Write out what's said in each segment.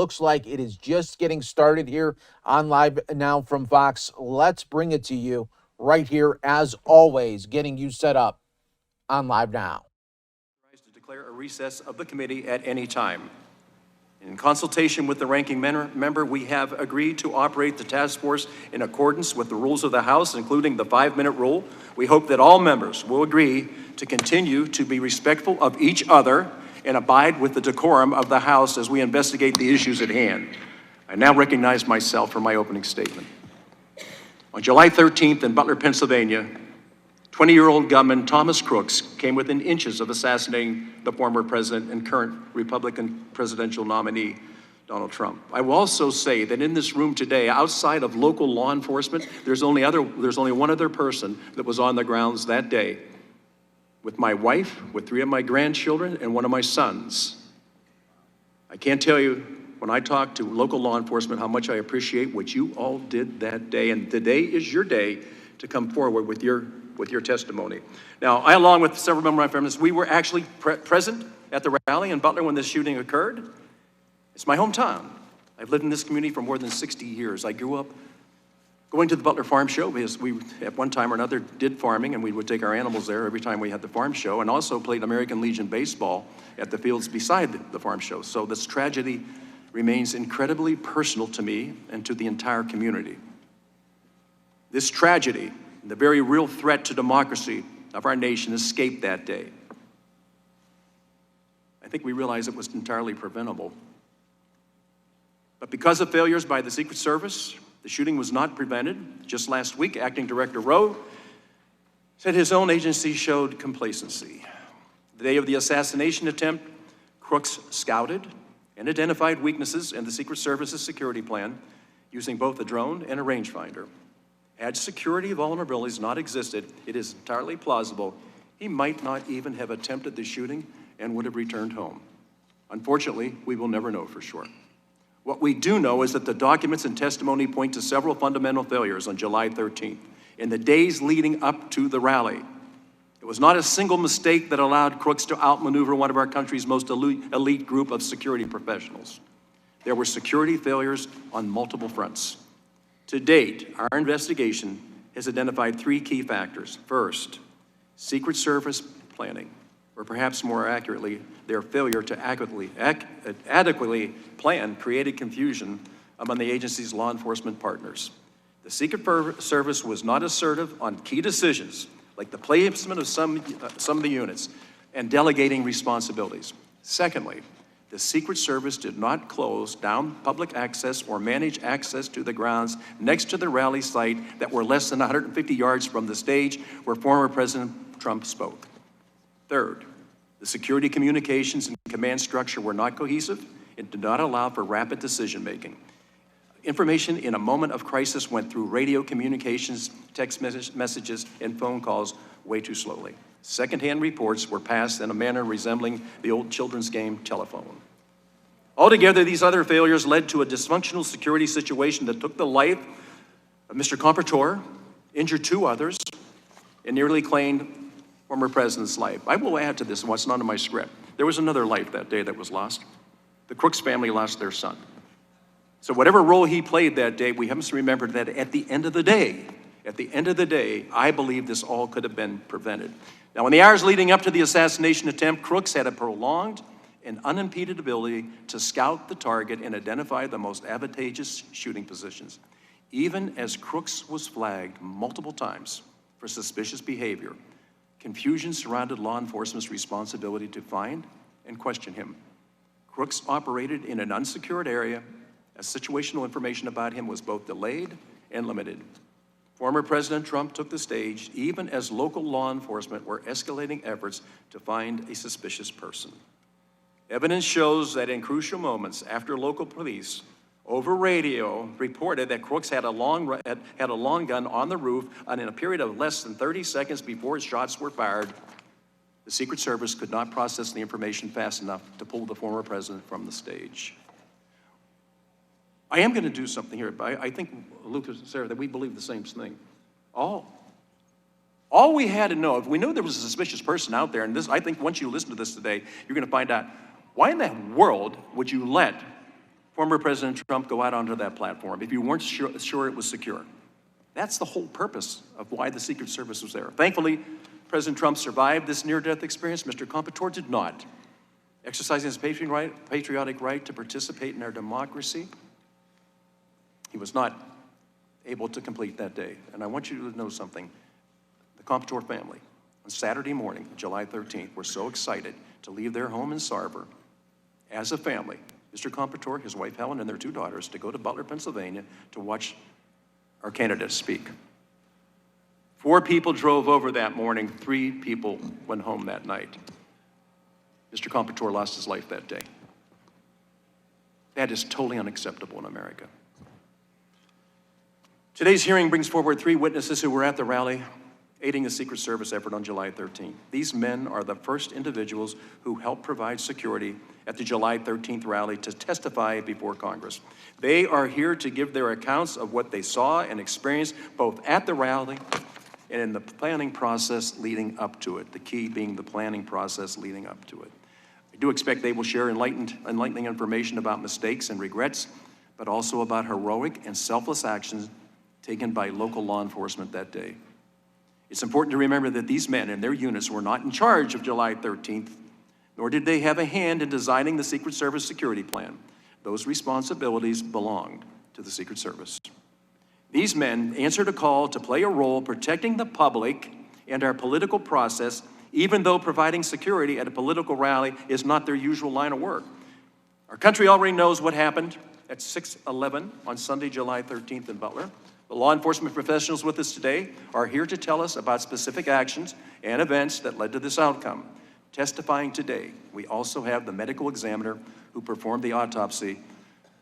Looks like it is just getting started here on Live Now from Fox. Let's bring it to you right here, as always, getting you set up on Live Now. To declare a recess of the committee at any time. In consultation with the ranking member, we have agreed to operate the task force in accordance with the rules of the House, including the 5-minute rule. We hope that all members will agree to continue to be respectful of each other and abide with the decorum of the House as we investigate the issues at hand. I now recognize myself for my opening statement. On July 13th in Butler, Pennsylvania, 20-year-old gunman Thomas Crooks came within inches of assassinating the former president and current Republican presidential nominee, Donald Trump. I will also say that in this room today, outside of local law enforcement, there's only one other person that was on the grounds that day, with my wife, with 3 of my grandchildren, and 1 of my sons. I can't tell you, when I talk to local law enforcement, how much I appreciate what you all did that day, and today is your day to come forward with your testimony. Now, I, along with several members of my family, we were actually present at the rally in Butler when this shooting occurred. It's my hometown. I've lived in this community for more than 60 years. I grew up going to the Butler Farm Show because we, at one time or another, did farming, and we would take our animals there every time we had the farm show, and also played American Legion baseball at the fields beside the farm show. So this tragedy remains incredibly personal to me and to the entire community. This tragedy, the very real threat to democracy of our nation, escaped that day. I think we realized it was entirely preventable. But because of failures by the Secret Service, the shooting was not prevented. Just last week, Acting Director Rowe said his own agency showed complacency. The day of the assassination attempt, Crooks scouted and identified weaknesses in the Secret Service's security plan using both a drone and a rangefinder. Had security vulnerabilities not existed, it is entirely plausible he might not even have attempted the shooting and would have returned home. Unfortunately, we will never know for sure. What we do know is that the documents and testimony point to several fundamental failures on July 13th, in the days leading up to the rally. It was not a single mistake that allowed Crooks to outmaneuver one of our country's most elite group of security professionals. There were security failures on multiple fronts. To date, our investigation has identified 3 key factors. First, Secret Service planning, or perhaps more accurately, their failure to adequately plan created confusion among the agency's law enforcement partners. The Secret Service was not assertive on key decisions, like the placement of some of the units and delegating responsibilities. Secondly, the Secret Service did not close down public access or manage access to the grounds next to the rally site that were less than 150 yards from the stage where former President Trump spoke. Third, the security communications and command structure were not cohesive and did not allow for rapid decision-making. Information in a moment of crisis went through radio communications, text messages, and phone calls way too slowly. Secondhand reports were passed in a manner resembling the old children's game telephone. Altogether, these other failures led to a dysfunctional security situation that took the life of Mr. Comprador, injured 2 others, and nearly claimed former president's life. I will add to this what's not in my script. There was another life that day that was lost. The Crooks family lost their son. So whatever role he played that day, we must remember that at the end of the day, I believe this all could have been prevented. Now, in the hours leading up to the assassination attempt, Crooks had a prolonged and unimpeded ability to scout the target and identify the most advantageous shooting positions. Even as Crooks was flagged multiple times for suspicious behavior, confusion surrounded law enforcement's responsibility to find and question him. Crooks operated in an unsecured area, as situational information about him was both delayed and limited. Former President Trump took the stage even as local law enforcement were escalating efforts to find a suspicious person. Evidence shows that in crucial moments after local police over radio reported that Crooks had a long gun on the roof, and in a period of less than 30 seconds before his shots were fired, the Secret Service could not process the information fast enough to pull the former president from the stage. I am going to do something here, but I think, Lucas and Sarah, that we believe the same thing. All we had to know, if we knew there was a suspicious person out there, and this, I think once you listen to this today, you're going to find out, why in the world would you let former President Trump go out onto that platform if you weren't sure it was secure. That's the whole purpose of why the Secret Service was there. Thankfully, President Trump survived this near-death experience. Mr. Comprador did not. Exercising his patriotic right to participate in our democracy, he was not able to complete that day. And I want you to know something. The Comprador family, on Saturday morning, July 13th, were so excited to leave their home in Sarver as a family, Mr. Comprador, his wife Helen, and their 2 daughters, to go to Butler, Pennsylvania to watch our candidates speak. 4 people drove over that morning, 3 people went home that night. Mr. Comprador lost his life that day. That is totally unacceptable in America. Today's hearing brings forward 3 witnesses who were at the rally aiding the Secret Service effort on July 13th. These men are the first individuals who helped provide security at the July 13th rally to testify before Congress. They are here to give their accounts of what they saw and experienced both at the rally and in the planning process leading up to it, the key being the planning process leading up to it. I do expect they will share enlightening information about mistakes and regrets, but also about heroic and selfless actions taken by local law enforcement that day. It's important to remember that these men and their units were not in charge of July 13th, nor did they have a hand in designing the Secret Service security plan. Those responsibilities belonged to the Secret Service. These men answered a call to play a role protecting the public and our political process, even though providing security at a political rally is not their usual line of work. Our country already knows what happened at 6/11 on Sunday, July 13th in Butler. The law enforcement professionals with us today are here to tell us about specific actions and events that led to this outcome. Testifying today, we also have the medical examiner who performed the autopsy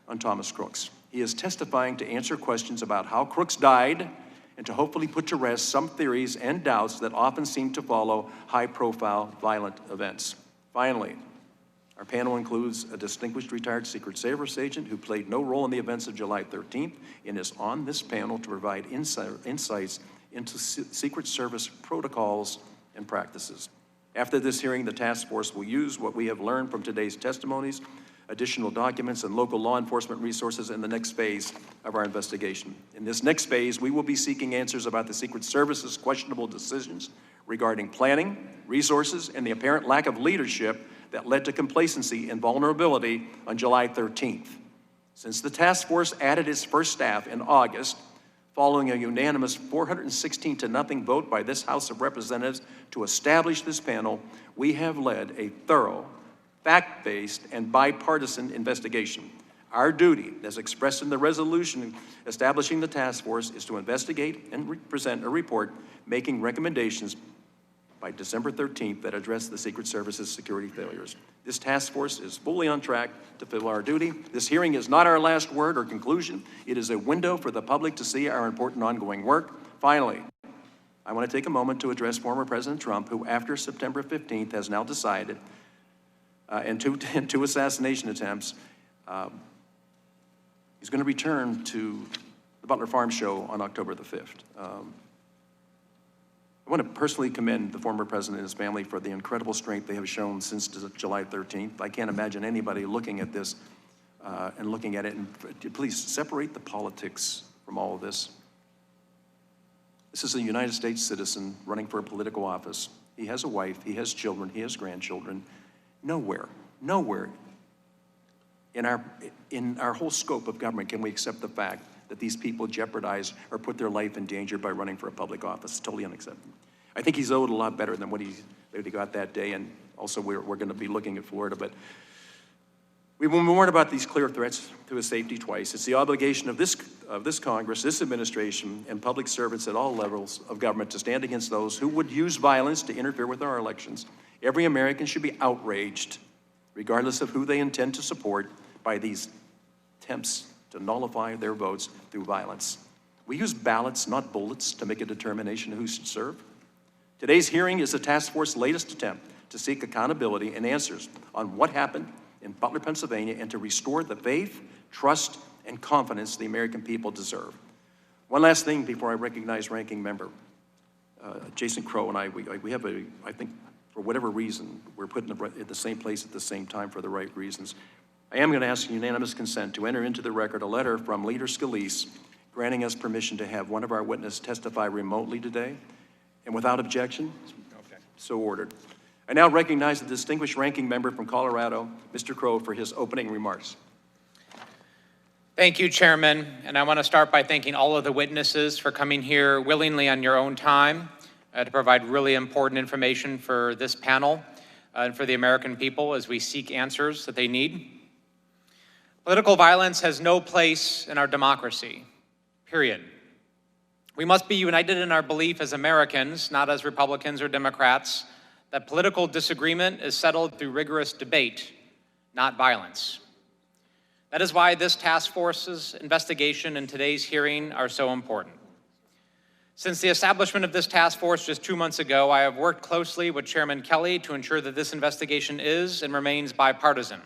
on Thomas Crooks. He is testifying to answer questions about how Crooks died and to hopefully put to rest some theories and doubts that often seem to follow high-profile violent events. Finally, our panel includes a distinguished retired Secret Service agent who played no role in the events of July 13th and is on this panel to provide insights into Secret Service protocols and practices. After this hearing, the task force will use what we have learned from today's testimonies, additional documents, and local law enforcement resources in the next phase of our investigation. In this next phase, we will be seeking answers about the Secret Service's questionable decisions regarding planning, resources, and the apparent lack of leadership that led to complacency and vulnerability on July 13th. Since the task force added its first staff in August, following a unanimous 416-0 vote by this House of Representatives to establish this panel, we have led a thorough, fact-based, and bipartisan investigation. Our duty, as expressed in the resolution establishing the task force, is to investigate and present a report making recommendations by December 13th that address the Secret Service's security failures. This task force is fully on track to fulfill our duty. This hearing is not our last word or conclusion. It is a window for the public to see our important ongoing work. Finally, I want to take a moment to address former President Trump, who after September 15th has now decided, in two assassination attempts, he's going to return to the Butler Farm Show on October the 5th. I want to personally commend the former president and his family for the incredible strength they have shown since July 13th. I can't imagine anybody looking at this and looking at it, and please separate the politics from all of this. This is a United States citizen running for a political office. He has a wife, he has children, he has grandchildren. Nowhere in our whole scope of government can we accept the fact that these people jeopardize or put their life in danger by running for a public office. It's totally unacceptable. I think he's owed a lot better than what he got that day, and also we're going to be looking at Florida, but we've been warned about these clear threats to his safety twice. It's the obligation of this Congress, this administration, and public servants at all levels of government to stand against those who would use violence to interfere with our elections. Every American should be outraged, regardless of who they intend to support, by these attempts to nullify their votes through violence. We use ballots, not bullets, to make a determination of who should serve. Today's hearing is the task force's latest attempt to seek accountability and answers on what happened in Butler, Pennsylvania, and to restore the faith, trust, and confidence the American people deserve. One last thing before I recognize Ranking Member Jason Crow and I have I think for whatever reason, we're put in the same place at the same time for the right reasons. I am going to ask unanimous consent to enter into the record a letter from Leader Scalise granting us permission to have one of our witnesses testify remotely today, and without objection, so ordered. I now recognize the distinguished ranking member from Colorado, Mr. Crow, for his opening remarks. Thank you, Chairman, and I want to start by thanking all of the witnesses for coming here willingly on your own time to provide really important information for this panel and for the American people as we seek answers that they need. Political violence has no place in our democracy, period. We must be united in our belief as Americans, not as Republicans or Democrats, that political disagreement is settled through rigorous debate, not violence. That is why this task force's investigation and today's hearing are so important. Since the establishment of this task force just 2 months ago, I have worked closely with Chairman Kelly to ensure that this investigation is and remains bipartisan.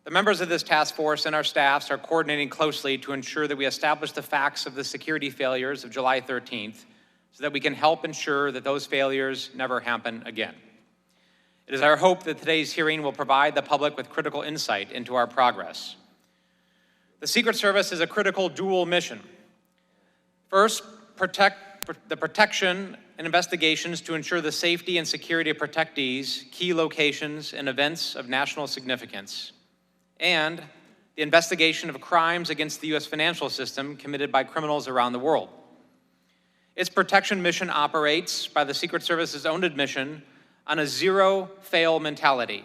The members of this task force and our staffs are coordinating closely to ensure that we establish the facts of the security failures of July 13th so that we can help ensure that those failures never happen again. It is our hope that today's hearing will provide the public with critical insight into our progress. The Secret Service is a critical dual mission. First, the protection and investigations to ensure the safety and security of protectees, key locations, and events of national significance, and the investigation of crimes against the U.S. financial system committed by criminals around the world. Its protection mission operates, by the Secret Service's own admission, on a zero-fail mentality,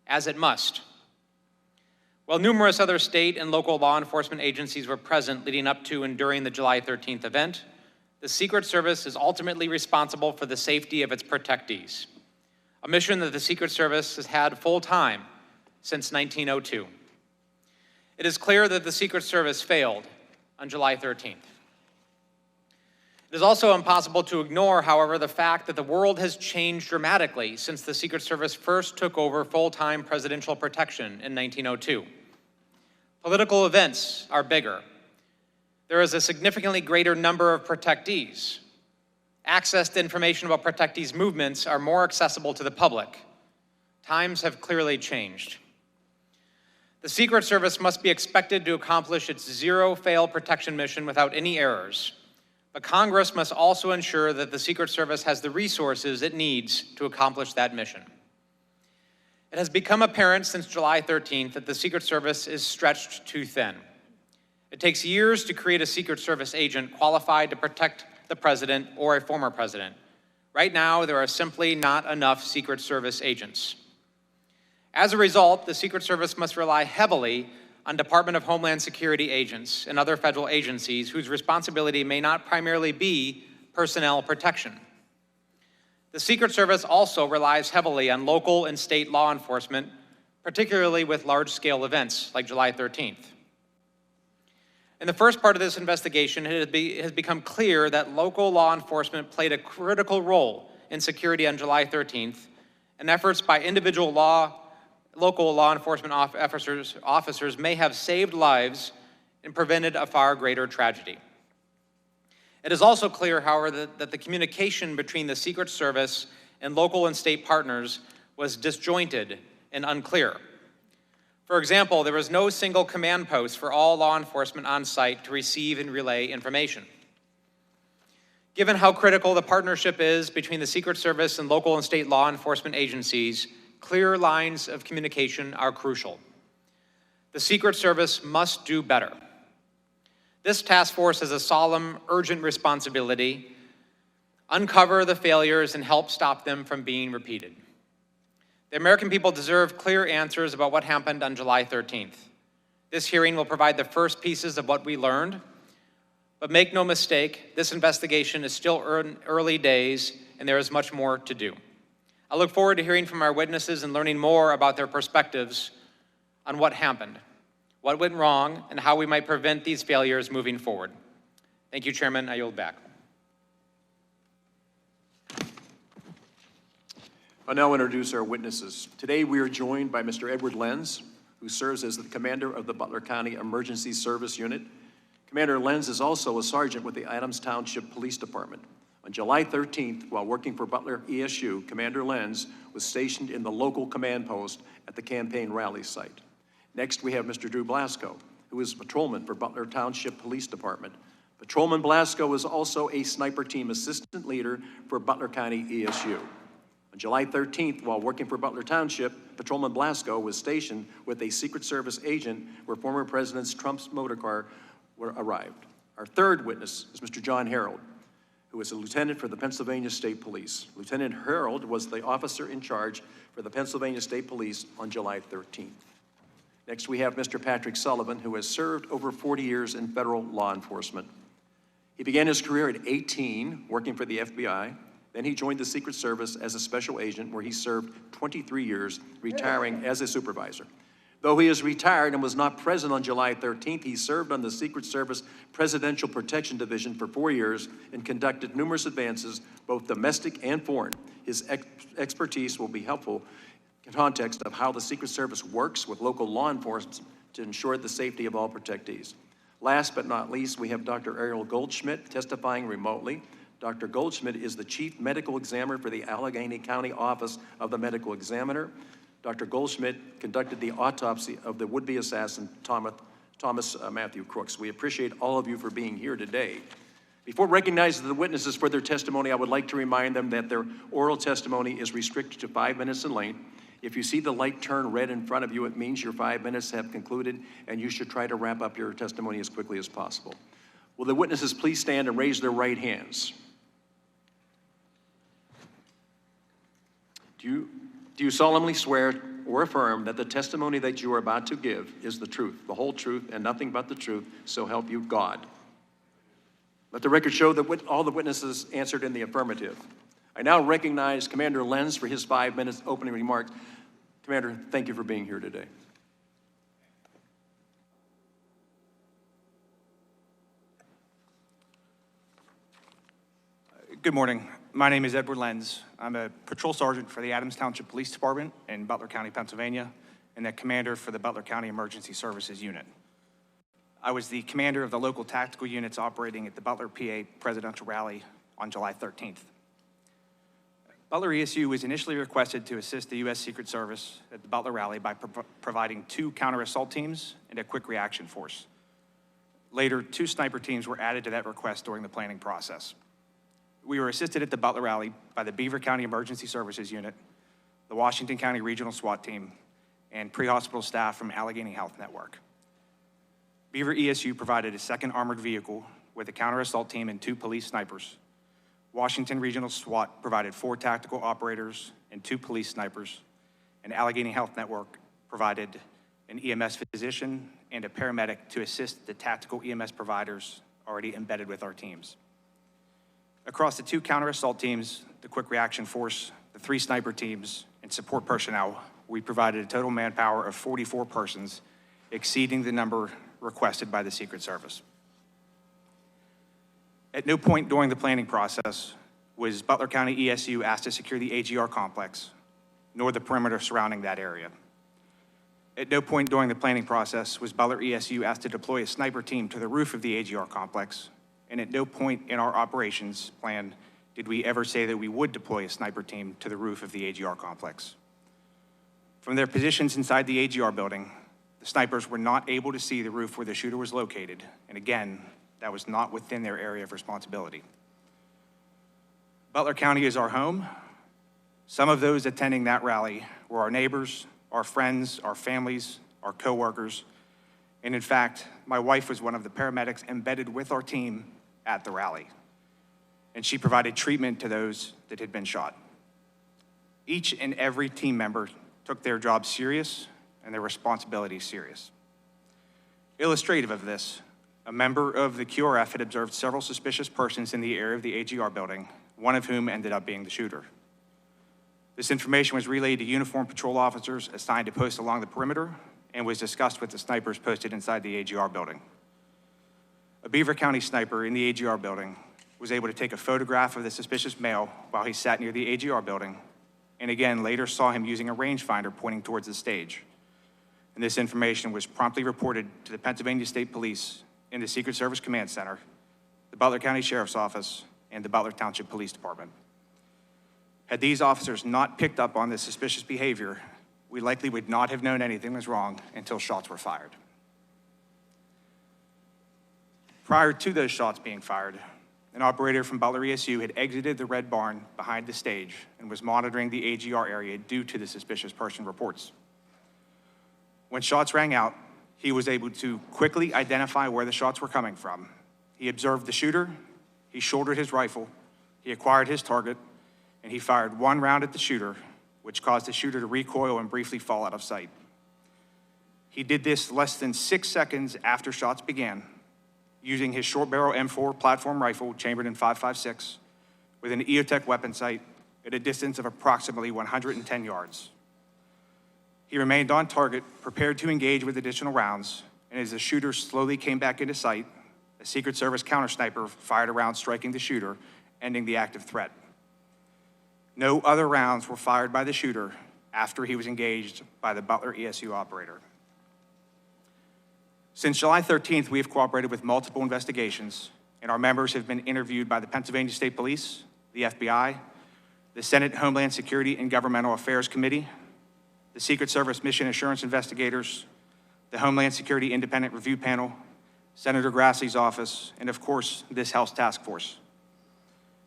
as it must. While numerous other state and local law enforcement agencies were present leading up to and during the July 13th event, the Secret Service is ultimately responsible for the safety of its protectees, a mission that the Secret Service has had full-time since 1902. It is clear that the Secret Service failed on July 13th. It is also impossible to ignore, however, the fact that the world has changed dramatically since the Secret Service first took over full-time presidential protection in 1902. Political events are bigger. There is a significantly greater number of protectees. Access to information about protectees' movements are more accessible to the public. Times have clearly changed. The Secret Service must be expected to accomplish its zero-fail protection mission without any errors. But Congress must also ensure that the Secret Service has the resources it needs to accomplish that mission. It has become apparent since July 13th that the Secret Service is stretched too thin. It takes years to create a Secret Service agent qualified to protect the president or a former president. Right now, there are simply not enough Secret Service agents. As a result, the Secret Service must rely heavily on Department of Homeland Security agents and other federal agencies whose responsibility may not primarily be personnel protection. The Secret Service also relies heavily on local and state law enforcement, particularly with large-scale events like July 13th. In the first part of this investigation, it has become clear that local law enforcement played a critical role in security on July 13th, and efforts by individual local law enforcement officers may have saved lives and prevented a far greater tragedy. It is also clear, however, that the communication between the Secret Service and local and state partners was disjointed and unclear. For example, there was no single command post for all law enforcement on site to receive and relay information. Given how critical the partnership is between the Secret Service and local and state law enforcement agencies, clear lines of communication are crucial. The Secret Service must do better. This task force has a solemn, urgent responsibility: uncover the failures and help stop them from being repeated. The American people deserve clear answers about what happened on July 13th. This hearing will provide the first pieces of what we learned, but make no mistake, this investigation is still early days and there is much more to do. I look forward to hearing from our witnesses and learning more about their perspectives on what happened, what went wrong, and how we might prevent these failures moving forward. Thank you, Chairman. I yield back. I'll now introduce our witnesses. Today we are joined by Mr. Edward Lenz, who serves as the commander of the Butler County Emergency Service Unit. Commander Lenz is also a sergeant with the Adams Township Police Department. On July 13th, while working for Butler ESU, Commander Lenz was stationed in the local command post at the campaign rally site. Next, we have Mr. Drew Blasco, who is patrolman for Butler Township Police Department. Patrolman Blasco is also a sniper team assistant leader for Butler County ESU. On July 13th, while working for Butler Township, Patrolman Blasco was stationed with a Secret Service agent where former President Trump's motor car arrived. Our third witness is Mr. John Herold, who is a lieutenant for the Pennsylvania State Police. Lieutenant Herold was the officer in charge for the Pennsylvania State Police on July 13th. Next, we have Mr. Patrick Sullivan, who has served over 40 years in federal law enforcement. He began his career at 18, working for the FBI. Then he joined the Secret Service as a special agent, where he served 23 years, retiring as a supervisor. Though he is retired and was not present on July 13th, he served on the Secret Service Presidential Protection Division for 4 years and conducted numerous advances, both domestic and foreign. His expertise will be helpful in context of how the Secret Service works with local law enforcement to ensure the safety of all protectees. Last but not least, we have Dr. Ariel Goldschmidt testifying remotely. Dr. Goldschmidt is the Chief Medical Examiner for the Allegheny County Office of the Medical Examiner. Dr. Goldschmidt conducted the autopsy of the would-be assassin, Thomas Matthew Crooks. We appreciate all of you for being here today. Before recognizing the witnesses for their testimony, I would like to remind them that their oral testimony is restricted to 5 minutes in length. If you see the light turn red in front of you, it means your 5 minutes have concluded, and you should try to wrap up your testimony as quickly as possible. Will the witnesses please stand and raise their right hands? Do you solemnly swear or affirm that the testimony that you are about to give is the truth, the whole truth, and nothing but the truth, so help you God? Let the record show that all the witnesses answered in the affirmative. I now recognize Commander Lenz for his 5 minutes opening remarks. Commander, thank you for being here today. Good morning. My name is Edward Lenz. I'm a patrol sergeant for the Adams Township Police Department in Butler County, Pennsylvania, and the commander for the Butler County Emergency Services Unit. I was the commander of the local tactical units operating at the Butler, PA presidential rally on July 13th. Butler ESU was initially requested to assist the U.S. Secret Service at the Butler rally by providing 2 counter-assault teams and a quick reaction force. Later, 2 sniper teams were added to that request during the planning process. We were assisted at the Butler rally by the Beaver County Emergency Services Unit, the Washington County Regional SWAT Team, and pre-hospital staff from Allegheny Health Network. Beaver ESU provided a 2nd armored vehicle with a counter-assault team and 2 police snipers. Washington Regional SWAT provided 4 tactical operators and 2 police snipers, and Allegheny Health Network provided an EMS physician and a paramedic to assist the tactical EMS providers already embedded with our teams. Across the 2 counter-assault teams, the quick reaction force, the 3 sniper teams, and support personnel, we provided a total manpower of 44 persons, exceeding the number requested by the Secret Service. At no point during the planning process was Butler County ESU asked to secure the AGR complex, nor the perimeter surrounding that area. At no point during the planning process was Butler ESU asked to deploy a sniper team to the roof of the AGR complex, and at no point in our operations plan did we ever say that we would deploy a sniper team to the roof of the AGR complex. From their positions inside the AGR building, the snipers were not able to see the roof where the shooter was located, and again, that was not within their area of responsibility. Butler County is our home. Some of those attending that rally were our neighbors, our friends, our families, our coworkers, and in fact, my wife was one of the paramedics embedded with our team at the rally, and she provided treatment to those that had been shot. Each and every team member took their job serious and their responsibilities serious. Illustrative of this, a member of the QRF had observed several suspicious persons in the area of the AGR building, one of whom ended up being the shooter. This information was relayed to uniformed patrol officers assigned to post along the perimeter and was discussed with the snipers posted inside the AGR building. A Beaver County sniper in the AGR building was able to take a photograph of the suspicious male while he sat near the AGR building, and again later saw him using a rangefinder pointing towards the stage. And this information was promptly reported to the Pennsylvania State Police in the Secret Service Command Center, the Butler County Sheriff's Office, and the Butler Township Police Department. Had these officers not picked up on this suspicious behavior, we likely would not have known anything was wrong until shots were fired. Prior to those shots being fired, an operator from Butler ESU had exited the red barn behind the stage and was monitoring the AGR area due to the suspicious person reports. When shots rang out, he was able to quickly identify where the shots were coming from. He observed the shooter, he shouldered his rifle, he acquired his target, and he fired one round at the shooter, which caused the shooter to recoil and briefly fall out of sight. He did this less than 6 seconds after shots began, using his short barrel M4 platform rifle chambered in .556 with an EOTech weapon sight at a distance of approximately 110 yards. He remained on target, prepared to engage with additional rounds, and as the shooter slowly came back into sight, a Secret Service counter sniper fired a round striking the shooter, ending the active threat. No other rounds were fired by the shooter after he was engaged by the Butler ESU operator. Since July 13th, we have cooperated with multiple investigations, and our members have been interviewed by the Pennsylvania State Police, the FBI, the Senate Homeland Security and Governmental Affairs Committee, the Secret Service Mission Assurance Investigators, the Homeland Security Independent Review Panel, Senator Grassley's office, and of course, this House Task Force.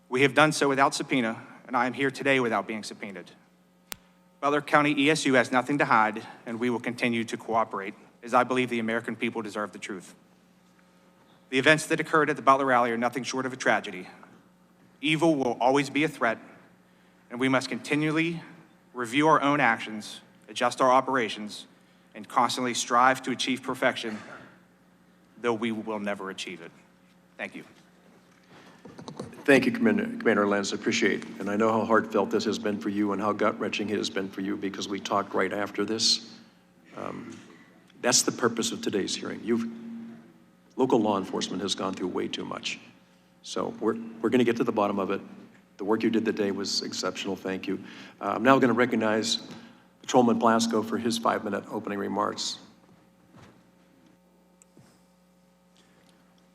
We have done so without subpoena, and I am here today without being subpoenaed. Butler County ESU has nothing to hide, and we will continue to cooperate, as I believe the American people deserve the truth. The events that occurred at the Butler rally are nothing short of a tragedy. Evil will always be a threat, and we must continually review our own actions, adjust our operations, and constantly strive to achieve perfection, though we will never achieve it. Thank you. Thank you, Commander Lenz. I appreciate it. And I know how heartfelt this has been for you and how gut-wrenching it has been for you, because we talked right after this. That's the purpose of today's hearing. Local law enforcement has gone through way too much. So we're going to get to the bottom of it. The work you did today was exceptional. Thank you. I'm now going to recognize Patrolman Blasco for his 5-minute opening remarks.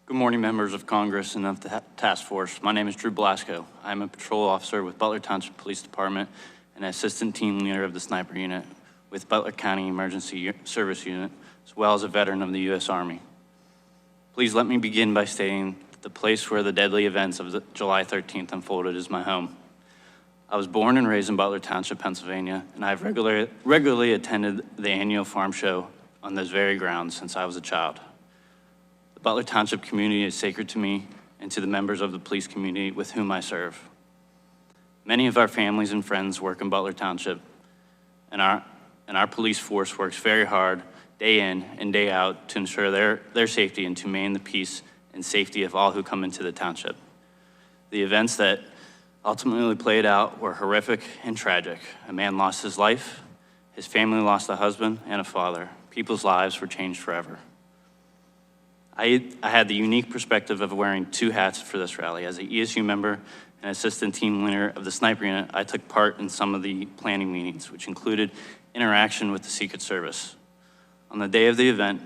Good morning, members of Congress and of the task force. My name is Drew Blasco. I'm a patrol officer with Butler Township Police Department and assistant team leader of the sniper unit with Butler County Emergency Service Unit, as well as a veteran of the U.S. Army. Please let me begin by stating that the place where the deadly events of July 13th unfolded is my home. I was born and raised in Butler Township, Pennsylvania, and I've regularly attended the annual farm show on those very grounds since I was a child. The Butler Township community is sacred to me and to the members of the police community with whom I serve. Many of our families and friends work in Butler Township, and our police force works very hard day in and day out to ensure their safety and to maintain the peace and safety of all who come into the township. The events that ultimately played out were horrific and tragic. A man lost his life, his family lost a husband and a father. People's lives were changed forever. I had the unique perspective of wearing 2 hats for this rally. As an ESU member and assistant team leader of the sniper unit, I took part in some of the planning meetings, which included interaction with the Secret Service. On the day of the event,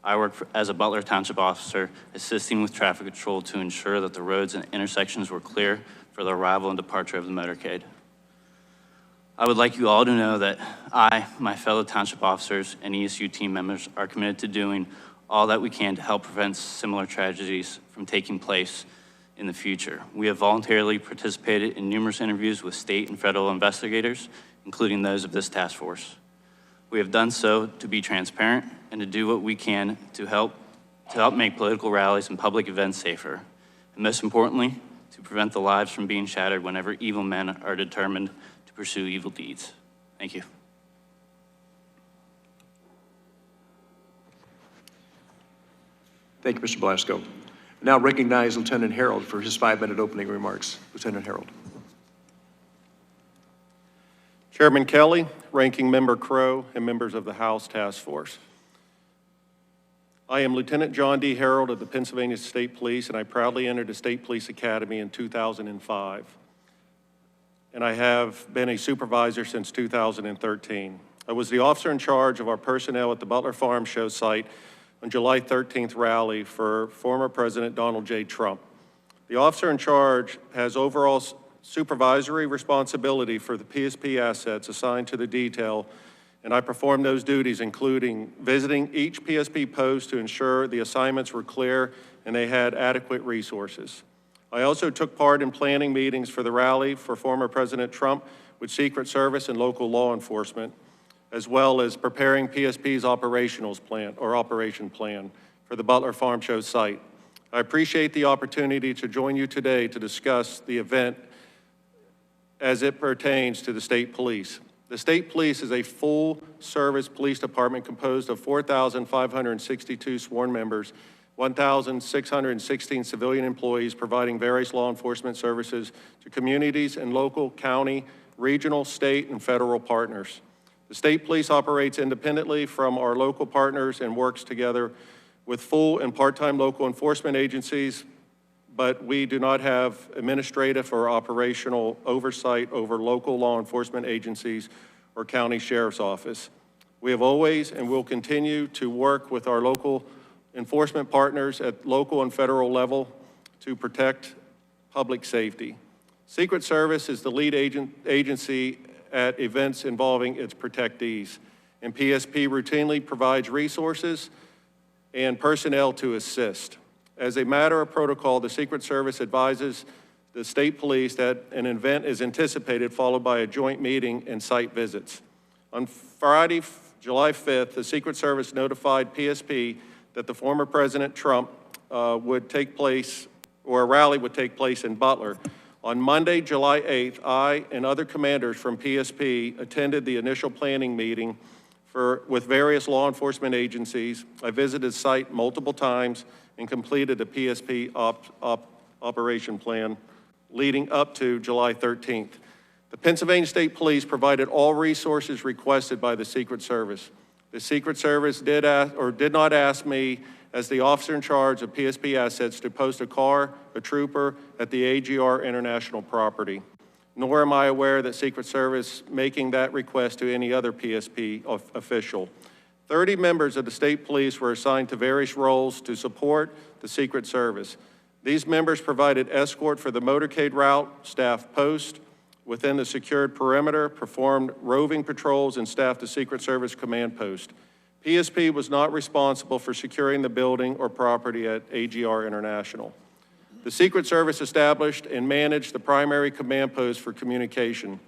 I worked as a Butler Township officer, assisting with traffic control to ensure that the roads and intersections were clear for the arrival and departure of the motorcade. I would like you all to know that I, my fellow township officers, and ESU team members are committed to doing all that we can to help prevent similar tragedies from taking place in the future. We have voluntarily participated in numerous interviews with state and federal investigators, including those of this task force. We have done so to be transparent and to do what we can to help make political rallies and public events safer. And most importantly, to prevent the lives from being shattered whenever evil men are determined to pursue evil deeds. Thank you. Thank you, Mr. Blasco. Now recognize Lieutenant Herold for his 5-minute opening remarks. Lieutenant Herold. Chairman Kelly, Ranking Member Crow, and members of the House Task Force. I am Lieutenant John D. Herold of the Pennsylvania State Police, and I proudly entered the State Police Academy in 2005. And I have been a supervisor since 2013. I was the officer in charge of our personnel at the Butler Farm Show site on July 13th rally for former President Donald J. Trump. The officer in charge has overall supervisory responsibility for the PSP assets assigned to the detail and I performed those duties, including visiting each PSP post to ensure the assignments were clear and they had adequate resources. I also took part in planning meetings for the rally for former President Trump with Secret Service and local law enforcement, as well as preparing PSP's operation plan for the Butler Farm Show site. I appreciate the opportunity to join you today to discuss the event as it pertains to the state police. The state police is a full-service police department composed of 4,562 sworn members, 1,616 civilian employees providing various law enforcement services to communities and local, county, regional, state, and federal partners. The state police operates independently from our local partners and works together with full and part-time local enforcement agencies, but we do not have administrative or operational oversight over local law enforcement agencies or county sheriff's office. We have always and will continue to work with our local enforcement partners at local and federal level to protect public safety. Secret Service is the lead agency at events involving its protectees, and PSP routinely provides resources and personnel to assist. As a matter of protocol, the Secret Service advises the state police that an event is anticipated, followed by a joint meeting and site visits. On Friday, July 5th, the Secret Service notified PSP that the former President Trump a rally would take place in Butler. On Monday, July 8th, I and other commanders from PSP attended the initial planning meeting with various law enforcement agencies. I visited the site multiple times and completed a PSP operation plan leading up to July 13th. The Pennsylvania State Police provided all resources requested by the Secret Service. The Secret Service did not ask me, as the officer in charge of PSP assets, to post a trooper at the AGR International property. Nor am I aware that Secret Service making that request to any other PSP official. 30 members of the state police were assigned to various roles to support the Secret Service. These members provided escort for the motorcade route, staffed post within the secured perimeter, performed roving patrols, and staffed the Secret Service command post. PSP was not responsible for securing the building or property at AGR International. The Secret Service established and managed the primary command post for communication.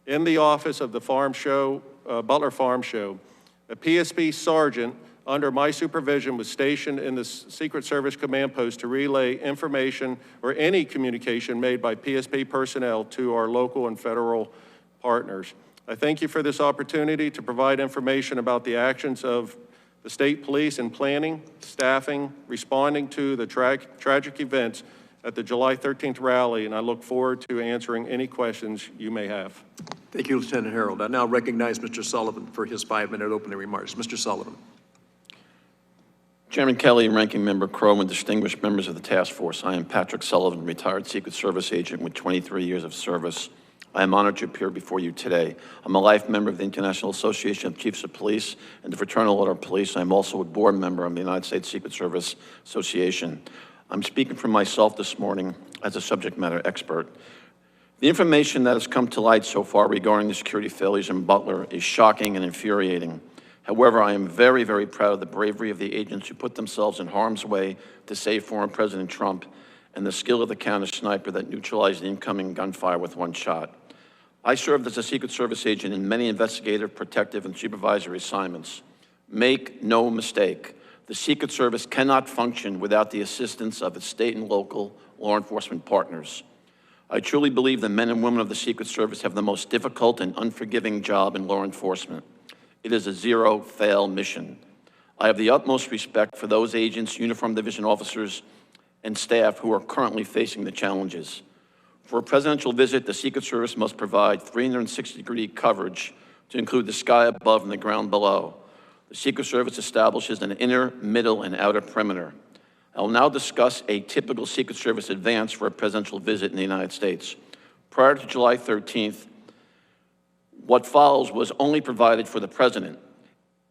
In the office of the Butler Farm Show, a PSP sergeant under my supervision was stationed in the Secret Service command post to relay information or any communication made by PSP personnel to our local and federal partners. I thank you for this opportunity to provide information about the actions of the state police in planning, staffing, responding to the tragic events at the July 13th rally, and I look forward to answering any questions you may have. Thank you, Lieutenant Herold. I now recognize Mr. Sullivan for his 5-minute opening remarks. Mr. Sullivan. Chairman Kelly, Ranking Member Crow, and distinguished members of the task force, I am Patrick Sullivan, retired Secret Service agent with 23 years of service. I am honored to appear before you today. I'm a life member of the International Association of Chiefs of Police and the Fraternal Order of Police. I'm also a board member of the United States Secret Service Association. I'm speaking for myself this morning as a subject matter expert. The information that has come to light so far regarding the security failures in Butler is shocking and infuriating. However, I am very, very proud of the bravery of the agents who put themselves in harm's way to save former President Trump and the skill of the counter sniper that neutralized the incoming gunfire with one shot. I served as a Secret Service agent in many investigative, protective, and supervisory assignments. Make no mistake, the Secret Service cannot function without the assistance of its state and local law enforcement partners. I truly believe the men and women of the Secret Service have the most difficult and unforgiving job in law enforcement. It is a zero-fail mission. I have the utmost respect for those agents, uniformed division officers, and staff who are currently facing the challenges. For a presidential visit, the Secret Service must provide 360-degree coverage to include the sky above and the ground below. The Secret Service establishes an inner, middle, and outer perimeter. I will now discuss a typical Secret Service advance for a presidential visit in the United States. Prior to July 13th, what follows was only provided for the president.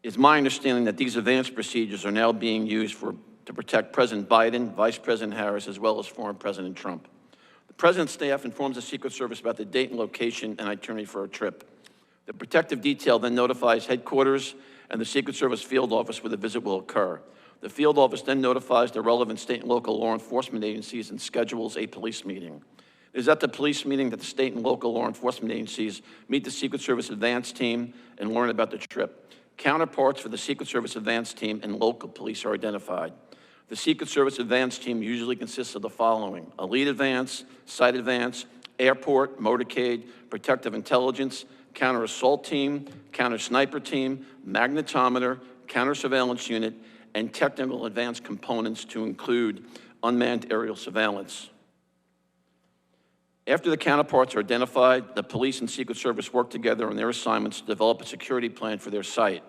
It's my understanding that these advance procedures are now being used to protect President Biden, Vice President Harris, as well as former President Trump. The President's staff informs the Secret Service about the date and location and itinerary for a trip. The protective detail then notifies headquarters and the Secret Service field office where the visit will occur. The field office then notifies the relevant state and local law enforcement agencies and schedules a police meeting. It is at the police meeting that the state and local law enforcement agencies meet the Secret Service advance team and learn about the trip. Counterparts for the Secret Service advance team and local police are identified. The Secret Service advance team usually consists of the following: a lead advance, site advance, airport, motorcade, protective intelligence, counter assault team, counter sniper team, magnetometer, counter surveillance unit, and technical advanced components to include unmanned aerial surveillance. After the counterparts are identified, the police and Secret Service work together on their assignments to develop a security plan for their site.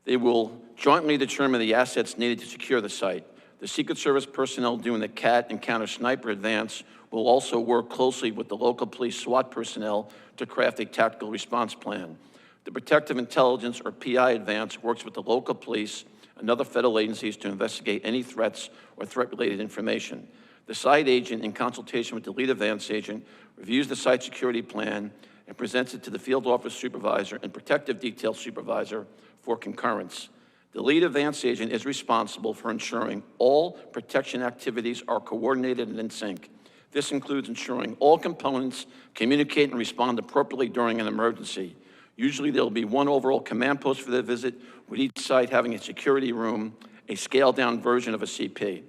They will jointly determine the assets needed to secure the site. The Secret Service personnel doing the CAT and counter sniper advance will also work closely with the local police SWAT personnel to craft a tactical response plan. The protective intelligence, or PI advance, works with the local police and other federal agencies to investigate any threats or threat-related information. The site agent, in consultation with the lead advance agent, reviews the site security plan and presents it to the field office supervisor and protective detail supervisor for concurrence. The lead advance agent is responsible for ensuring all protection activities are coordinated and in sync. This includes ensuring all components communicate and respond appropriately during an emergency. Usually there will be one overall command post for the visit, with each site having a security room, a scaled-down version of a CP.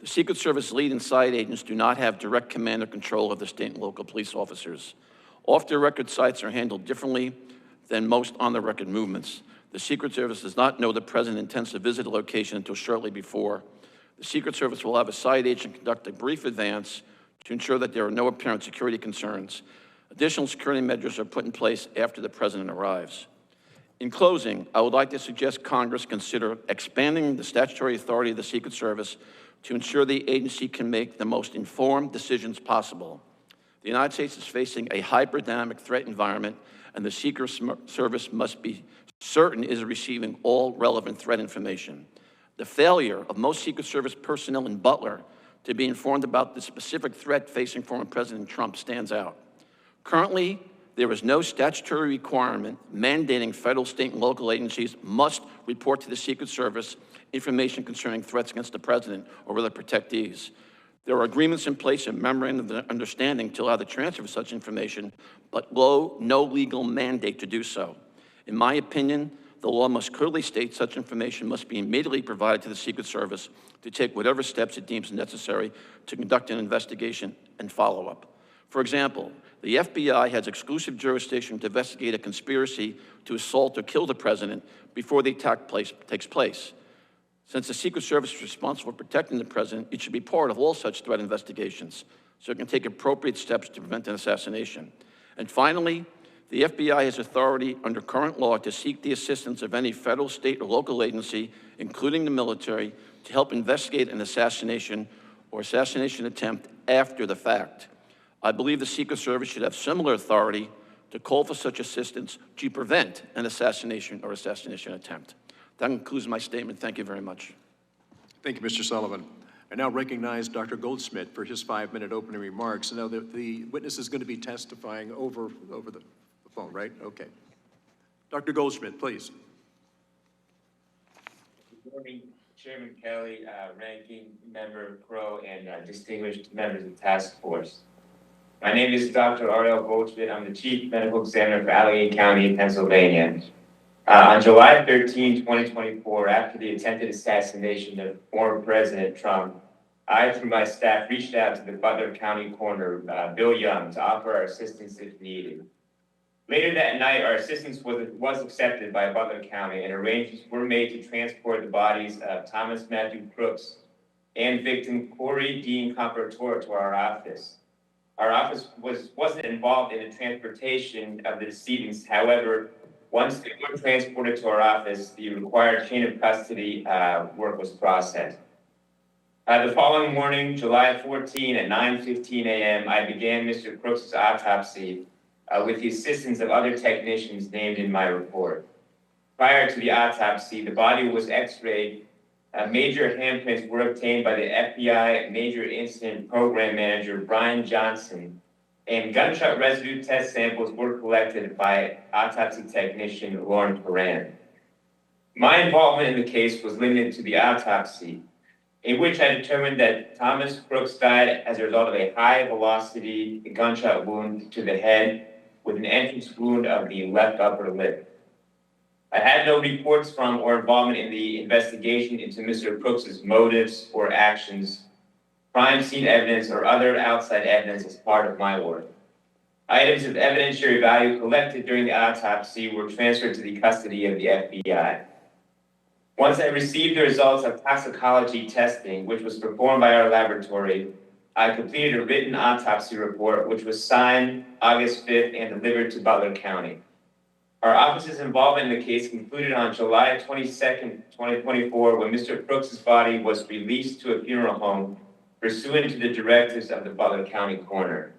The Secret Service lead and site agents do not have direct command or control of the state and local police officers. Off-the-record sites are handled differently than most on-the-record movements. The Secret Service does not know the President intends to visit a location until shortly before. The Secret Service will have a site agent conduct a brief advance to ensure that there are no apparent security concerns. Additional security measures are put in place after the President arrives. In closing, I would like to suggest Congress consider expanding the statutory authority of the Secret Service to ensure the agency can make the most informed decisions possible. The United States is facing a hyper-dynamic threat environment, and the Secret Service must be certain is receiving all relevant threat information. The failure of most Secret Service personnel in Butler to be informed about the specific threat facing former President Trump stands out. Currently, there is no statutory requirement mandating federal, state, and local agencies must report to the Secret Service information concerning threats against the President or other protectees. There are agreements in place and memorandum of understanding to allow the transfer of such information, but no legal mandate to do so. In my opinion, the law must clearly state such information must be immediately provided to the Secret Service to take whatever steps it deems necessary to conduct an investigation and follow-up. For example, the FBI has exclusive jurisdiction to investigate a conspiracy to assault or kill the President before the attack takes place. Since the Secret Service is responsible for protecting the President, it should be part of all such threat investigations so it can take appropriate steps to prevent an assassination. And finally, the FBI has authority under current law to seek the assistance of any federal, state, or local agency, including the military, to help investigate an assassination or assassination attempt after the fact. I believe the Secret Service should have similar authority to call for such assistance to prevent an assassination or assassination attempt. That concludes my statement. Thank you very much. Thank you, Mr. Sullivan. I now recognize Dr. Goldschmidt for his 5-minute opening remarks. Now, the witness is going to be testifying over the phone, right? Okay. Dr. Goldschmidt, please. Good morning, Chairman Kelly, Ranking Member Crow, and distinguished members of the task force. My name is Dr. Ariel Goldschmidt. I'm the Chief Medical Examiner for Allegheny County, Pennsylvania. On July 13, 2024, after the attempted assassination of former President Trump, I, through my staff, reached out to the Butler County Coroner, Bill Young, to offer our assistance if needed. Later that night, our assistance was accepted by Butler County, and arrangements were made to transport the bodies of Thomas Matthew Crooks and victim Corey Dean Comparatora to our office. Our office wasn't involved in the transportation of the decedents. However, once they were transported to our office, the required chain of custody work was processed. The following morning, July 14 at 9:15 a.m., I began Mr. Crooks' autopsy with the assistance of other technicians named in my report. Prior to the autopsy, the body was x-rayed. Major handprints were obtained by the FBI Major Incident Program Manager, Brian Johnson, and gunshot residue test samples were collected by autopsy technician Lauren Moran. My involvement in the case was limited to the autopsy, in which I determined that Thomas Crooks died as a result of a high-velocity gunshot wound to the head with an entrance wound of the left upper lip. I had no reports from or involvement in the investigation into Mr. Crooks's motives or actions, crime scene evidence, or other outside evidence as part of my work. Items of evidentiary value collected during the autopsy were transferred to the custody of the FBI. Once I received the results of toxicology testing, which was performed by our laboratory, I completed a written autopsy report, which was signed August 5th and delivered to Butler County. Our office's involvement in the case concluded on July 22nd, 2024, when Mr. Crooks's body was released to a funeral home pursuant to the directives of the Butler County coroner.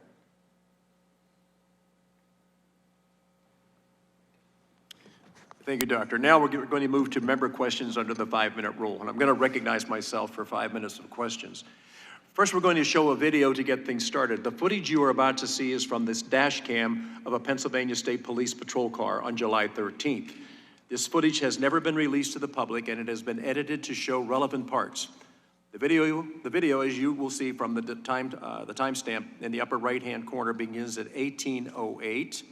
Thank you, Doctor. Now we're going to move to member questions under the 5-minute rule, and I'm going to recognize myself for 5 minutes of questions. First, we're going to show a video to get things started. The footage you are about to see is from this dash cam of a Pennsylvania State Police patrol car on July 13th. This footage has never been released to the public, and it has been edited to show relevant parts. The video, as you will see from the timestamp in the upper right-hand corner, begins at 18:08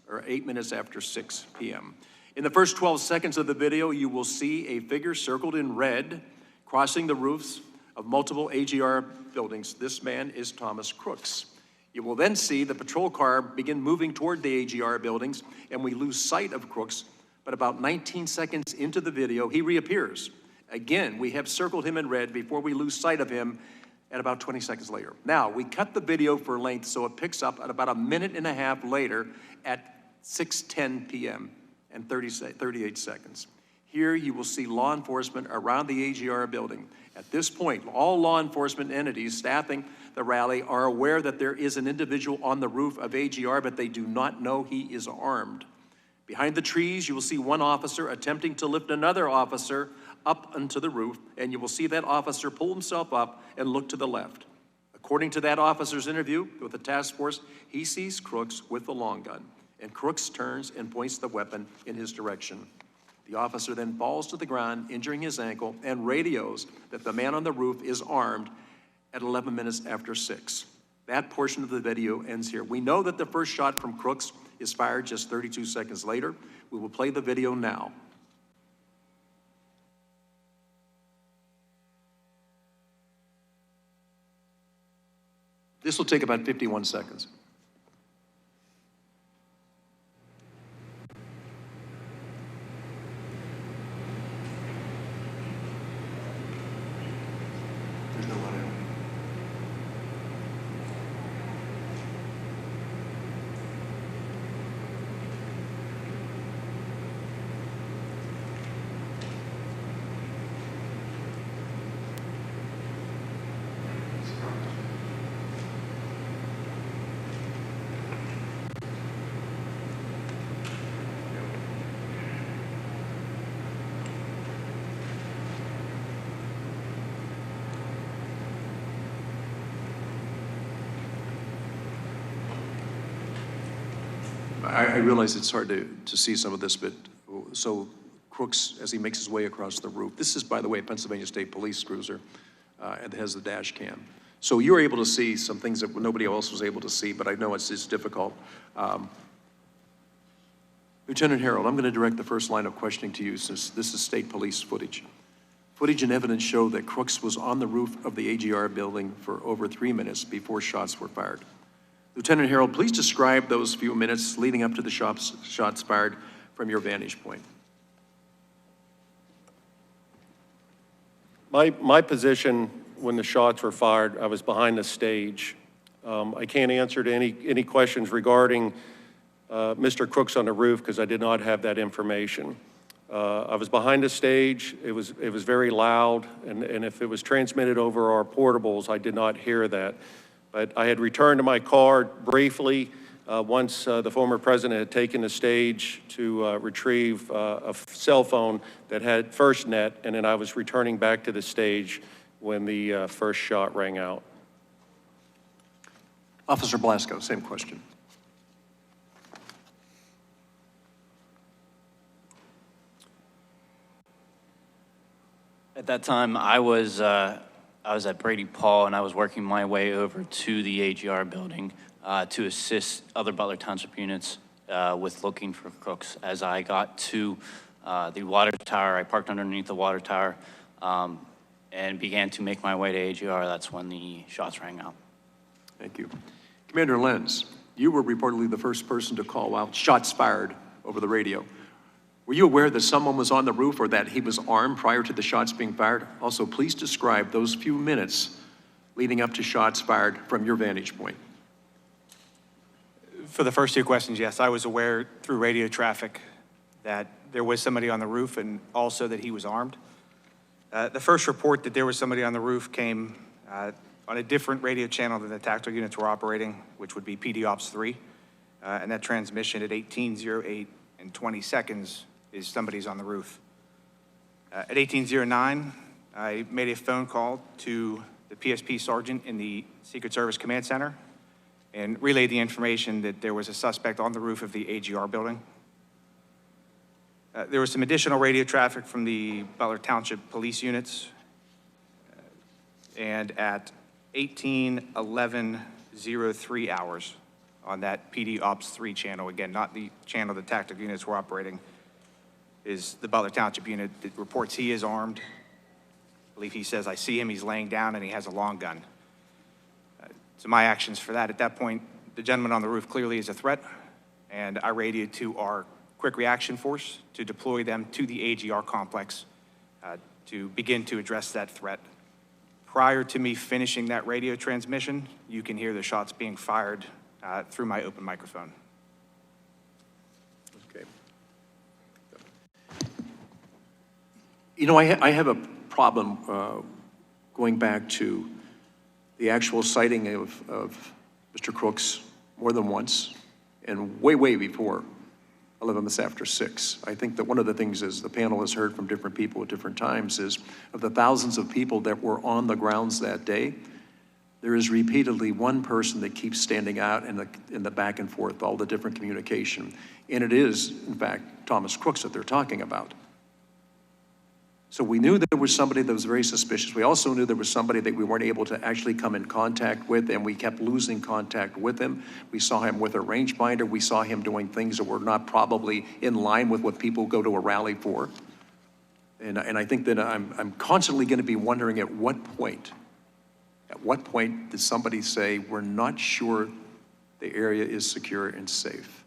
or 8 minutes after 6 p.m. In the first 12 seconds of the video, you will see a figure circled in red crossing the roofs of multiple AGR buildings. This man is Thomas Crooks. You will then see the patrol car begin moving toward the AGR buildings, and we lose sight of Crooks, but about 19 seconds into the video, he reappears. Again, we have circled him in red before we lose sight of him at about 20 seconds later. Now, we cut the video for length so it picks up at about a minute and a half later at 6:10 p.m. and 38 seconds. Here you will see law enforcement around the AGR building. At this point, all law enforcement entities staffing the rally are aware that there is an individual on the roof of AGR, but they do not know he is armed. Behind the trees, you will see one officer attempting to lift another officer up onto the roof, and you will see that officer pull himself up and look to the left. According to that officer's interview with the task force, he sees Crooks with the long gun, and Crooks turns and points the weapon in his direction. The officer then falls to the ground, injuring his ankle, and radios that the man on the roof is armed at 11 minutes after 6. That portion of the video ends here. We know that the first shot from Crooks is fired just 32 seconds later. We will play the video now. This will take about 51 seconds. There's no one in. I realize it's hard to see some of this, but so Crooks, as he makes his way across the roof, this is, by the way, a Pennsylvania State Police cruiser, and it has the dash cam. So you're able to see some things that nobody else was able to see, but I know it's difficult. Lieutenant Herold, I'm going to direct the first line of questioning to you, since this is state police footage. Footage and evidence show that Crooks was on the roof of the AGR building for over 3 minutes before shots were fired. Lieutenant Herold, please describe those few minutes leading up to the shots fired from your vantage point. My position when the shots were fired, I was behind the stage. I can't answer to any questions regarding Mr. Crooks on the roof because I did not have that information. I was behind the stage. It was very loud, and if it was transmitted over our portables, I did not hear that. But I had returned to my car briefly once the former president had taken the stage to retrieve a cell phone that had FirstNet, and then I was returning back to the stage when the first shot rang out. Officer Blasco, same question. At that time, I was at Brady Paul, and I was working my way over to the AGR building to assist other Butler Township units with looking for crooks. As I got to the water tower, I parked underneath the water tower and began to make my way to AGR. That's when the shots rang out. Thank you. Commander Lenz, you were reportedly the first person to call out shots fired over the radio. Were you aware that someone was on the roof or that he was armed prior to the shots being fired? Also, please describe those few minutes leading up to shots fired from your vantage point. For the first two questions, yes, I was aware through radio traffic that there was somebody on the roof and also that he was armed. The first report that there was somebody on the roof came on a different radio channel than the tactical units were operating, which would be PD Ops 3. And that transmission at 18:08 and 20 seconds is somebody's on the roof. At 18:09, I made a phone call to the PSP sergeant in the Secret Service Command Center and relayed the information that there was a suspect on the roof of the AGR building. There was some additional radio traffic from the Butler Township police units. And at 18:11:03 hours on that PD Ops 3 channel, again, not the channel the tactical units were operating, is the Butler Township unit that reports he is armed. I believe he says, I see him, he's laying down, and he has a long gun. So my actions for that, at that point, the gentleman on the roof clearly is a threat, and I radioed to our quick reaction force to deploy them to the AGR complex to begin to address that threat. Prior to me finishing that radio transmission, you can hear the shots being fired through my open microphone. Okay. You know, I have a problem going back to the actual sighting of Mr. Crooks more than once and way before 11 minutes after 6. I think that one of the things is the panel has heard from different people at different times is of the thousands of people that were on the grounds that day, there is repeatedly one person that keeps standing out in the back and forth, all the different communication. And it is, in fact, Thomas Crooks that they're talking about. So we knew there was somebody that was very suspicious. We also knew there was somebody that we weren't able to actually come in contact with, and we kept losing contact with him. We saw him with a rangefinder. We saw him doing things that were not probably in line with what people go to a rally for. And I think that I'm constantly going to be wondering at what point did somebody say, we're not sure the area is secure and safe?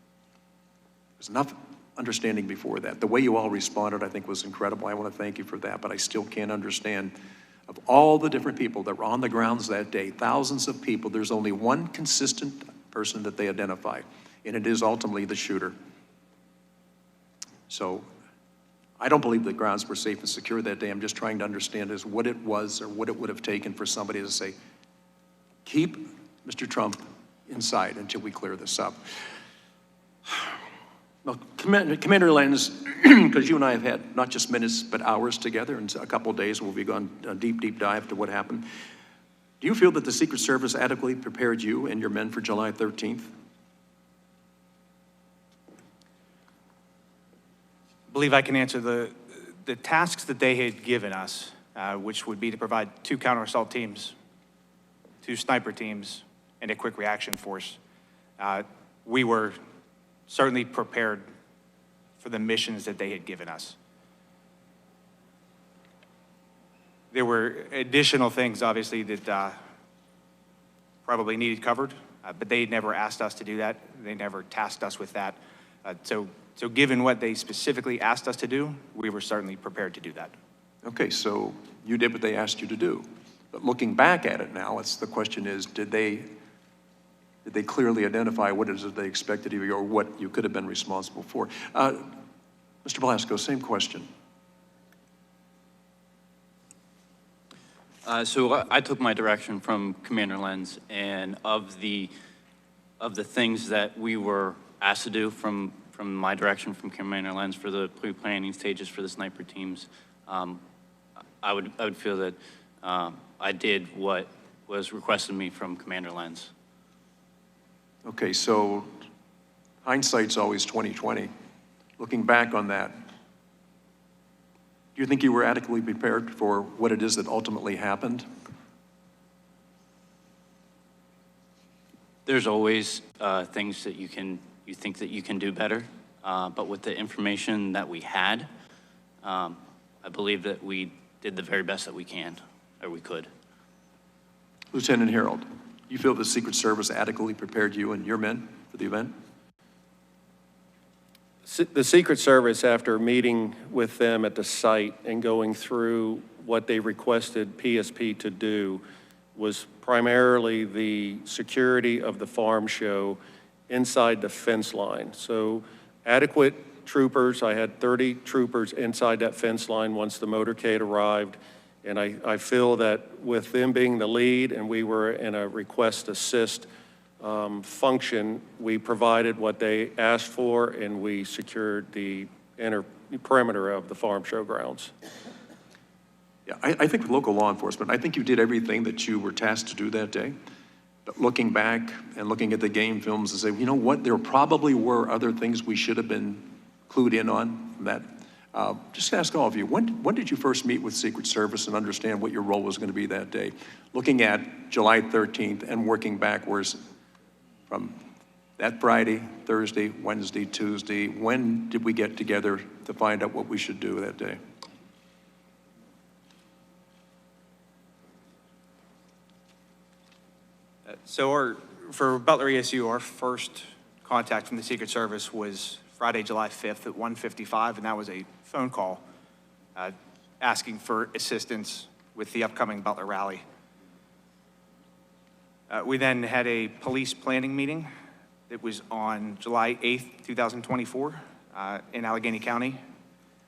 There's enough understanding before that. The way you all responded, I think, was incredible. I want to thank you for that, but I still can't understand of all the different people that were on the grounds that day, thousands of people, there's only one consistent person that they identify, and it is ultimately the shooter. So I don't believe the grounds were safe and secure that day. I'm just trying to understand is what it was or what it would have taken for somebody to say, keep Mr. Trump inside until we clear this up. Well, Commander Lenz, because you and I have had not just minutes, but hours together, and a couple of days we'll be going a deep dive to what happened. Do you feel that the Secret Service adequately prepared you and your men for July 13th? I believe I can answer the tasks that they had given us, which would be to provide 2 counter-assault teams, 2 sniper teams, and a quick reaction force. We were certainly prepared for the missions that they had given us. There were additional things, obviously, that probably needed covered, but they never asked us to do that. They never tasked us with that. So given what they specifically asked us to do, we were certainly prepared to do that. Okay, so you did what they asked you to do. But looking back at it now, the question is, did they clearly identify what it is that they expected of you or what you could have been responsible for? Mr. Blasco, same question. So I took my direction from Commander Lenz, and of the things that we were asked to do from my direction from Commander Lenz for the pre-planning stages for the sniper teams, I would feel that I did what was requested of me from Commander Lenz. Okay, so hindsight's always 20/20. Looking back on that, do you think you were adequately prepared for what it is that ultimately happened? There's always things that you think that you can do better, but with the information that we had, I believe that we did the very best that we can, or we could. Lieutenant Herold, you feel the Secret Service adequately prepared you and your men for the event? The Secret Service, after meeting with them at the site and going through what they requested PSP to do, was primarily the security of the farm show inside the fence line. So adequate troopers, I had 30 troopers inside that fence line once the motorcade arrived. And I feel that with them being the lead and we were in a request assist function, we provided what they asked for and we secured the inner perimeter of the farm show grounds. Yeah, I think with local law enforcement, I think you did everything that you were tasked to do that day. But looking back and looking at the game films and say, you know what, there probably were other things we should have been clued in on from that. Just ask all of you, when did you first meet with Secret Service and understand what your role was going to be that day? Looking at July 13th and working backwards from that Friday, Thursday, Wednesday, Tuesday, when did we get together to find out what we should do that day? So for Butler ESU, our first contact from the Secret Service was Friday, July 5th at 1:55, and that was a phone call asking for assistance with the upcoming Butler rally. We then had a police planning meeting that was on July 8th, 2024 in Allegheny County.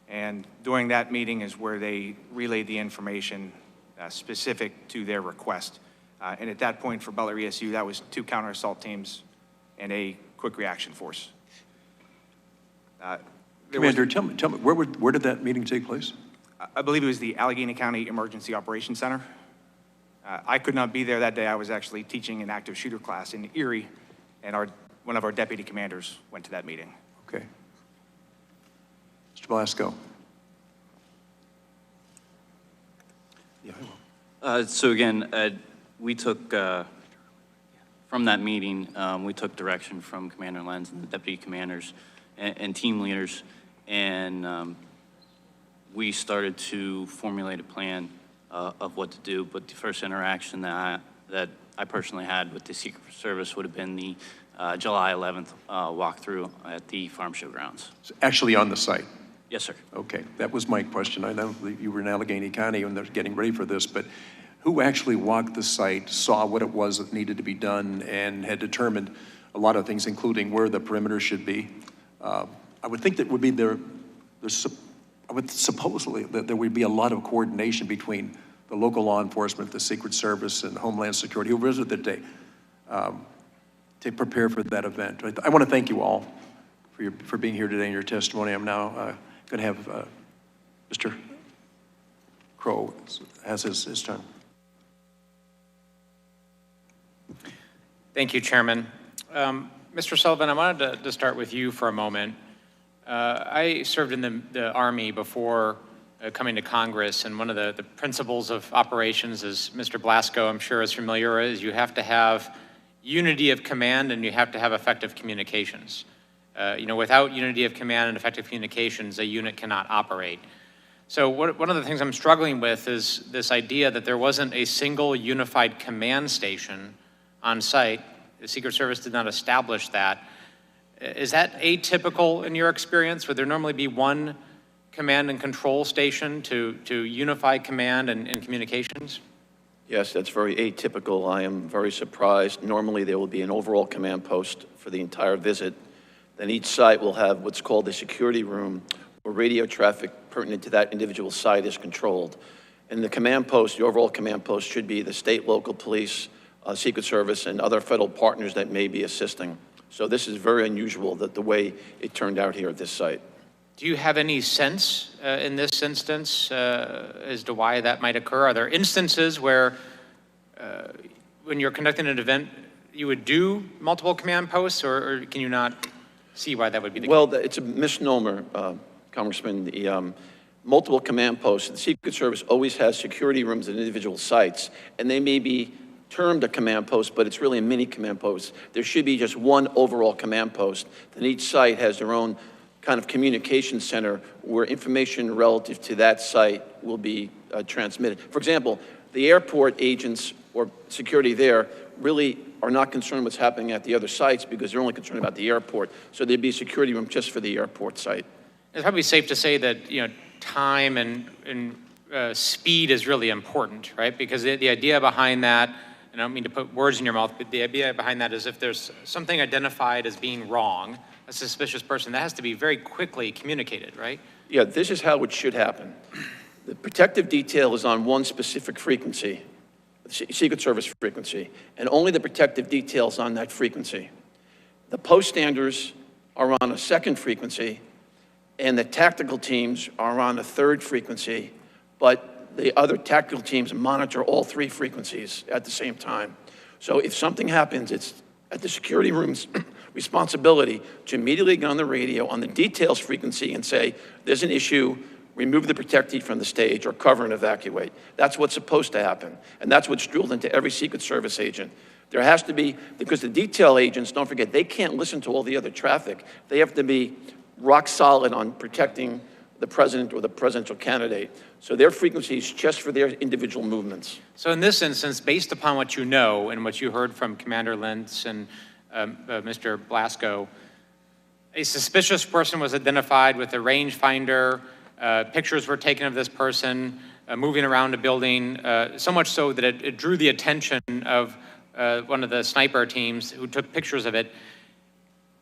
And during that meeting is where they relayed the information specific to their request. And at that point for Butler ESU, that was 2 counter-assault teams and a quick reaction force. Commander, tell me, where did that meeting take place? I believe it was the Allegheny County Emergency Operations Center. I could not be there that day. I was actually teaching an active shooter class in Erie, and one of our deputy commanders went to that meeting. Okay. Mr. Blasco. Yeah, I will. So again, we took, from that meeting, we took direction from Commander Lenz and the deputy commanders and team leaders, and we started to formulate a plan of what to do. But the first interaction that I personally had with the Secret Service would have been the July 11th walkthrough at the farm show grounds. So actually on the site? Yes, sir. Okay, that was my question. I know that you were in Allegheny County when they're getting ready for this, but who actually walked the site, saw what it was that needed to be done, and had determined a lot of things, including where the perimeter should be? I would think that would be I would supposedly that there would be a lot of coordination between the local law enforcement, the Secret Service, and Homeland Security, who visited that day, to prepare for that event. I want to thank you all for being here today in your testimony. I'm now going to have Mr. Crow has his turn. Thank you, Chairman. Mr. Sullivan, I wanted to start with you for a moment. I served in the Army before coming to Congress, and one of the principles of operations, as Mr. Blasco, I'm sure, is familiar, is you have to have unity of command and you have to have effective communications. Without unity of command and effective communications, a unit cannot operate. So one of the things I'm struggling with is this idea that there wasn't a single unified command station on site. The Secret Service did not establish that. Is that atypical in your experience? Would there normally be one command and control station to unify command and communications? Yes, that's very atypical. I am very surprised. Normally, there will be an overall command post for the entire visit. Then each site will have what's called the security room, where radio traffic pertinent to that individual site is controlled. And the command post, the overall command post, should be the state, local police, Secret Service, and other federal partners that may be assisting. So this is very unusual, that the way it turned out here at this site. Do you have any sense in this instance as to why that might occur? Are there instances where when you're conducting an event, you would do multiple command posts, or can you not see why that would be the case? Well, it's a misnomer, Congressman. The multiple command posts, the Secret Service always has security rooms at individual sites, and they may be termed a command post, but it's really a mini command post. There should be just one overall command post, and each site has their own kind of communication center where information relative to that site will be transmitted. For example, the airport agents or security there really are not concerned what's happening at the other sites because they're only concerned about the airport. So there'd be a security room just for the airport site. It's probably safe to say that, time and speed is really important, right? Because the idea behind that, and I don't mean to put words in your mouth, but the idea behind that is if there's something identified as being wrong, a suspicious person, that has to be very quickly communicated, right? Yeah, this is how it should happen. The protective detail is on one specific frequency, Secret Service frequency, and only the protective details on that frequency. The post standers are on a second frequency, and the tactical teams are on a third frequency, but the other tactical teams monitor all three frequencies at the same time. So if something happens, it's at the security room's responsibility to immediately get on the radio on the details frequency and say, there's an issue, remove the protectee from the stage or cover and evacuate. That's what's supposed to happen. And that's what's drilled into every Secret Service agent. There has to be, because the detail agents, don't forget, they can't listen to all the other traffic. They have to be rock solid on protecting the president or the presidential candidate. So their frequency is just for their individual movements. So in this instance, based upon what you know and what you heard from Commander Lenz and Mr. Blasco, a suspicious person was identified with a rangefinder. Pictures were taken of this person moving around a building, so much so that it drew the attention of one of the sniper teams who took pictures of it.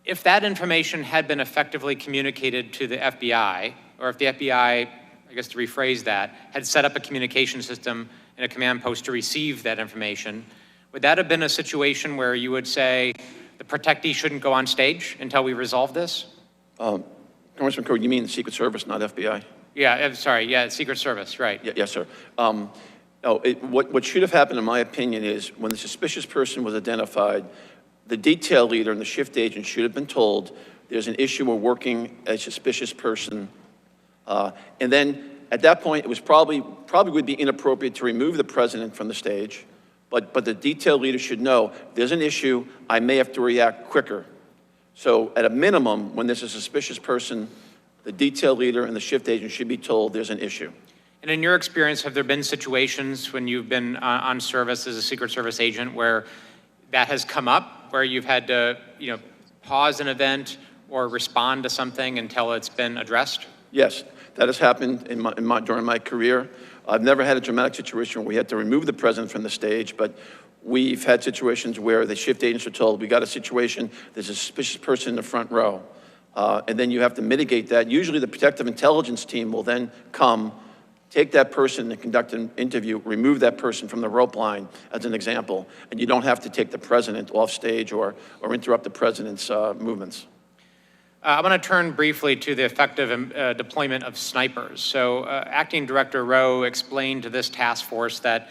If that information had been effectively communicated to the FBI, or if the FBI, I guess to rephrase that, had set up a communication system and a command post to receive that information, would that have been a situation where you would say the protectee shouldn't go on stage until we resolve this? Congressman Crowe, you mean the Secret Service, not FBI? Yeah, I'm sorry, yeah, Secret Service, right. Yes, sir. What should have happened, in my opinion, is when the suspicious person was identified, the detail leader and the shift agent should have been told there's an issue, we're working a suspicious person. And then at that point, it was probably would be inappropriate to remove the president from the stage, but the detail leader should know there's an issue, I may have to react quicker. So at a minimum, when there's a suspicious person, the detail leader and the shift agent should be told there's an issue. And in your experience, have there been situations when you've been on service as a Secret Service agent where that has come up, where you've had to, pause an event or respond to something until it's been addressed? Yes, that has happened during my career. I've never had a dramatic situation where we had to remove the president from the stage, but we've had situations where the shift agents are told, we got a situation, there's a suspicious person in the front row. And then you have to mitigate that. Usually the protective intelligence team will then come, take that person and conduct an interview, remove that person from the rope line, as an example, and you don't have to take the president off stage or interrupt the president's movements. I want to turn briefly to the effective deployment of snipers. So Acting Director Rowe explained to this task force that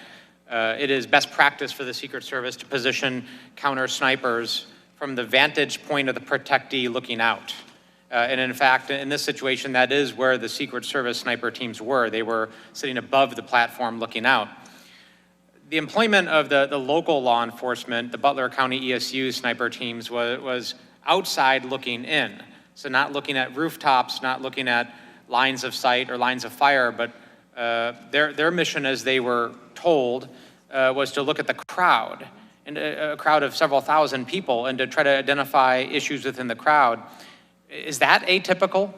it is best practice for the Secret Service to position counter snipers from the vantage point of the protectee looking out. And in fact, in this situation, that is where the Secret Service sniper teams were. They were sitting above the platform looking out. The employment of the local law enforcement, the Butler County ESU sniper teams, was outside looking in. So not looking at rooftops, not looking at lines of sight or lines of fire, but their mission, as they were told, was to look at the crowd, and a crowd of several thousand people, and to try to identify issues within the crowd. Is that atypical?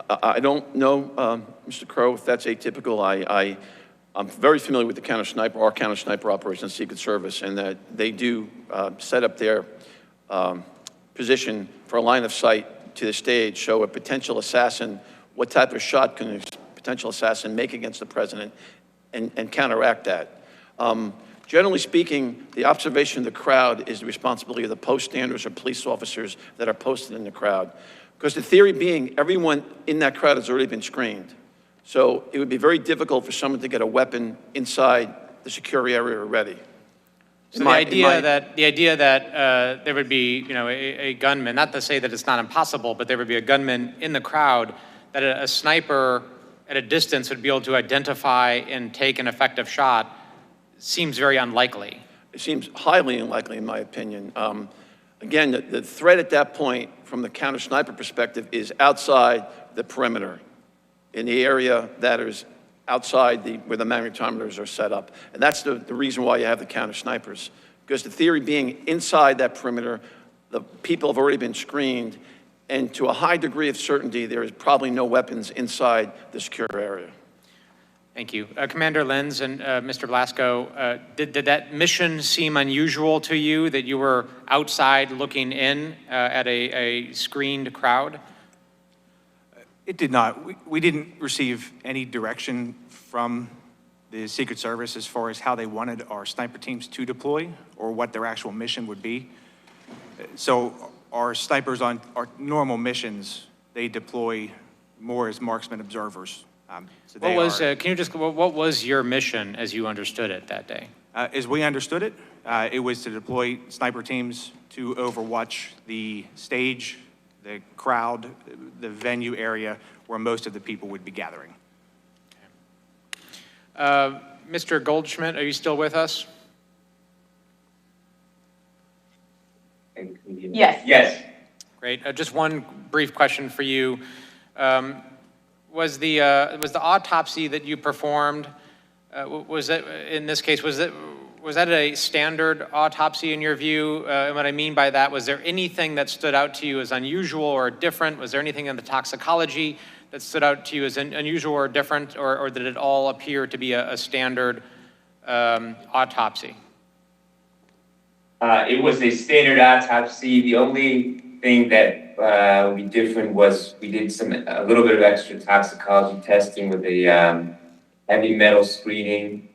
I don't know, Mr. Crowe, if that's atypical. I'm very familiar with the counter-sniper, our counter-sniper operation, Secret Service, and that they do set up their position for a line of sight to the stage, show a potential assassin, what type of shot can a potential assassin make against the president, and counteract that. Generally speaking, the observation of the crowd is the responsibility of the post standers or police officers that are posted in the crowd. Because the theory being, everyone in that crowd has already been screened. So it would be very difficult for someone to get a weapon inside the secure area already. So the idea that there would be, you know, a gunman, not to say that it's not impossible, but there would be a gunman in the crowd, that a sniper at a distance would be able to identify and take an effective shot seems very unlikely. It seems highly unlikely, in my opinion. Again, the threat at that point, from the counter-sniper perspective, is outside the perimeter, in the area that is outside where the magnetometers are set up. And that's the reason why you have the counter-snipers. Because the theory being inside that perimeter, the people have already been screened, and to a high degree of certainty, there is probably no weapons inside the secure area. Thank you. Commander Lenz and Mr. Blasco, did that mission seem unusual to you, that you were outside looking in at a screened crowd? It did not. We didn't receive any direction from the Secret Service as far as how they wanted our sniper teams to deploy or what their actual mission would be. So our snipers on our normal missions, they deploy more as marksman observers. So what was, what was your mission as you understood it that day? As we understood it, it was to deploy sniper teams to overwatch the stage, the crowd, the venue area where most of the people would be gathering. Okay. Mr. Goldschmidt, are you still with us? Yes. Yes. Great. Just one brief question for you. Was the autopsy that you performed, was that, in this case, was that a standard autopsy in your view? And what I mean by that, was there anything that stood out to you as unusual or different? Was there anything in the toxicology that stood out to you as unusual or different, or did it all appear to be a standard autopsy? It was a standard autopsy. The only thing that we different was we did a little bit of extra toxicology testing with a heavy metal screening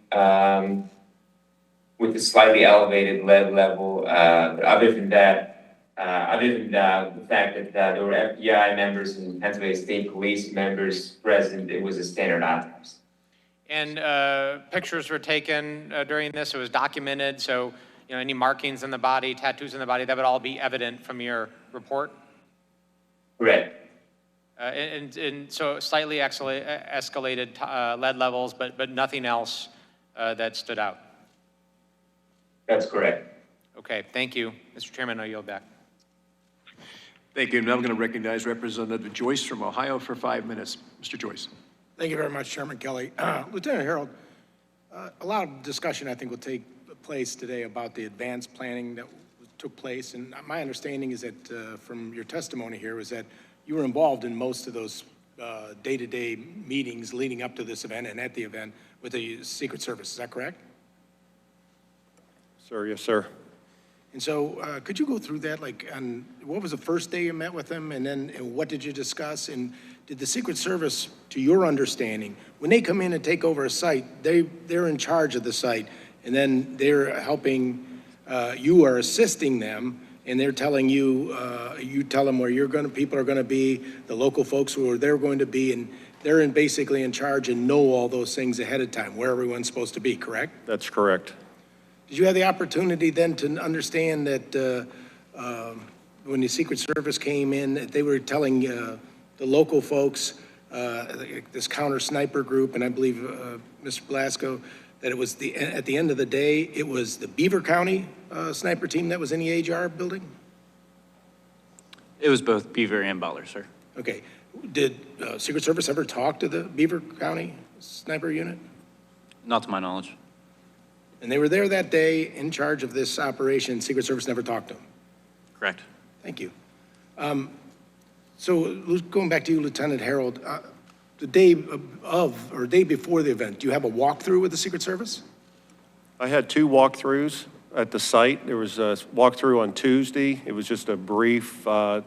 with a slightly elevated lead level. But other than that, the fact that there were FBI members and Pennsylvania State Police members present, it was a standard autopsy. And pictures were taken during this. It was documented. So, you know, any markings in the body, tattoos in the body, that would all be evident from your report? Correct. And so slightly escalated lead levels, but nothing else that stood out. That's correct. Okay, thank you. Mr. Chairman, I'll yield back. Thank you. Now I'm going to recognize Representative Joyce from Ohio for 5 minutes. Mr. Joyce. Thank you very much, Chairman Kelly. Lieutenant Herold, a lot of discussion, I think, will take place today about the advanced planning that took place. And my understanding is that from your testimony here was that you were involved in most of those day-to-day meetings leading up to this event and at the event with the Secret Service. Is that correct? Sir, yes, sir. And so could you go through that? Like, on what was the first day you met with them, and then what did you discuss? And did the Secret Service, to your understanding, when they come in and take over a site, they're in charge of the site, and then they're helping, you are assisting them, and they're telling you, you tell them where people are going to be, the local folks who are they're going to be, and they're basically in charge and know all those things ahead of time, where everyone's supposed to be, correct? That's correct. Did you have the opportunity then to understand that when the Secret Service came in, that they were telling the local folks, this counter sniper group, and I believe Mr. Blasco, that it was at the end of the day, it was the Beaver County sniper team that was in the HR building? It was both Beaver and Butler, sir. Okay. Did Secret Service ever talk to the Beaver County sniper unit? Not to my knowledge. And they were there that day in charge of this operation. Secret Service never talked to them? Correct. Thank you. So going back to you, Lieutenant Herold, the day of or day before the event, do you have a walkthrough with the Secret Service? I had 2 walkthroughs at the site. There was a walkthrough on Tuesday. It was just a brief to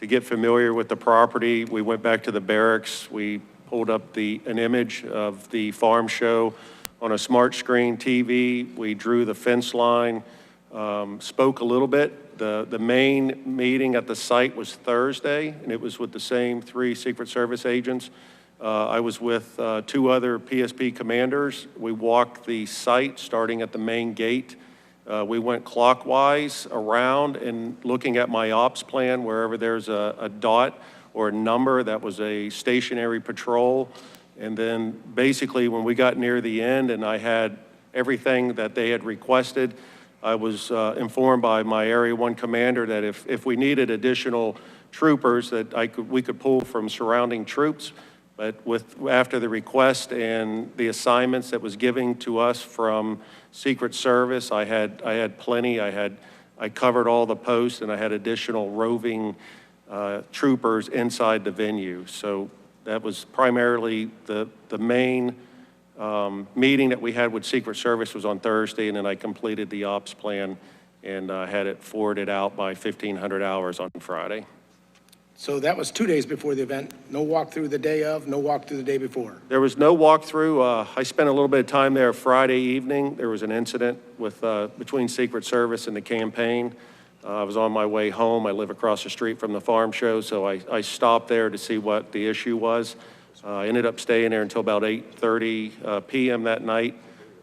get familiar with the property. We went back to the barracks. We pulled up an image of the farm show on a smart screen TV. We drew the fence line, spoke a little bit. The main meeting at the site was Thursday, and it was with the same 3 Secret Service agents. I was with 2 other PSP commanders. We walked the site starting at the main gate We went clockwise around and looking at my ops plan, wherever there's a dot or a number, that was a stationary patrol. And then basically when we got near the end and I had everything that they had requested, I was informed by my Area 1 commander that if we needed additional troopers, that we could pull from surrounding troops. But after the request and the assignments that was given to us from Secret Service, I had plenty. I covered all the posts, and I had additional roving troopers inside the venue. So that was primarily the main meeting that we had with Secret Service was on Thursday, and then I completed the ops plan and had it forwarded out by 1,500 hours on Friday. So that was 2 days before the event, no walkthrough the day of, no walkthrough the day before? There was no walkthrough. I spent a little bit of time there Friday evening. There was an incident with between Secret Service and the campaign. I was on my way home. I live across the street from the farm show, so I stopped there to see what the issue was. I ended up staying there until about 8:30 p.m. that night.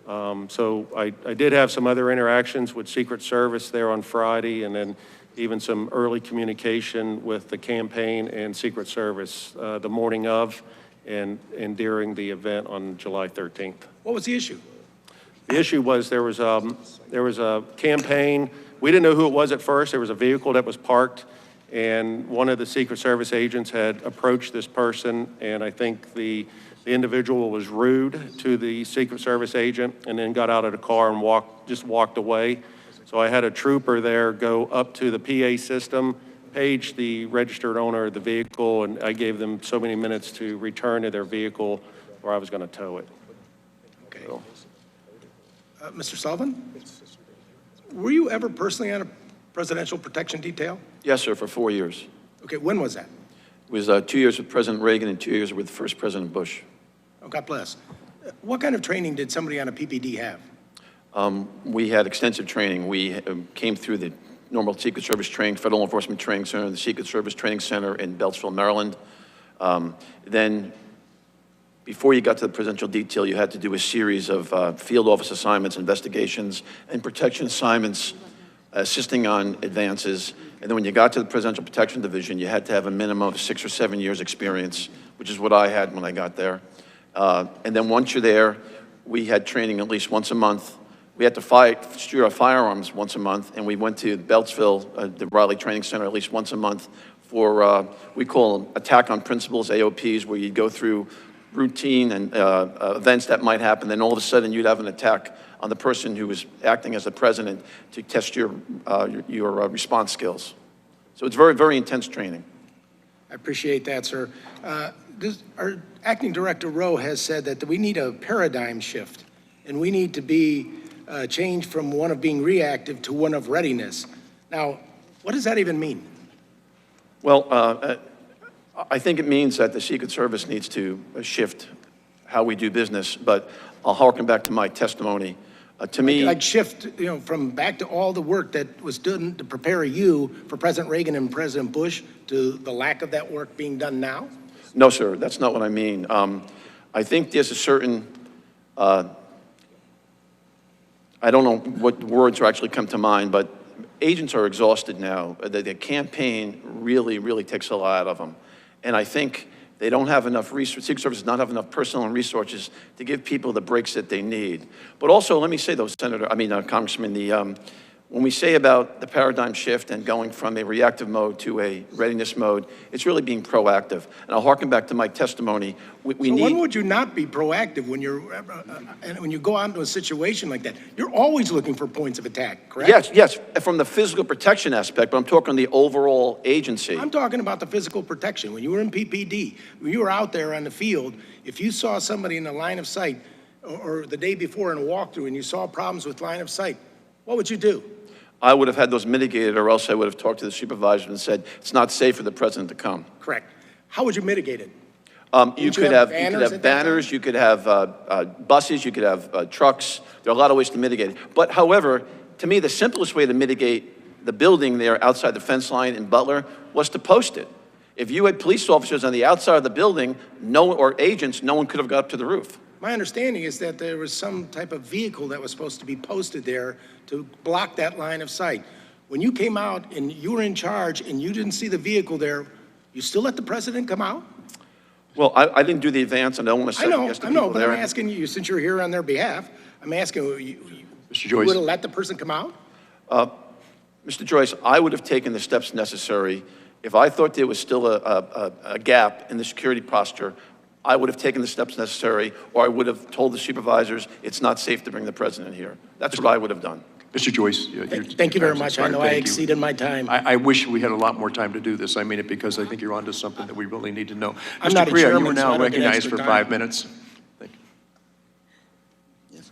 So I did have some other interactions with Secret Service there on Friday, and then even some early communication with the campaign and Secret Service the morning of and during the event on July 13th. What was the issue? The issue was there was a campaign. We didn't know who it was at first. There was a vehicle that was parked, and one of the Secret Service agents had approached this person, and I think the individual was rude to the Secret Service agent and then got out of the car and walked away. So I had a trooper there go up to the PA system, page the registered owner of the vehicle, and I gave them so many minutes to return to their vehicle or I was going to tow it. Okay. So. Mr. Sullivan? Were you ever personally on a presidential protection detail? Yes, sir, for 4 years. Okay, when was that? It was 2 years with President Reagan and 2 years with First President Bush. Oh, God bless. What kind of training did somebody on a PPD have? We had extensive training. We came through the normal Secret Service training, Federal Law Enforcement Training Center, the Secret Service Training Center in Beltsville, Maryland. Then, before you got to the presidential detail, you had to do a series of field office assignments, investigations, and protection assignments, assisting on advances. And then when you got to the Presidential Protection Division, you had to have a minimum of 6 or 7 years experience, which is what I had when I got there. And then once you're there, we had training at least once a month. We had to shoot our firearms once a month, and we went to Beltsville, the Riley Training Center, at least once a month for, we call them attack on principles, AOPs, where you'd go through routine and events that might happen, then all of a sudden you'd have an attack on the person who was acting as the president to test your response skills. So it's very, very intense training. I appreciate that, sir. Our Acting Director Rowe has said that we need a paradigm shift, and we need to be changed from one of being reactive to one of readiness. Now, what does that even mean? Well, I think it means that the Secret Service needs to shift how we do business, but I'll harken back to my testimony. To me, like shift, from back to all the work that was done to prepare you for President Reagan and President Bush to the lack of that work being done now? No, sir, that's not what I mean. I think there's a certain, I don't know what words actually come to mind, but agents are exhausted now. The campaign really, really takes a lot out of them. And I think they don't have enough resources, Secret Service does not have enough personnel and resources to give people the breaks that they need. But also, let me say though, Congressman, when we say about the paradigm shift and going from a reactive mode to a readiness mode, it's really being proactive. And I'll harken back to my testimony. We need. When would you not be proactive when when you go out into a situation like that? You're always looking for points of attack, correct? Yes, from the physical protection aspect, but I'm talking the overall agency. I'm talking about the physical protection. When you were in PPD, when you were out there on the field, if you saw somebody in the line of sight or the day before in a walkthrough and you saw problems with line of sight, what would you do? I would have had those mitigated, or else I would have talked to the supervisor and said, it's not safe for the president to come. Correct. How would you mitigate it? You could have banners, you could have buses, you could have trucks. There are a lot of ways to mitigate it. But however, to me, the simplest way to mitigate the building there outside the fence line in Butler was to post it. If you had police officers on the outside of the building, or agents, no one could have got up to the roof. My understanding is that there was some type of vehicle that was supposed to be posted there to block that line of sight. When you came out and you were in charge and you didn't see the vehicle there, you still let the president come out? Well, I didn't do the advance, and I don't want to I second know, guess the I know, people but there. I'm asking you, since you're here on their behalf, I'm asking you, Mr. you Joyce. would have let the person come out? Mr. Joyce, I would have taken the steps necessary. If I thought there was still a gap in the security posture, I would have taken the steps necessary, or I would have told the supervisors it's not safe to bring the president here. That's what I would have done. Mr. Joyce. Thank you very much. I know I exceeded my time. I wish we had a lot more time to do this. I mean it because I think you're onto something that we really need to know. I'm not Mr. a Correa, you chairman, are so I now don't get recognized extra for time. 5 minutes. Thank you. Yes.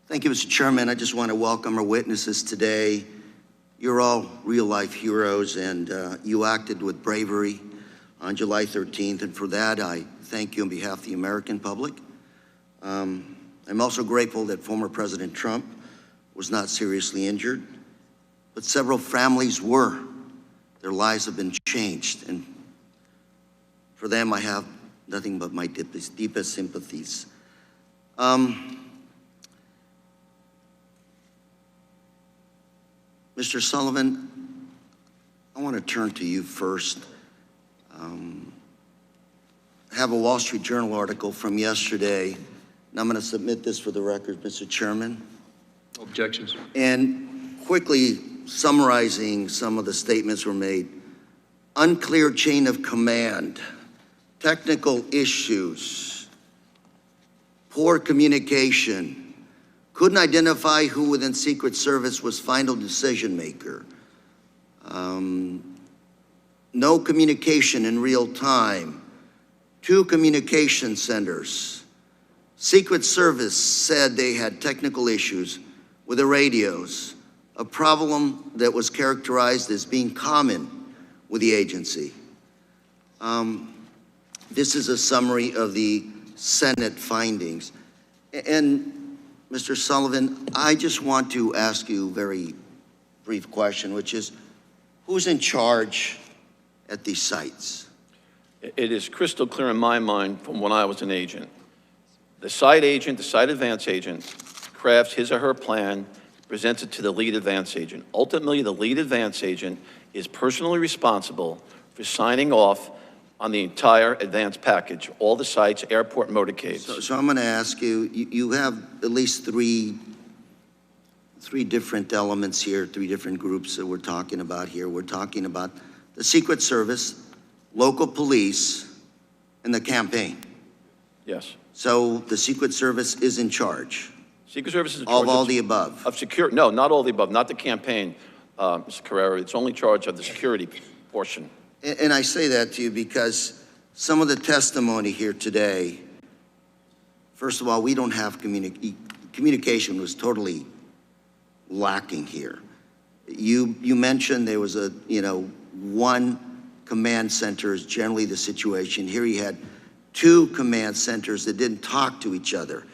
Thank you, Mr. Chairman. I just want to welcome our witnesses today. You're all real-life heroes, and you acted with bravery on July 13th, and for that, I thank you on behalf of the American public. I'm also grateful that former President Trump was not seriously injured, but several families were. Their lives have been changed, and for them, I have nothing but my deepest sympathies. Mr. Sullivan, I want to turn to you first. I have a Wall Street Journal article from yesterday, and I'm going to submit this for the record, Mr. Chairman. Objections. And quickly summarizing some of the statements were made. Unclear chain of command, technical issues, poor communication, couldn't identify who within Secret Service was final decision maker, no communication in real time, 2 communication centers. Secret Service said they had technical issues with the radios, a problem that was characterized as being common with the agency. This is a summary of the Senate findings. And Mr. Sullivan, I just want to ask you a very brief question, which is, who's in charge at these sites? It is crystal clear in my mind from when I was an agent. The site agent, the site advance agent, crafts his or her plan, presents it to the lead advance agent. Ultimately, the lead advance agent is personally responsible for signing off on the entire advance package, all the sites, airport motorcades. So I'm going to ask you, you have at least three different elements here, 3 different groups that we're talking about here. We're talking about the Secret Service, local police, and the campaign. Yes. So the Secret Service is in charge Secret Service is in charge of all the above. of security. No, not all the above, not the campaign, Mr. Carrera. It's only charge of the security portion. And I say that to you because some of the testimony here today, first of all, we don't have communication was totally lacking here. You mentioned there was one command center is generally the situation. Here you had 2 command centers that didn't talk to each other.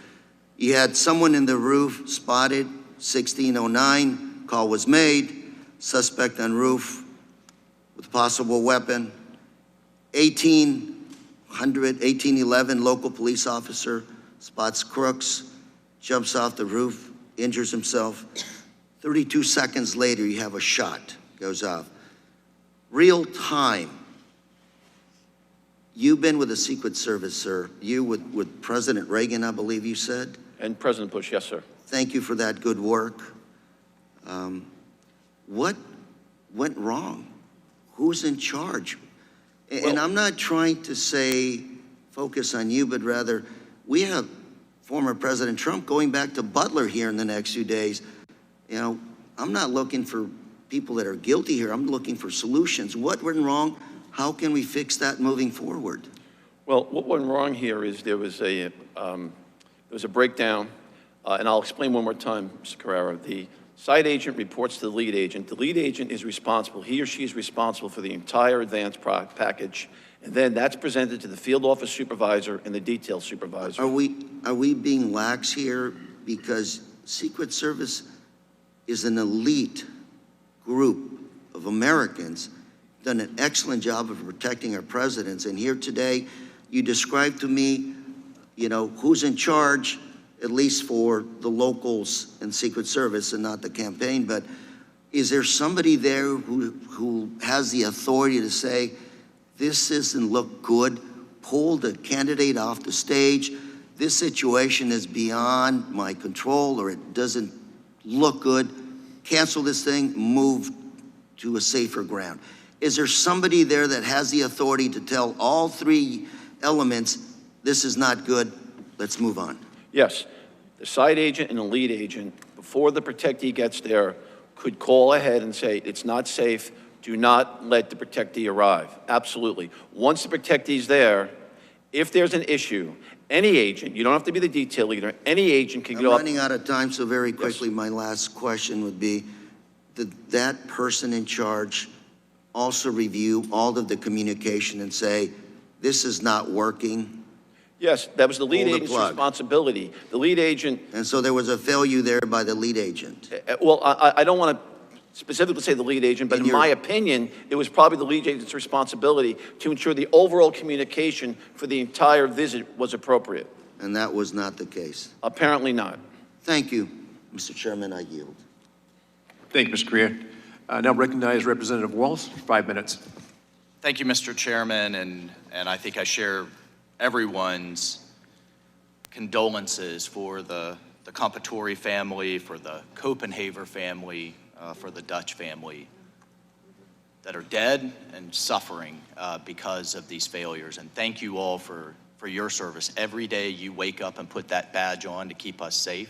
You had someone in the roof spotted, 1609, call was made, suspect on roof with possible weapon. 1811, local police officer spots crooks, jumps off the roof, injures himself. 32 seconds later, you have a shot, goes off. Real time. You've been with the Secret Service, sir. You with President Reagan, I believe you said. And President Bush, yes, sir. Thank you for that good work. What went wrong? Who's in charge? And I'm not trying to say focus on you, but rather we have former President Trump going back to Butler here in the next few days. I'm not looking for people that are guilty here. I'm looking for solutions. What went wrong? How can we fix that moving forward? Well, what went wrong here is there was a breakdown, and I'll explain one more time, Mr. Carrera. The site agent reports to the lead agent. The lead agent is responsible. He or she is responsible for the entire advance package, and then that's presented to the field office supervisor and the detail supervisor. Are we being lax here? Because Secret Service is an elite group of Americans, done an excellent job of protecting our presidents. And here today, you described to me you know, who's in charge, at least for the locals and Secret Service and not the campaign, but is there somebody there who has the authority to say, this doesn't look good, pull the candidate off the stage, this situation is beyond my control, or it doesn't look good, cancel this thing, move to a safer ground? Is there somebody there that has the authority to tell all three elements, this is not good, let's move on? Yes, the side agent and the lead agent, before the protectee gets there, could call ahead and say, it's not safe, do not let the protectee arrive. Absolutely. Once the protectee's there, if there's an issue, any agent, you don't have to be the detail leader, any agent can I'm go up. running out of time, so very quickly, my last question would be, did that person in charge also review all of the communication and say, this is not working? Yes, that was the lead Pull the agent's plug. responsibility. The lead agent, And so there was a failure there by the lead agent. well, I don't want to specifically say the lead agent, but In in your- my opinion, it was probably the lead agent's responsibility to ensure the overall communication for the entire visit was appropriate. And that was not the case. Apparently not. Thank you, Mr. Chairman, I yield. Thank you, Mr. Correa. Now recognize Representative Walz, 5 minutes. Thank you, Mr. Chairman, and I think I share everyone's condolences for the Compatore family, for the Copenhaver family, for the Dutch family that are dead and suffering because of these failures. And thank you all for your service. Every day you wake up and put that badge on to keep us safe.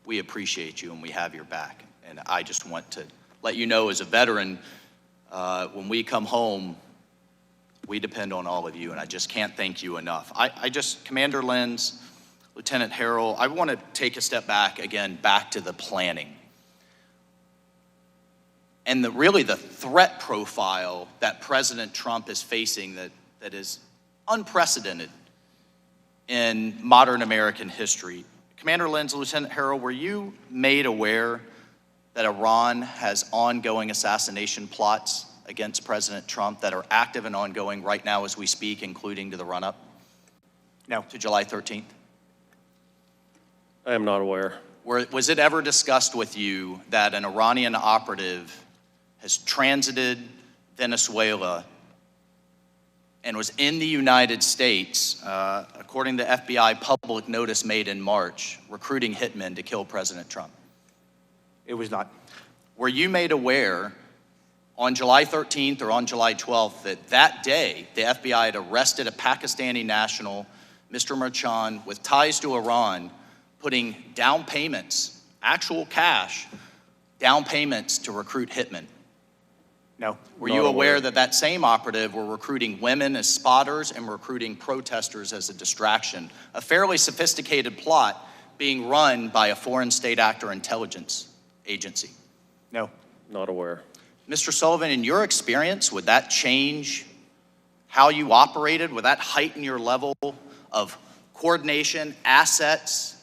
We appreciate you and we have your back. And I just want to let you know, as a veteran, when we come home, we depend on all of you, and I just can't thank you enough. Commander Lenz, Lieutenant Herold, I want to take a step back again, back to the planning. And really the threat profile that President Trump is facing that is unprecedented in modern American history. Commander Lenz, Lieutenant Herold, were you made aware that Iran has ongoing assassination plots against President Trump that are active and ongoing right now as we speak, including to the run-up? No. To July 13th? I am not aware. Was it ever discussed with you that an Iranian operative has transited Venezuela and was in the United States, according to FBI public notice made in March, recruiting hitmen to kill President Trump? It was not. Were you made aware on July 13th or on July 12th that day the FBI had arrested a Pakistani national, Mr. Merchan, with ties to Iran, putting down payments, actual cash, down payments to recruit hitmen? No. Were you aware that that same operative were recruiting women as spotters and recruiting protesters as a distraction? A fairly sophisticated plot being run by a foreign state actor intelligence agency. No. Not aware. Mr. Sullivan, in your experience, would that change how you operated? Would that heighten your level of coordination, assets?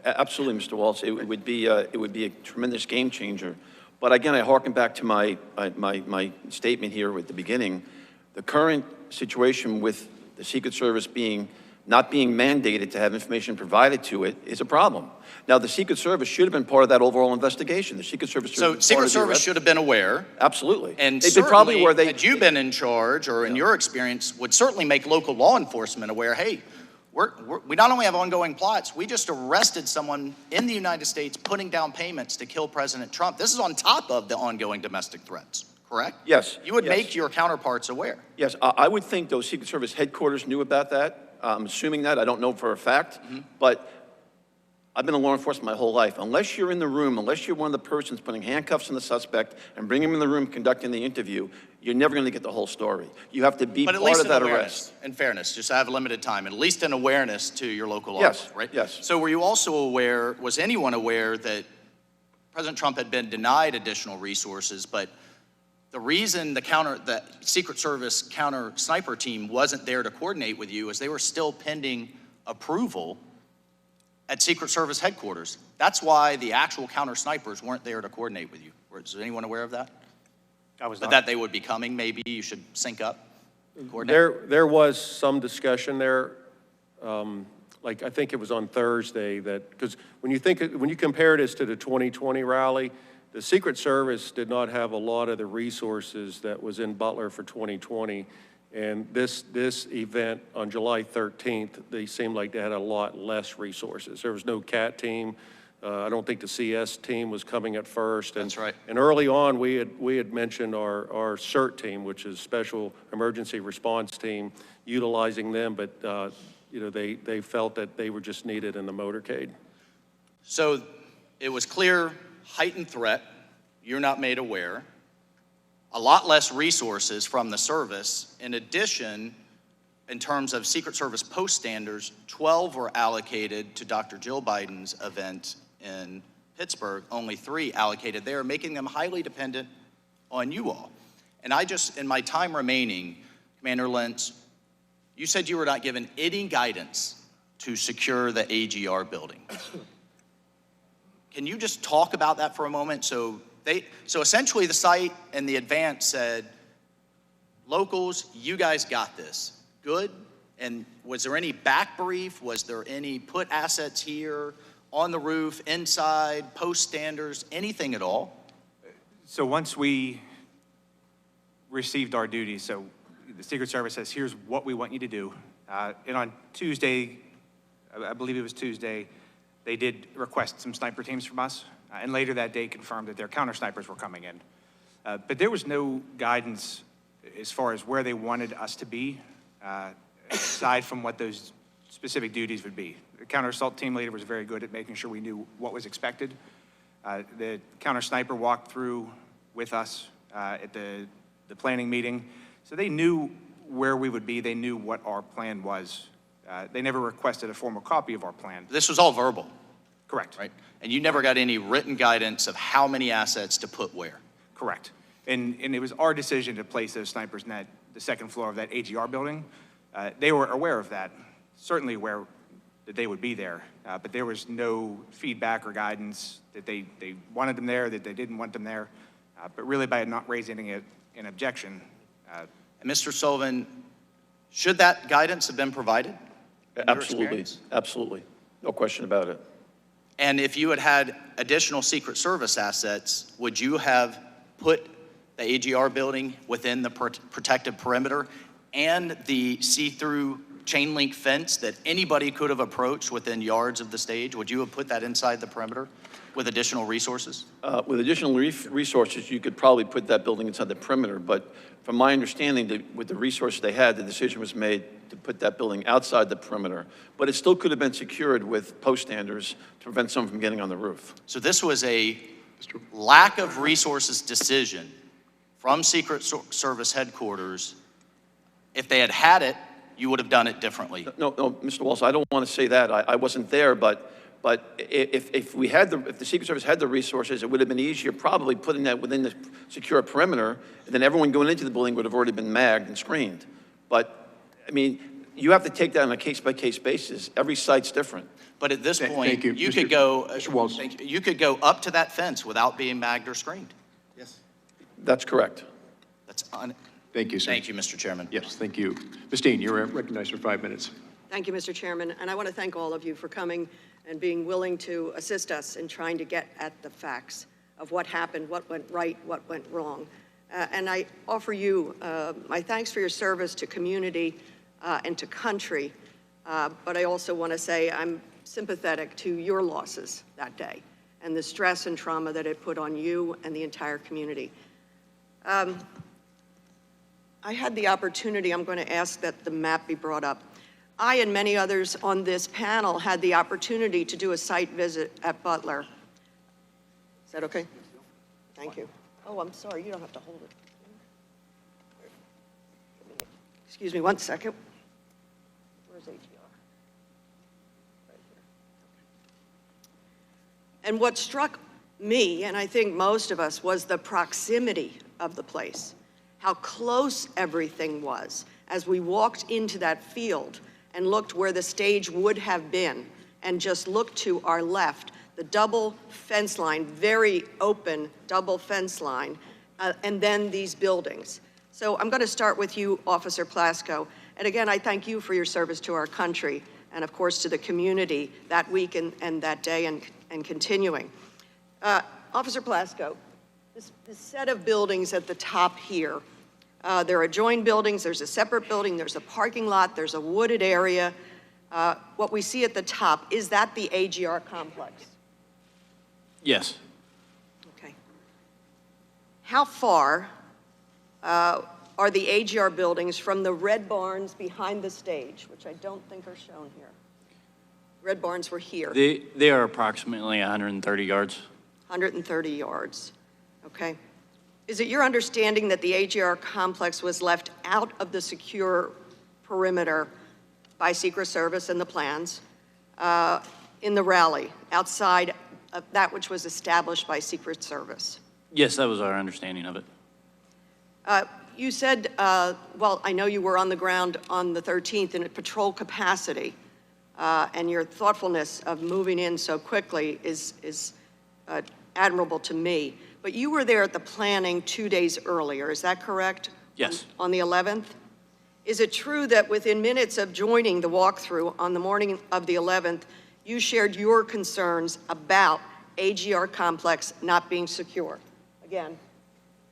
Absolutely, Mr. Waltz. It would be a tremendous game changer. But again, I hearken back to my statement here at the beginning. The current situation with the Secret Service not being mandated to have information provided to it is a problem. Now, the Secret Service should have been part of that overall investigation. The Secret Service should have been part Secret of the Service arrest. should have been aware. Absolutely. And they've been probably certainly, where they had you been in charge, or in your experience, would certainly make local law enforcement aware, hey, we not only have ongoing plots, we just arrested someone in the United States putting down payments to kill President Trump. This is on top of the ongoing domestic threats, correct? Yes. You would yes. make your counterparts aware. Yes, I would think those Secret Service headquarters knew about that. I'm assuming that. I don't know for a fact. But I've been in law enforcement my whole life. Unless you're in the room, unless you're one of the persons putting handcuffs on the suspect and bringing him in the room conducting the interview, you're never going to get the whole story. You have to be But at part least of that in arrest. awareness, in fairness, just have limited time, at least in awareness to your local law enforcement, right? Yes. So were you also aware, was anyone aware that President Trump had been denied additional resources, but the reason the Secret Service counter sniper team wasn't there to coordinate with you is they were still pending approval at Secret Service headquarters. That's why the actual counter snipers weren't there to coordinate with you. Was anyone aware of that? I was But not. that they would be coming, maybe you should sync up, coordinate? There was some discussion there. like I think it was on Thursday that, because when you compare this to the 2020 rally, the Secret Service did not have a lot of the resources that was in Butler for 2020. And this event on July 13th, they seemed like they had a lot less resources. There was no CAT team. I don't think the CS team was coming at first. And, That's right. And early on, we had mentioned our CERT team, which is Special Emergency Response Team, utilizing them, but they felt that they were just needed in the motorcade. So it was clear, heightened threat, you're not made aware, a lot less resources from the service. In addition, in terms of Secret Service post standards, 12 were allocated to Dr. Jill Biden's event in Pittsburgh, only 3 allocated there, making them highly dependent on you all. And in my time remaining, Commander Lenz, you said you were not given any guidance to secure the AGR building. Can you just talk about that for a moment? So essentially the site and the advance said, locals, you guys got this. Good? And was there any back brief? Was there any put assets here, on the roof, inside, post standards, anything at all? So once we received our duties, so the Secret Service says, here's what we want you to do. And on Tuesday, I believe it was Tuesday, they did request some sniper teams from us, and later that day confirmed that their counter snipers were coming in. But there was no guidance as far as where they wanted us to be, aside from what those specific duties would be. The counter assault team leader was very good at making sure we knew what was expected. The counter sniper walked through with us at the planning meeting, so they knew where we would be. They knew what our plan was. They never requested a formal copy of our plan. This was all verbal. Correct. Right? And you never got any written guidance of how many assets to put where. Correct. And it was our decision to place those snipers in the second floor of that AGR building. They were aware of that, certainly aware that they would be there, but there was no feedback or guidance that they wanted them there, that they didn't want them there, but really by not raising an objection. And Mr. Sullivan, should that guidance have been provided? Absolutely, absolutely. No question about it. And if you had had additional Secret Service assets, would you have put the AGR building within the protective perimeter and the see-through chain link fence that anybody could have approached within yards of the stage? Would you have put that inside the perimeter with additional resources? With additional resources, you could probably put that building inside the perimeter, but from my understanding, with the resources they had, the decision was made to put that building outside the perimeter, but it still could have been secured with post standards to prevent someone from getting on the roof. So this was a lack of resources decision from Secret Service headquarters. If they had had it, you would have done it differently. No, Mr. Walsh, I don't want to say that. I wasn't there, but if the Secret Service had the resources, it would have been easier probably putting that within the secure perimeter, and then everyone going into the building would have already been magged and screened. But, I mean, you have to take that on a case-by-case basis. Every site's different. But at this point, you could go up to that fence without being magged or screened. Yes. That's correct. Thank you, sir. Thank you, Mr. Chairman. Yes, thank you. Ms. Dean, you're recognized for 5 minutes. Thank you, Mr. Chairman, and I want to thank all of you for coming and being willing to assist us in trying to get at the facts of what happened, what went right, what went wrong. And I offer you my thanks for your service to community and to country, but I also want to say I'm sympathetic to your losses that day and the stress and trauma that it put on you and the entire community. I had the opportunity, I'm going to ask that the map be brought up. I and many others on this panel had the opportunity to do a site visit at Butler. Is that okay? Thank you. Oh, I'm sorry, you don't have to hold it. Excuse me 1 second. Where's AGR? Right here. And what struck me, and I think most of us, was the proximity of the place. How close everything was as we walked into that field and looked where the stage would have been and just looked to our left, the double fence line, very open double fence line, and then these buildings. So I'm going to start with you, Officer Blasco. And again, I thank you for your service to our country. and of course to the community that week and that day and continuing. Officer Blasco, this set of buildings at the top here, there are adjoined buildings, there's a separate building, there's a parking lot, there's a wooded area. What we see at the top, is that the AGR complex? Yes. Okay. How far are the AGR buildings from the red barns behind the stage, which I don't think are shown here? Red barns were here. They are approximately 130 yards. 130 yards, okay. Is it your understanding that the AGR complex was left out of the secure perimeter by Secret Service and the plans in the rally, outside of that which was established by Secret Service? Yes, that was our understanding of it. You said, well, I know you were on the ground on the 13th in a patrol capacity, and your thoughtfulness of moving in so quickly is admirable to me. But you were there at the planning 2 days earlier, is that correct? Yes. On the 11th? Is it true that within minutes of joining the walkthrough on the morning of the 11th, you shared your concerns about AGR complex not being secure? Again,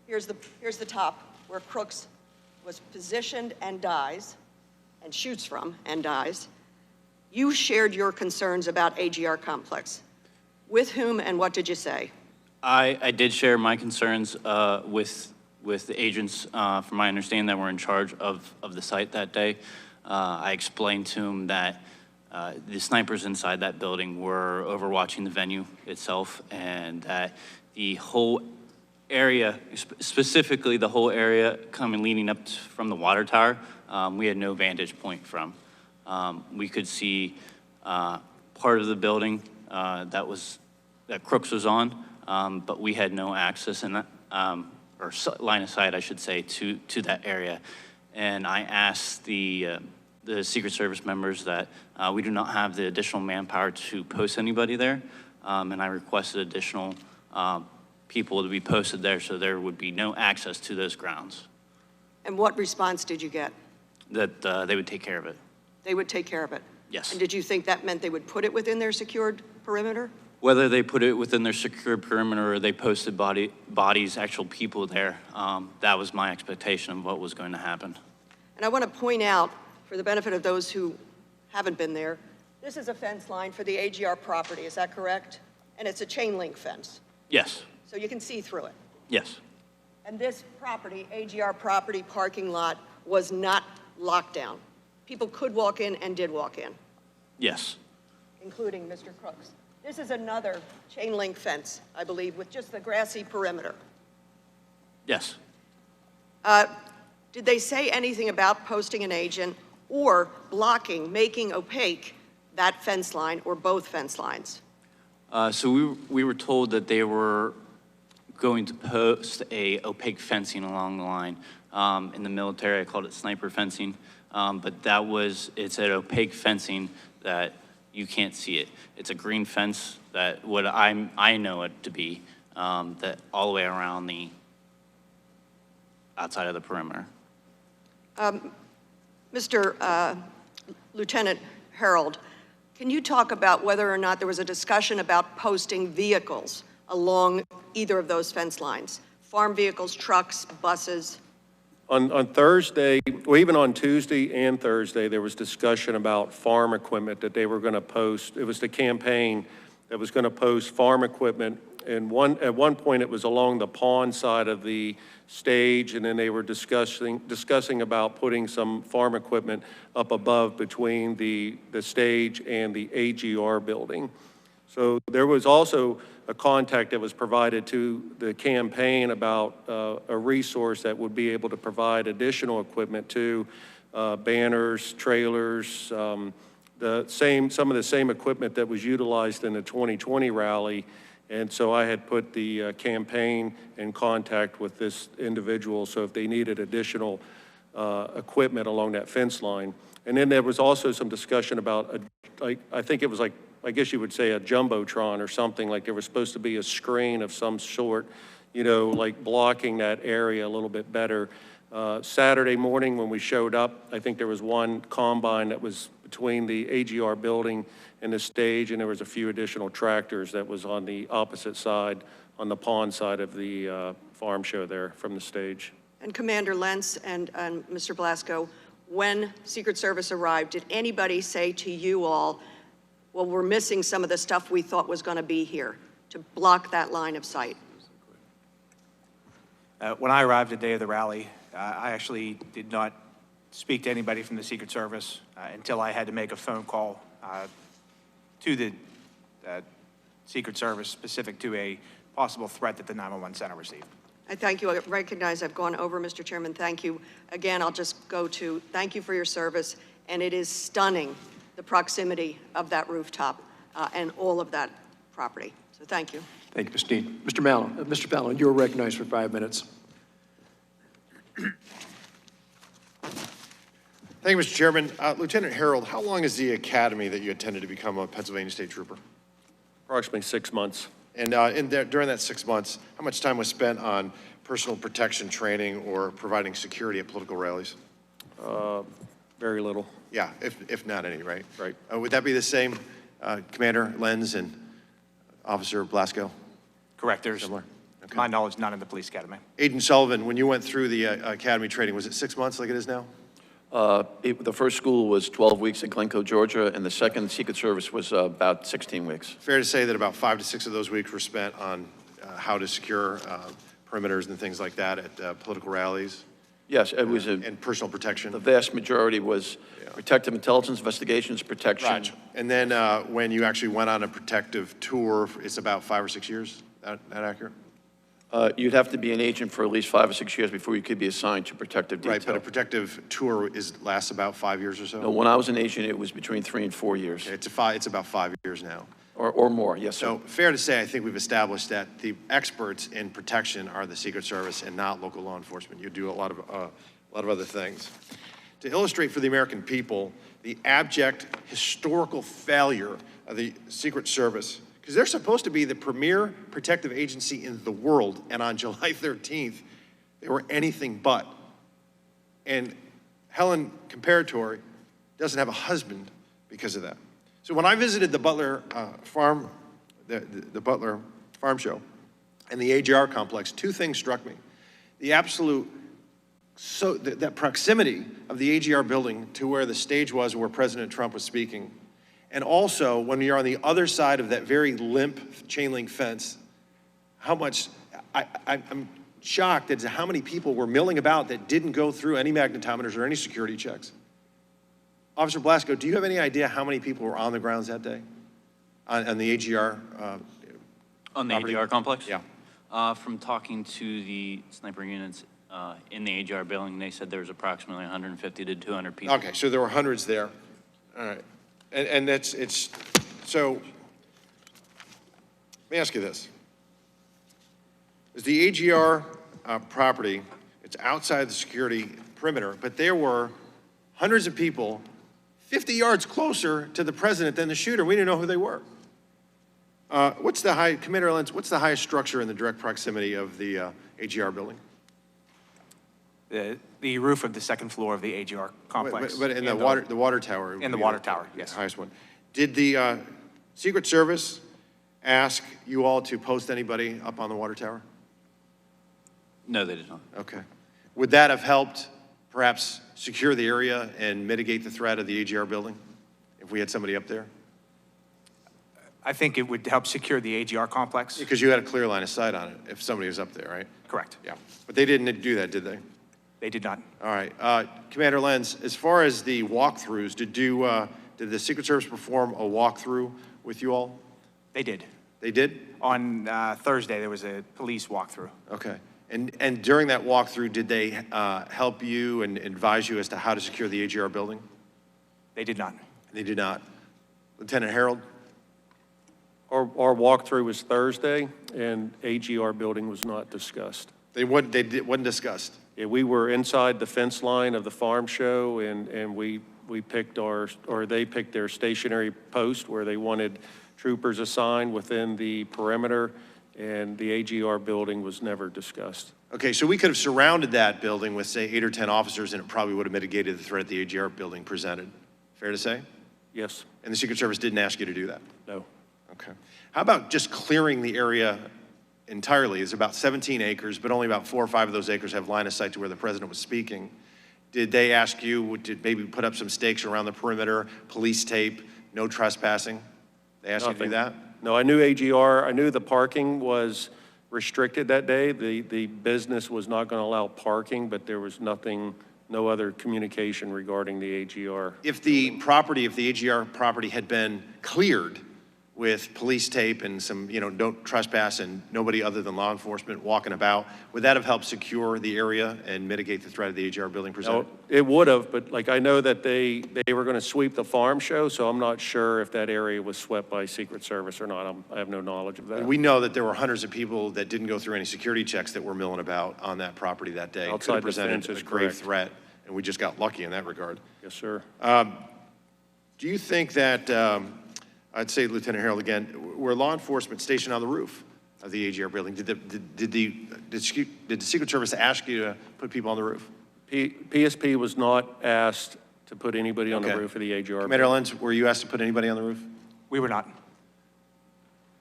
here's the top where Crooks was positioned and dies, and shoots from and dies. You shared your concerns about AGR complex. With whom and what did you say? I did share my concerns with the agents, from my understanding, that were in charge of the site that day. I explained to them that the snipers inside that building were overwatching the venue itself, and that the whole area, specifically the whole area leading up from the water tower, we had no vantage point from. We could see part of the building that Crooks was on, but we had no access in that, or line of sight, I should say, to that area. And I asked the Secret Service members that we do not have the additional manpower to post anybody there, and I requested additional people to be posted there so there would be no access to those grounds. And what response did you get? That they would take care of it. They would take care of it? Yes. And did you think that meant they would put it within their secured perimeter? Whether they put it within their secured perimeter or they posted bodies, actual people there, that was my expectation of what was going to happen. And I want to point out, for the benefit of those who haven't been there, this is a fence line for the AGR property, is that correct? And it's a chain link fence. Yes. So you can see through it. Yes. And this property, AGR property parking lot, was not locked down. People could walk in and did walk in. Yes. Including Mr. Crooks. This is another chain link fence, I believe, with just the grassy perimeter. Yes. Did they say anything about posting an agent or blocking, making opaque that fence line or both fence lines? So we were told that they were going to post a opaque fencing along the line. In the military, I called it sniper fencing, but it's an opaque fencing that you can't see it. It's a green fence that what I know it to be, that all the way around the outside of the perimeter. Mr. Lieutenant Herold, can you talk about whether or not there was a discussion about posting vehicles along either of those fence lines? Farm vehicles, trucks, buses? On Thursday, well, even on Tuesday and Thursday, there was discussion about farm equipment that they were going to post. It was the campaign that was going to post farm equipment. And at one point, it was along the pond side of the stage, and then they were discussing about putting some farm equipment up above between the stage and the AGR building. So there was also a contact that was provided to the campaign about a resource that would be able to provide additional equipment to banners, trailers, some of the same equipment that was utilized in the 2020 rally. And so I had put the campaign in contact with this individual, so if they needed additional equipment along that fence line. And then there was also some discussion about, I think it was like, I guess you would say a jumbotron or something, like there was supposed to be a screen of some sort, you know, like blocking that area a little bit better. Saturday morning when we showed up, I think there was one combine that was between the AGR building and the stage, and there was a few additional tractors that was on the opposite side, on the pond side of the farm show there from the stage. And Commander Lenz and Mr. Blasco, when Secret Service arrived, did anybody say to you all, well, we're missing some of the stuff we thought was going to be here, to block that line of sight? When I arrived the day of the rally, I actually did not speak to anybody from the Secret Service until I had to make a phone call to the Secret Service specific to a possible threat that the 911 center received. I thank you. I recognize I've gone over, Mr. Chairman. Thank you. Again, I'll just go to thank you for your service, and it is stunning, the proximity of that rooftop and all of that property. So thank you. Thank you, Ms. Dean. Mr. Fallon, you're recognized for 5 minutes. Thank you, Mr. Chairman. Lieutenant Herold, how long is the academy that you attended to become a Pennsylvania State Trooper? Approximately 6 months. And during that 6 months, how much time was spent on personal protection training or providing security at political rallies? Very little. Yeah, if not any, right? Right. Would that be the same, Commander Lenz and Officer Blasco? Correct. There's, Similar? to my knowledge, none in the police academy. Agent Sullivan, when you went through the academy training, was it 6 months like it is now? The first school was 12 weeks in Glencoe, Georgia, and the second Secret Service was about 16 weeks. Fair to say that about 5 to 6 of those weeks were spent on how to secure perimeters and things like that at political rallies? Yes, it was and personal protection? The vast majority was protective intelligence investigations, protection. Right. And then when you actually went on a protective tour, it's about 5 or 6 years? That accurate? You'd have to be an agent for at least 5 or 6 years before you could be assigned to protective detail. Right, but a protective tour lasts about 5 years or so? No, when I was an agent, it was between 3 and 4 years. Okay, it's about 5 years now. Or more, yes, sir. So fair to say, I think we've established that the experts in protection are the Secret Service and not local law enforcement. You do a lot of other things. To illustrate for the American people the abject historical failure of the Secret Service, because they're supposed to be the premier protective agency in the world, and on July 13th, they were anything but. And Helen Comparatori doesn't have a husband because of that. So when I visited the Butler farm, the Butler farm show and the AGR complex, 2 things struck me. The absolute, that proximity of the AGR building to where the stage was where President Trump was speaking. And also, when you're on the other side of that very limp chain link fence, how much, I'm shocked at how many people were milling about that didn't go through any magnetometers or any security checks. Officer Blasco, do you have any idea how many people were on the grounds that day on the AGR On the property? AGR complex? Yeah. From talking to the sniper units in the AGR building, they said there was approximately 150 to 200 people. Okay, so there were hundreds there. All right. And so, let me ask you this. Is the AGR property, it's outside the security perimeter, but there were hundreds of people 50 yards closer to the president than the shooter. We didn't know who they were. Commander Lenz, what's the highest structure in the direct proximity of the AGR building? The roof of the second floor of the AGR complex. But in the water tower. In the water tower, yes. The highest one. Did the Secret Service ask you all to post anybody up on the water tower? No, they did not. Okay. Would that have helped perhaps secure the area and mitigate the threat of the AGR building if we had somebody up there? I think it would help secure the AGR complex. Because you had a clear line of sight on it if somebody was up there, right? Correct. Yeah. But they didn't do that, did they? They did not. All right. Commander Lenz, as far as the walkthroughs, did the Secret Service perform a walkthrough with you all? They did. They did? On Thursday, there was a police walkthrough. Okay. And during that walkthrough, did they help you and advise you as to how to secure the AGR building? They did not. They did not. Lieutenant Herold? Our walkthrough was Thursday, and AGR building was not discussed. Wasn't discussed? Yeah, we were inside the fence line of the farm show, and we picked they picked their stationary post where they wanted troopers assigned within the perimeter, and the AGR building was never discussed. Okay, so we could have surrounded that building with, say, 8 or 10 officers, and it probably would have mitigated the threat the AGR building presented. Fair to say? Yes. And the Secret Service didn't ask you to do that? No. Okay. How about just clearing the area entirely? It's about 17 acres, but only about 4 or 5 of those acres have line of sight to where the president was speaking. Did they ask you to maybe put up some stakes around the perimeter, police tape, no trespassing? They asked you to do that? No, I knew AGR, I knew the parking was restricted that day. The business was not going to allow parking, but there was nothing, no other communication regarding the AGR. If the property, if the AGR property had been cleared with police tape and some, don't trespass and nobody other than law enforcement walking about, would that have helped secure the area and mitigate the threat of the AGR building presented? No, it would have, but like I know that they were going to sweep the farm show, so I'm not sure if that area was swept by Secret Service or not. I have no knowledge of that. We know that there were hundreds of people that didn't go through any security checks that were milling about on that property that day. Outside Could have the fence presented is a grave correct. threat, and we just got lucky in that regard. Yes, sir. Do you think that, I'd say Lieutenant Herold again, were law enforcement stationed on the roof of the AGR building? Did the Secret Service ask you to put people on the roof? PSP was not asked to put anybody on the roof of the AGR. Commander Lenz, were you asked to put anybody on the roof? We were not.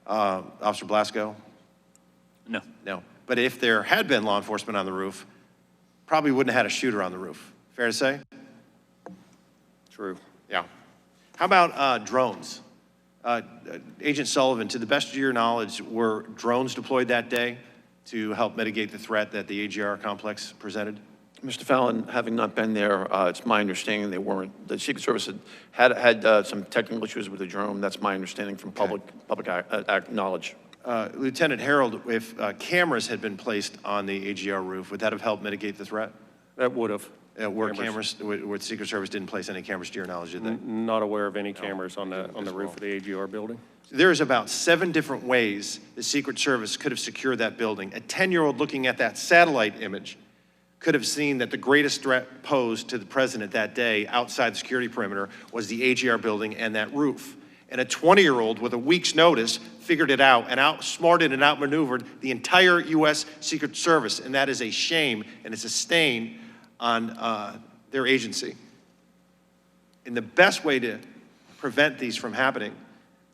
Officer Blasco? No. No. But if there had been law enforcement on the roof, probably wouldn't have had a shooter on the roof. Fair to say? True. Yeah. How about drones? Agent Sullivan, to the best of your knowledge, were drones deployed that day to help mitigate the threat that the AGR complex presented? Mr. Fallon, having not been there, it's my understanding they weren't. The Secret Service had some technical issues with the drone. That's my understanding from public knowledge. Lieutenant Herold, if cameras had been placed on the AGR roof, would that have helped mitigate the threat? That would have. Where the Secret Service didn't place any cameras to your knowledge, did they? Not aware of any cameras on the roof of the AGR building. There's about 7 different ways the Secret Service could have secured that building. A 10-year-old looking at that satellite image could have seen that the greatest threat posed to the president that day outside the security perimeter was the AGR building and that roof. And a 20-year-old with a week's notice figured it out and outsmarted and outmaneuvered the entire U.S. Secret Service. And that is a shame, and it's a stain on their agency. And the best way to prevent these from happening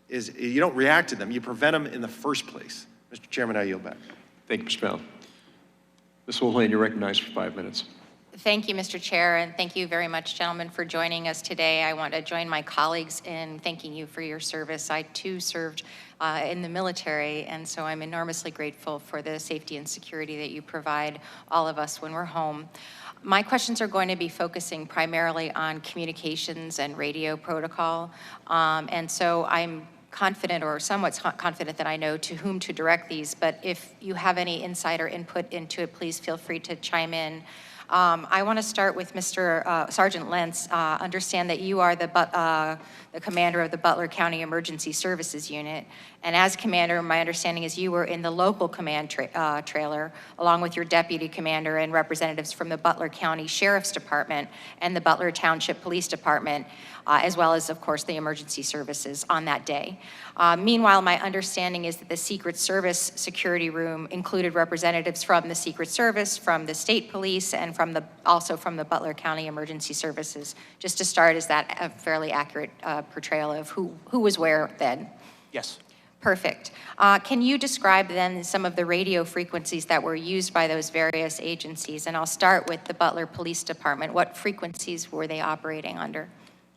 is you don't react to them, you prevent them in the first place. Mr. Chairman, I yield back. Thank you, Mr. Fallon. Ms. Mulhane, you're recognized for 5 minutes. Thank you, Mr. Chair, and thank you very much, gentlemen, for joining us today. I want to join my colleagues in thanking you for your service. I, too, served in the military, and so I'm enormously grateful for the safety and security that you provide all of us when we're home. My questions are going to be focusing primarily on communications and radio protocol, and so I'm confident or somewhat confident that I know to whom to direct these, but if you have any insider input into it, please feel free to chime in. I want to start with Mr. Sergeant Lenz. Understand that you are the commander of the Butler County Emergency Services Unit, and as commander, my understanding is you were in the local command trailer, along with your deputy commander and representatives from the Butler County Sheriff's Department and the Butler Township Police Department, as well as, of course, the emergency services on that day. Meanwhile, my understanding is that the Secret Service security room included representatives from the Secret Service, from the state police, and also from the Butler County Emergency Services. Just to start, is that a fairly accurate portrayal of who was where then? Yes. Perfect. Can you describe then some of the radio frequencies that were used by those various agencies? And I'll start with the Butler Police Department. What frequencies were they operating under?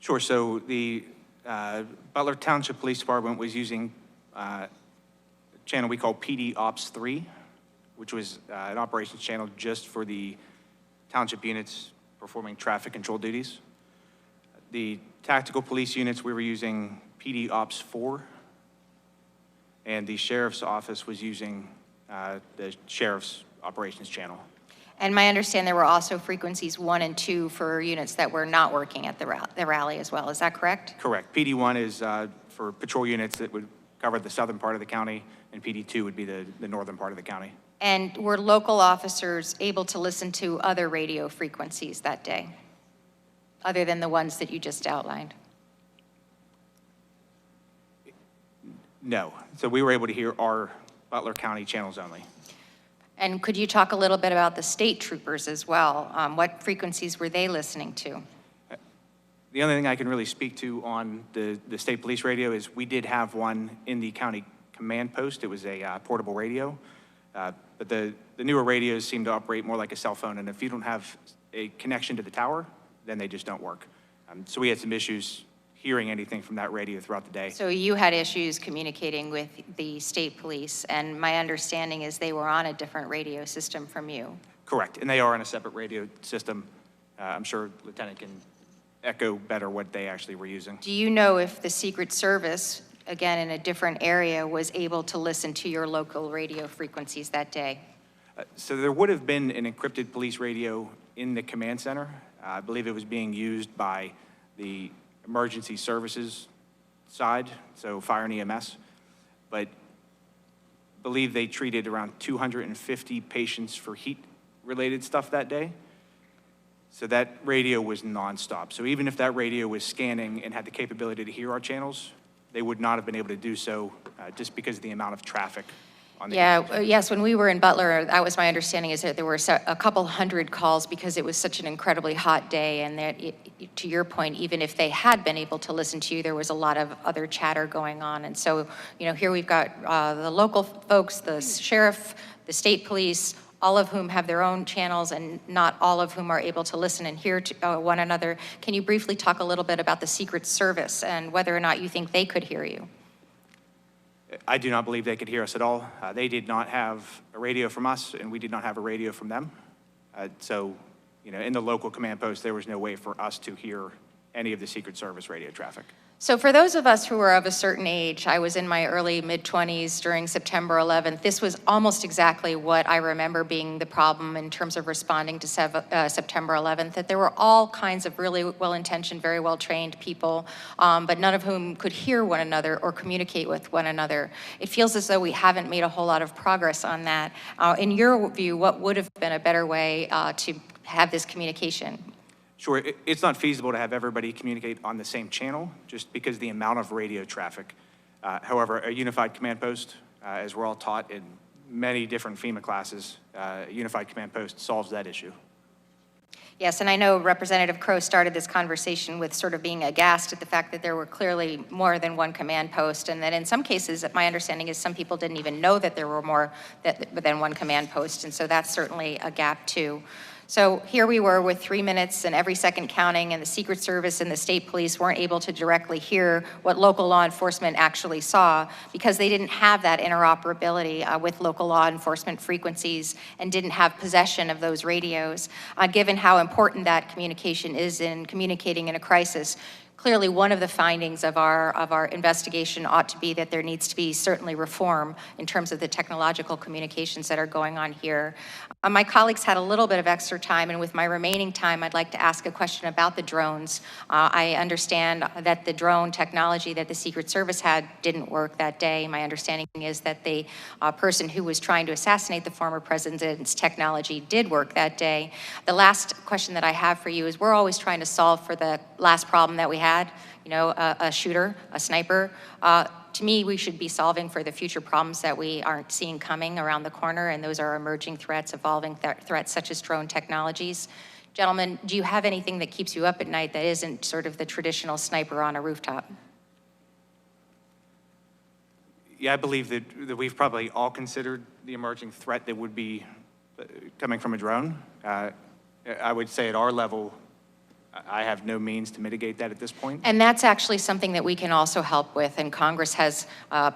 Sure. So the Butler Township Police Department was using a channel we call PD Ops 3, which was an operations channel just for the township units performing traffic control duties. The tactical police units, we were using PD Ops 4, and the sheriff's office was using the sheriff's operations channel. And my understanding there were also frequencies 1 and 2 for units that were not working at the rally as well. Is that correct? Correct. PD1 is for patrol units that would cover the southern part of the county, and PD2 would be the northern part of the county. And were local officers able to listen to other radio frequencies that day, other than the ones that you just outlined? No. So we were able to hear our Butler County channels only. And could you talk a little bit about the state troopers as well? What frequencies were they listening to? The only thing I can really speak to on the state police radio is we did have one in the county command post. It was a portable radio. But the newer radios seem to operate more like a cell phone, and if you don't have a connection to the tower, then they just don't work. So we had some issues hearing anything from that radio throughout the day. So you had issues communicating with the state police, and my understanding is they were on a different radio system from you. Correct, and they are on a separate radio system. I'm sure Lieutenant can echo better what they actually were using. Do you know if the Secret Service, again in a different area, was able to listen to your local radio frequencies that day? So there would have been an encrypted police radio in the command center. I believe it was being used by the emergency services side, so fire and EMS, but I believe they treated around 250 patients for heat-related stuff that day. So that radio was nonstop. So even if that radio was scanning and had the capability to hear our channels, they would not have been able to do so just because of the amount of traffic on the Yes, when we were in Butler, that was my understanding, is that there were a couple hundred calls because it was such an incredibly hot day, and that, to your point, even if they had been able to listen to you, there was a lot of other chatter going on. And so, here we've got the local folks, the sheriff, the state police, all of whom have their own channels and not all of whom are able to listen and hear to one another. Can you briefly talk a little bit about the Secret Service and whether or not you think they could hear you? I do not believe they could hear us at all. They did not have a radio from us, and we did not have a radio from them. So, in the local command post, there was no way for us to hear any of the Secret Service radio traffic. So for those of us who are of a certain age, I was in my early mid-20s during September 11th. This was almost exactly what I remember being the problem in terms of responding to September 11th, that there were all kinds of really well-intentioned, very well-trained people, but none of whom could hear one another or communicate with one another. It feels as though we haven't made a whole lot of progress on that. In your view, what would have been a better way to have this communication? Sure, it's not feasible to have everybody communicate on the same channel just because of the amount of radio traffic. However, a unified command post, as we're all taught in many different FEMA classes, a unified command post solves that issue. Yes, and I know Representative Crow started this conversation with sort of being aghast at the fact that there were clearly more than one command post, and that in some cases, my understanding is some people didn't even know that there were more than one command post, and so that's certainly a gap too. So here we were with 3 minutes and every second counting, and the Secret Service and the state police weren't able to directly hear what local law enforcement actually saw because they didn't have that interoperability with local law enforcement frequencies and didn't have possession of those radios. Given how important that communication is in communicating in a crisis, clearly one of the findings of our investigation ought to be that there needs to be certainly reform in terms of the technological communications that are going on here. My colleagues had a little bit of extra time, and with my remaining time, I'd like to ask a question about the drones. I understand that the drone technology that the Secret Service had didn't work that day. My understanding is that the person who was trying to assassinate the former president's technology did work that day. The last question that I have for you is we're always trying to solve for the last problem that we had, a shooter, a sniper. To me, we should be solving for the future problems that we aren't seeing coming around the corner, and those are emerging threats, evolving threats such as drone technologies. Gentlemen, do you have anything that keeps you up at night that isn't sort of the traditional sniper on a rooftop? Yeah, I believe that we've probably all considered the emerging threat that would be coming from a drone. I would say at our level, I have no means to mitigate that at this point. And that's actually something that we can also help with, and Congress has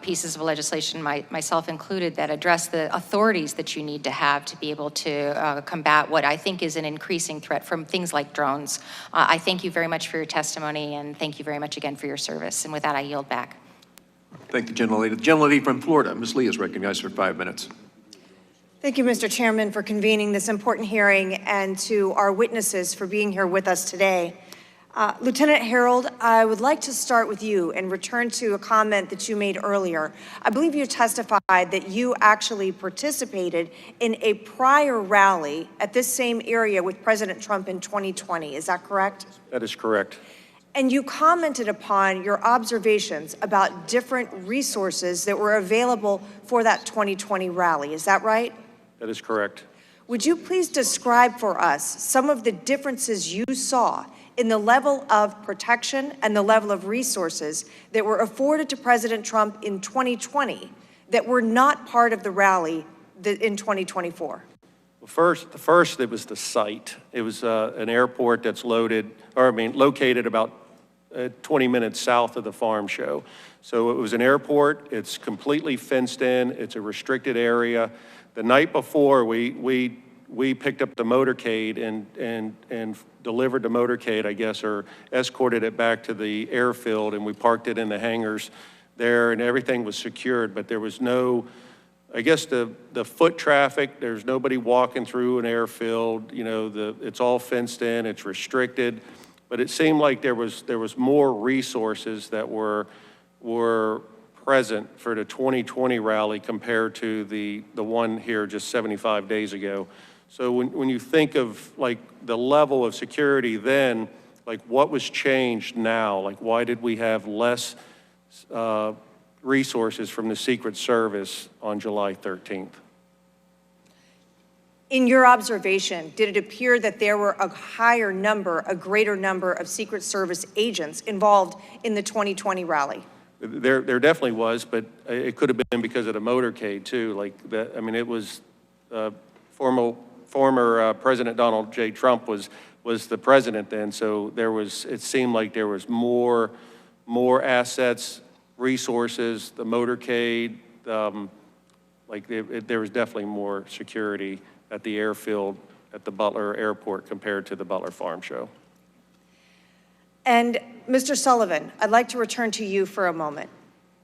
pieces of legislation, myself included, that address the authorities that you need to have to be able to combat what I think is an increasing threat from things like drones. I thank you very much for your testimony, and thank you very much again for your service. And with that, I yield back. Thank the gentlelady. The gentlelady from Florida, Ms. Lee, is recognized for 5 minutes. Thank you, Mr. Chairman, for convening this important hearing, and to our witnesses for being here with us today. Lieutenant Herold, I would like to start with you and return to a comment that you made earlier. I believe you testified that you actually participated in a prior rally at this same area with President Trump in 2020. Is that correct? That is correct. And you commented upon your observations about different resources that were available for that 2020 rally. Is that right? That is correct. Would you please describe for us some of the differences you saw in the level of protection and the level of resources that were afforded to President Trump in 2020 that were not part of the rally in 2024? Well, first, it was the site. It was an airport that's located about 20 minutes south of the farm show. So it was an airport. It's completely fenced in. It's a restricted area. The night before, we picked up the motorcade and delivered the motorcade, I guess, or escorted it back to the airfield, and we parked it in the hangars there, and everything was secured, but there was no, I guess, the foot traffic. There's nobody walking through an airfield. You know, it's all fenced in. It's restricted. But it seemed like there was more resources that were present for the 2020 rally compared to the one here just 75 days ago. So when you think of like the level of security then, like what was changed now? Like why did we have less resources from the Secret Service on July 13th? In your observation, did it appear that there were a greater number of Secret Service agents involved in the 2020 rally? There definitely was, but it could have been because of the motorcade too. Like that, I mean, it was former President Donald J. Trump was the president then, so it seemed like there was more assets, resources, the motorcade, there was definitely more security at the airfield at the Butler airport compared to the Butler Farm Show. And Mr. Sullivan, I'd like to return to you for a moment.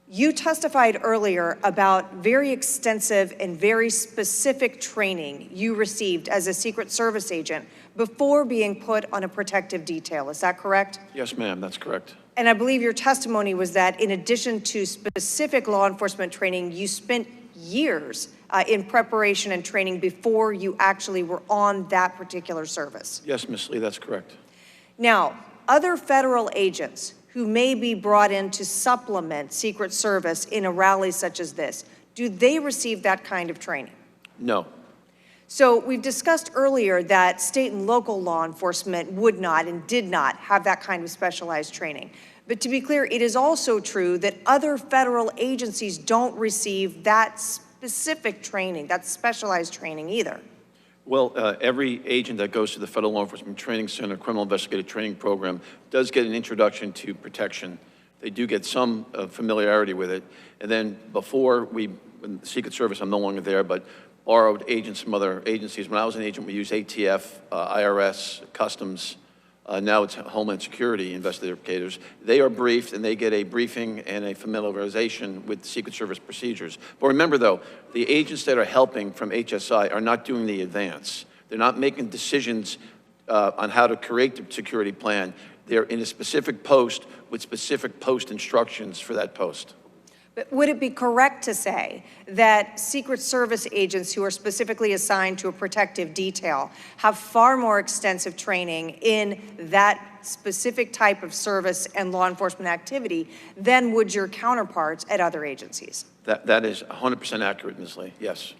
You testified earlier about very extensive and very specific training you received as a Secret Service agent before being put on a protective detail. Is that correct? Yes, ma'am, that's correct. And I believe your testimony was that in addition to specific law enforcement training, you spent years in preparation and training before you actually were on that particular service. Yes, Ms. Lee, that's correct. Now, other federal agents who may be brought in to supplement Secret Service in a rally such as this, do they receive that kind of training? No. So we've discussed earlier that state and local law enforcement would not and did not have that kind of specialized training. But to be clear, it is also true that other federal agencies don't receive that specific training, that specialized training either. Well, every agent that goes to the Federal Law Enforcement Training Center Criminal Investigative Training Program does get an introduction to protection. They do get some familiarity with it. And then before when the Secret Service, I'm no longer there, but borrowed agents from other agencies. When I was an agent, we used ATF, IRS, Customs. Now it's Homeland Security investigators. They are briefed and they get a briefing and a familiarization with Secret Service procedures. But remember though, the agents that are helping from HSI are not doing the advance. They're not making decisions on how to create the security plan. They're in a specific post with specific post instructions for that post. But would it be correct to say that Secret Service agents who are specifically assigned to a protective detail have far more extensive training in that specific type of service and law enforcement activity than would your counterparts at other agencies? That is 100% accurate, Ms. Lee, yes.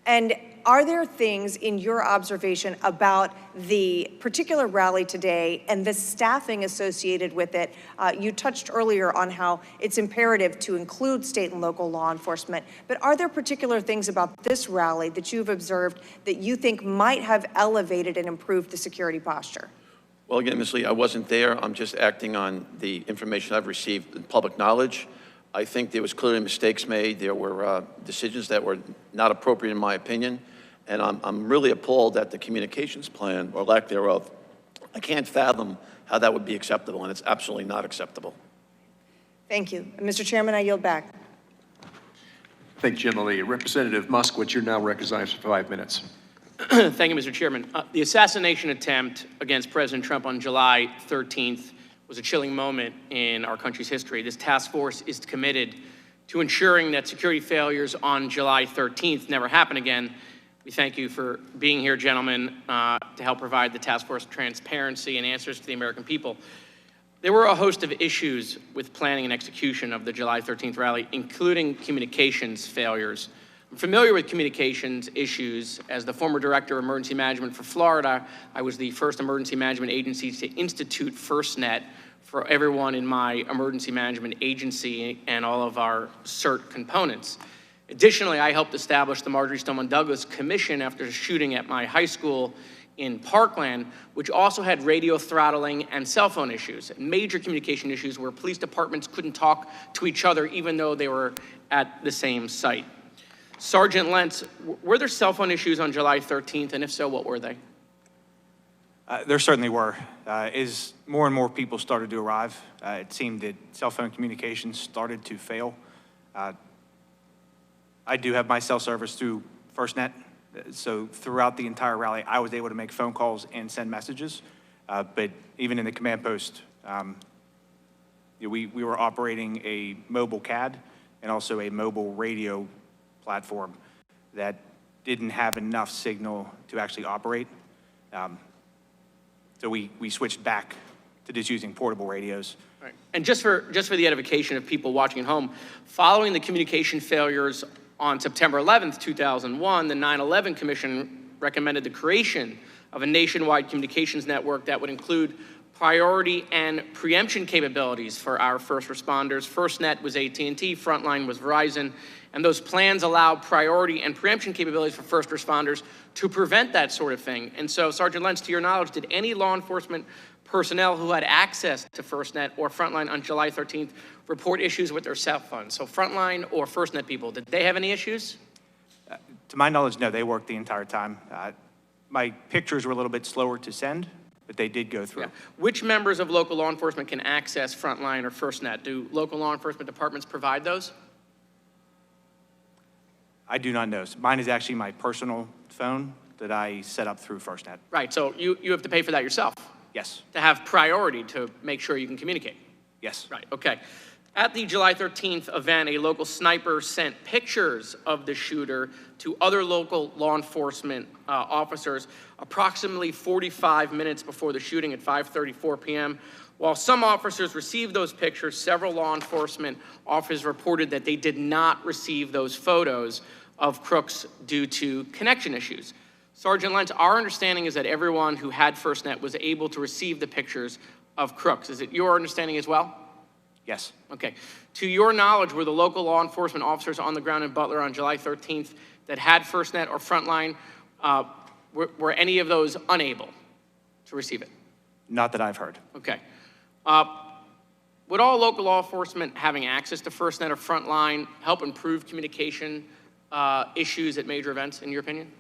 And are there things in your observation about the particular rally today and the staffing associated with it? You touched earlier on how it's imperative to include state and local law enforcement, but are there particular things about this rally that you've observed that you think might have elevated and improved the security posture? Well, again, Ms. Lee, I wasn't there. I'm just acting on the information I've received in public knowledge. I think there was clearly mistakes made. There were decisions that were not appropriate in my opinion. And I'm really appalled at the communications plan, or lack thereof. I can't fathom how that would be acceptable, and it's absolutely not acceptable. Thank you. Mr. Chairman, I yield back. Thank you, General Lee. Representative Moskowitz, you're now recognized for 5 minutes. Thank you, Mr. Chairman. The assassination attempt against President Trump on July 13th was a chilling moment in our country's history. This task force is committed to ensuring that security failures on July 13th never happen again. We thank you for being here, gentlemen, to help provide the task force transparency and answers to the American people. There were a host of issues with planning and execution of the July 13th rally, including communications failures. I'm familiar with communications issues. As the former director of emergency management for Florida, I was the first emergency management agency to institute FirstNet for everyone in my emergency management agency and all of our CERT components. Additionally, I helped establish the Marjorie Stoneman Douglas Commission after a shooting at my high school in Parkland, which also had radio throttling and cell phone issues, major communication issues where police departments couldn't talk to each other even though they were at the same site. Sergeant Lenz, were there cell phone issues on July 13th, and if so, what were they? There certainly were. As more and more people started to arrive, it seemed that cell phone communications started to fail. I do have my cell service through FirstNet, so throughout the entire rally, I was able to make phone calls and send messages. But even in the command post, we were operating a mobile CAD and also a mobile radio platform that didn't have enough signal to actually operate. So we switched back to just using portable radios. Right. And just for the edification of people watching at home, following the communication failures on September 11th, 2001, the 9/11 Commission recommended the creation of a nationwide communications network that would include priority and preemption capabilities for our first responders. FirstNet was AT&T, Frontline was Verizon, and those plans allow priority and preemption capabilities for first responders to prevent that sort of thing. And so, Sergeant Lenz, to your knowledge, did any law enforcement personnel who had access to FirstNet or Frontline on July 13th report issues with their cell phones? So Frontline or FirstNet people, did they have any issues? To my knowledge, no, they worked the entire time. My pictures were a little bit slower to send, but they did go through. Yeah. Which members of local law enforcement can access Frontline or FirstNet? Do local law enforcement departments provide those? I do not know. Mine is actually my personal phone that I set up through FirstNet. Right, so you have to pay for that yourself? Yes. To have priority to make sure you can communicate? Yes. Right, okay. At the July 13th event, a local sniper sent pictures of the shooter to other local law enforcement officers approximately 45 minutes before the shooting at 5:34 p.m. While some officers received those pictures, several law enforcement officers reported that they did not receive those photos of crooks due to connection issues. Sergeant Lenz, our understanding is that everyone who had FirstNet was able to receive the pictures of crooks. Is it your understanding as well? Yes. Okay. To your knowledge, were the local law enforcement officers on the ground in Butler on July 13th that had FirstNet or Frontline, were any of those unable to receive it? Not that I've heard. Okay. Would all local law enforcement having access to FirstNet or Frontline help improve communication issues at major events, in your opinion?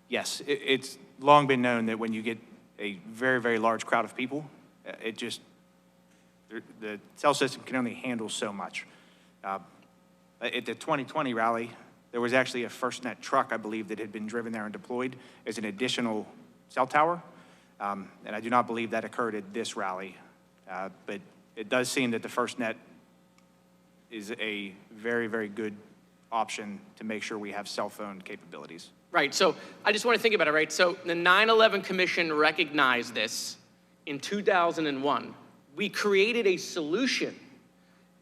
Yes, it's long been known that when you get a very, very large crowd of people, the cell system can only handle so much. At the 2020 rally, there was actually a FirstNet truck, I believe, that had been driven there and deployed as an additional cell tower. And I do not believe that occurred at this rally. But it does seem that the FirstNet is a very, very good option to make sure we have cell phone capabilities. Right, so I just want to think about it, right? So the 9/11 Commission recognized this in 2001. We created a solution,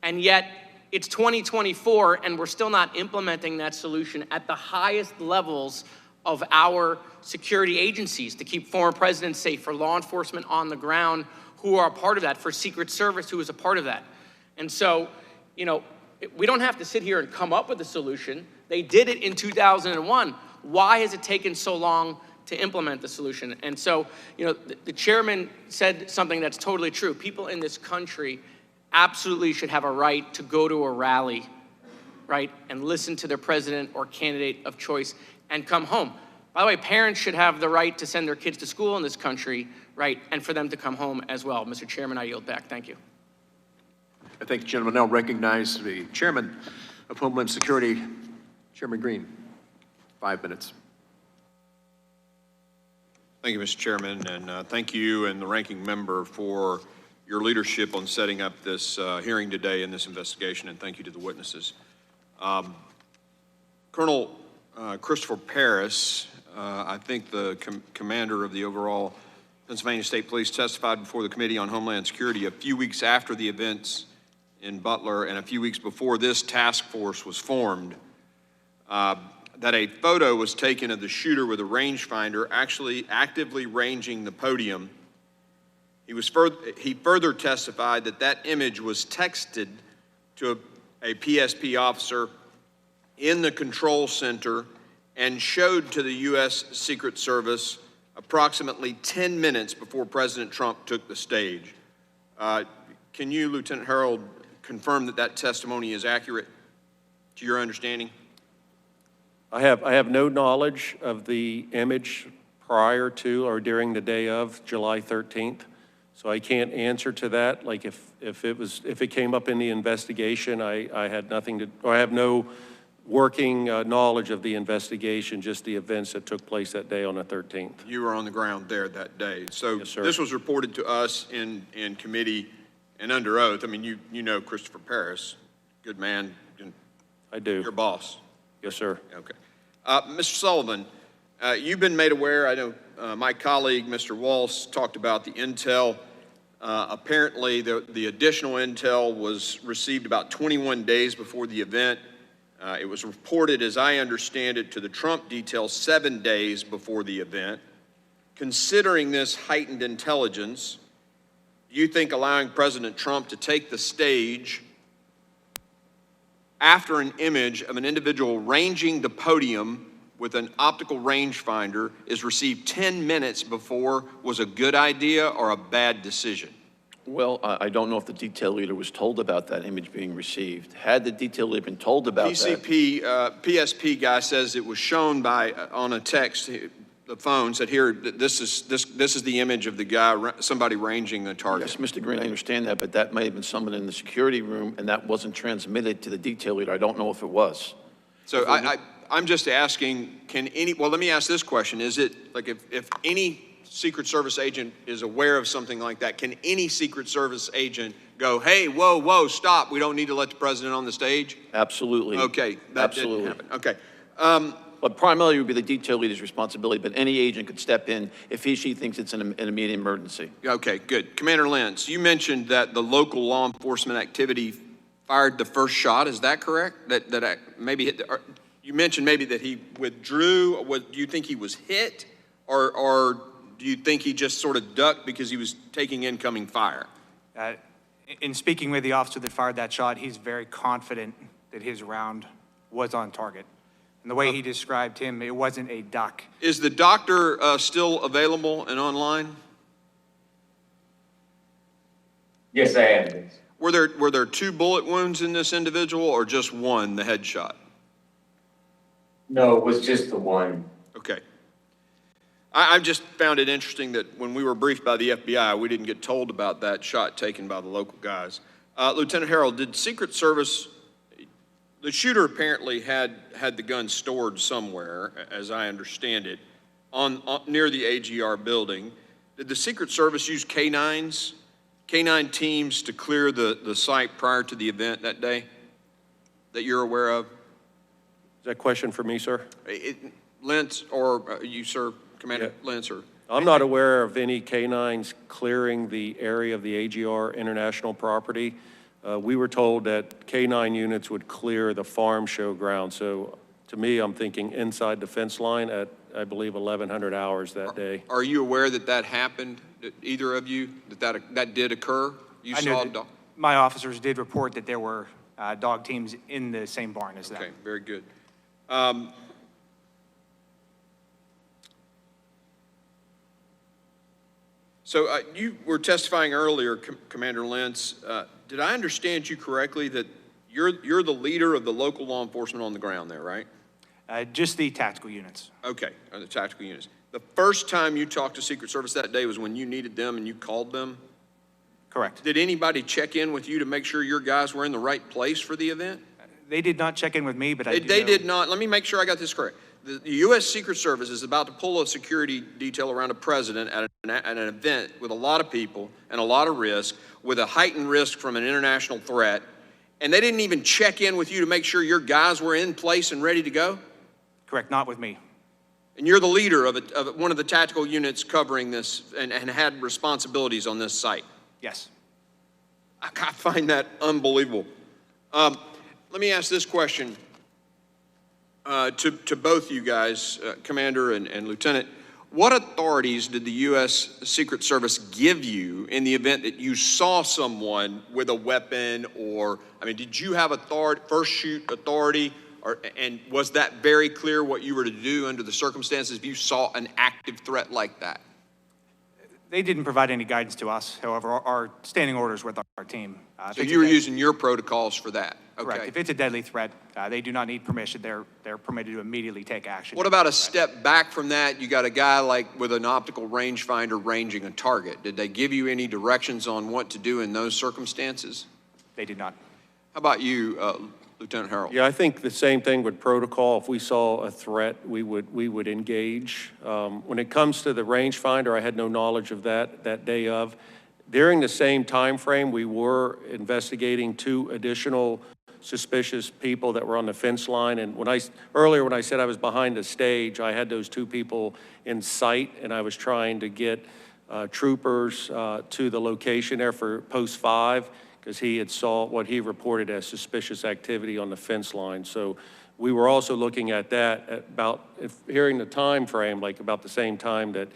and yet it's 2024, and we're still not implementing that solution at the highest levels of our security agencies to keep former presidents safe, for law enforcement on the ground who are a part of that, for Secret Service who is a part of that. And so, you know, we don't have to sit here and come up with a solution. They did it in 2001. Why has it taken so long to implement the solution? And so, you know, the chairman said something that's totally true. People in this country absolutely should have a right to go to a rally, right, and listen to their president or candidate of choice and come home. By the way, parents should have the right to send their kids to school in this country, right, and for them to come home as well. Mr. Chairman, I yield back. Thank you. I thank the gentleman. Now recognize the Chairman of Homeland Security, Chairman Green. 5 minutes. Thank you, Mr. Chairman, and thank you and the ranking member for your leadership on setting up this hearing today in this investigation, and thank you to the witnesses. Colonel Christopher Paris, I think the commander of the overall Pennsylvania State Police testified before the Committee on Homeland Security a few weeks after the events in Butler and a few weeks before this task force was formed, that a photo was taken of the shooter with a rangefinder actually actively ranging the podium. He further testified that that image was texted to a PSP officer in the control center and showed to the U.S. Secret Service approximately 10 minutes before President Trump took the stage. Can you, Lieutenant Herold, confirm that that testimony is accurate to your understanding? I have no knowledge of the image prior to or during the day of July 13th, so I can't answer to that. Like if it came up in the investigation, I had nothing to, or I have no working knowledge of the investigation, just the events that took place that day on the 13th. You were on the ground there that day. So yes, sir. This was reported to us in committee and under oath. I mean, you know Christopher Paris, good man. I do. Your boss. Yes, sir. Okay. Mr. Sullivan, you've been made aware, I know my colleague, Mr. Walsh, talked about the intel. Apparently, the additional intel was received about 21 days before the event. It was reported, as I understand it, to the Trump detail 7 days before the event. Considering this heightened intelligence, do you think allowing President Trump to take the stage after an image of an individual ranging the podium with an optical rangefinder is received 10 minutes before was a good idea or a bad decision? Well, I don't know if the detail leader was told about that image being received. Had the detail leader been told about PSP guy says it was shown by on a text. The phone said, "Here, this is the image of the guy, somebody ranging the target." Yes, Mr. Green, I understand that, but that may have been someone in the security room, and that wasn't transmitted to the detail leader. I don't know if it was. So I'm just asking, well, let me ask this question. Is it, like, if any Secret Service agent is aware of something like that, can any Secret Service agent go, "Hey, whoa, stop, we don't need to let the president on the stage"? Absolutely. Okay, that Absolutely. didn't happen. Okay. But primarily it would be the detail leader's responsibility, but any agent could step in if she thinks it's an immediate emergency. Okay, good. Commander Lenz, you mentioned that the local law enforcement activity fired the first shot. Is that correct? That maybe hit you mentioned maybe that he withdrew. Do you think he was hit, or do you think he just sort of ducked because he was taking incoming fire? In speaking with the officer that fired that shot, he's very confident that his round was on target. And the way he described him, it wasn't a duck. Is the doctor still available and online? Yes, I am. Were there 2 bullet wounds in this individual or just one, the headshot? No, it was just the one. Okay. I just found it interesting that when we were briefed by the FBI, we didn't get told about that shot taken by the local guys. Lieutenant Herold, did Secret Service, the shooter apparently had the gun stored somewhere, as I understand it, near the AGR building. Did the Secret Service use canine teams to clear the site prior to the event that day that you're aware of? Is that a question for me, sir? Lenz, or you, sir, Commander Lenz, or? I'm not aware of any canines clearing the area of the AGR International property. We were told that canine units would clear the farm show ground. So to me, I'm thinking inside the fence line at, I believe, 1100 hours that day. Are you aware that happened, either of you, that did occur? You saw a dog? My officers did report that there were dog teams in the same barn as that. Okay, very good. So you were testifying earlier, Commander Lenz. Did I understand you correctly that you're the leader of the local law enforcement on the ground there, right? Just the tactical units. Okay, the tactical units. The first time you talked to Secret Service that day was when you needed them and you called them? Correct. Did anybody check in with you to make sure your guys were in the right place for the event? They did not check in with me, but They did not. Let me make sure I got this correct. The U.S. Secret Service is about to pull a security detail around a president at an event with a lot of people and a lot of risk, with a heightened risk from an international threat, and they didn't even check in with you to make sure your guys were in place and ready to go? Correct, not with me. And you're the leader of one of the tactical units covering this and had responsibilities on this site. Yes. I find that unbelievable. Let me ask this question to both you guys, Commander and Lieutenant. What authorities did the U.S. Secret Service give you in the event that you saw someone with a weapon or, I mean, did you have authority, first shoot authority, and was that very clear what you were to do under the circumstances if you saw an active threat like that? They didn't provide any guidance to us. However, our standing orders with our team. So you were using your protocols for that? Okay. Correct. If it's a deadly threat, they do not need permission. They're permitted to immediately take action. What about a step back from that? You got a guy like with an optical rangefinder ranging a target. Did they give you any directions on what to do in those circumstances? They did not. How about you, Lieutenant Herold? Yeah, I think the same thing with protocol. If we saw a threat, we would engage. When it comes to the rangefinder, I had no knowledge of that day of. During the same time frame, we were investigating 2 additional suspicious people that were on the fence line. And earlier when I said I was behind the stage, I had those 2 people in sight, and I was trying to get troopers to the location there for post 5, because he had saw what he reported as suspicious activity on the fence line. So we were also looking at that at about, hearing the time frame, like about the same time that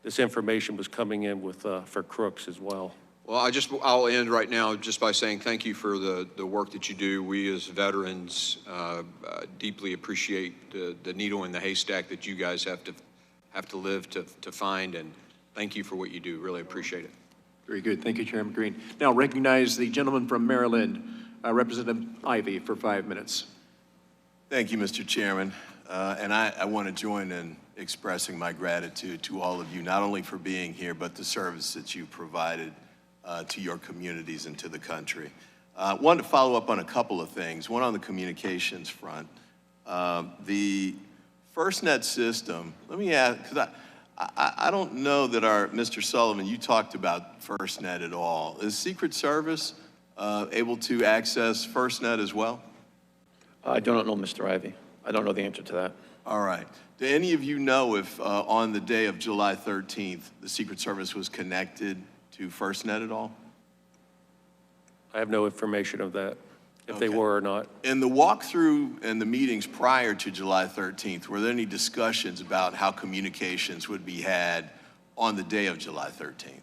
this information was coming in with for crooks as well. Well, I'll end right now just by saying thank you for the work that you do. We as veterans deeply appreciate the needle in the haystack that you guys have to live to find, and thank you for what you do. Really appreciate it. Very good. Thank you, Chairman Green. Now recognize the gentleman from Maryland, Representative Ivey, for 5 minutes. Thank you, Mr. Chairman. And I want to join in expressing my gratitude to all of you, not only for being here, but the service that you provided to your communities and to the country. I wanted to follow up on a couple of things. One on the communications front. The FirstNet system, let me ask, because I don't know that Mr. Sullivan, you talked about FirstNet at all. Is Secret Service able to access FirstNet as well? I do not know, Mr. Ivey. I don't know the answer to that. All right. Do any of you know if on the day of July 13th, the Secret Service was connected to FirstNet at all? I have no information of that, if they were or not. In the walkthrough and the meetings prior to July 13th, were there any discussions about how communications would be had on the day of July 13th?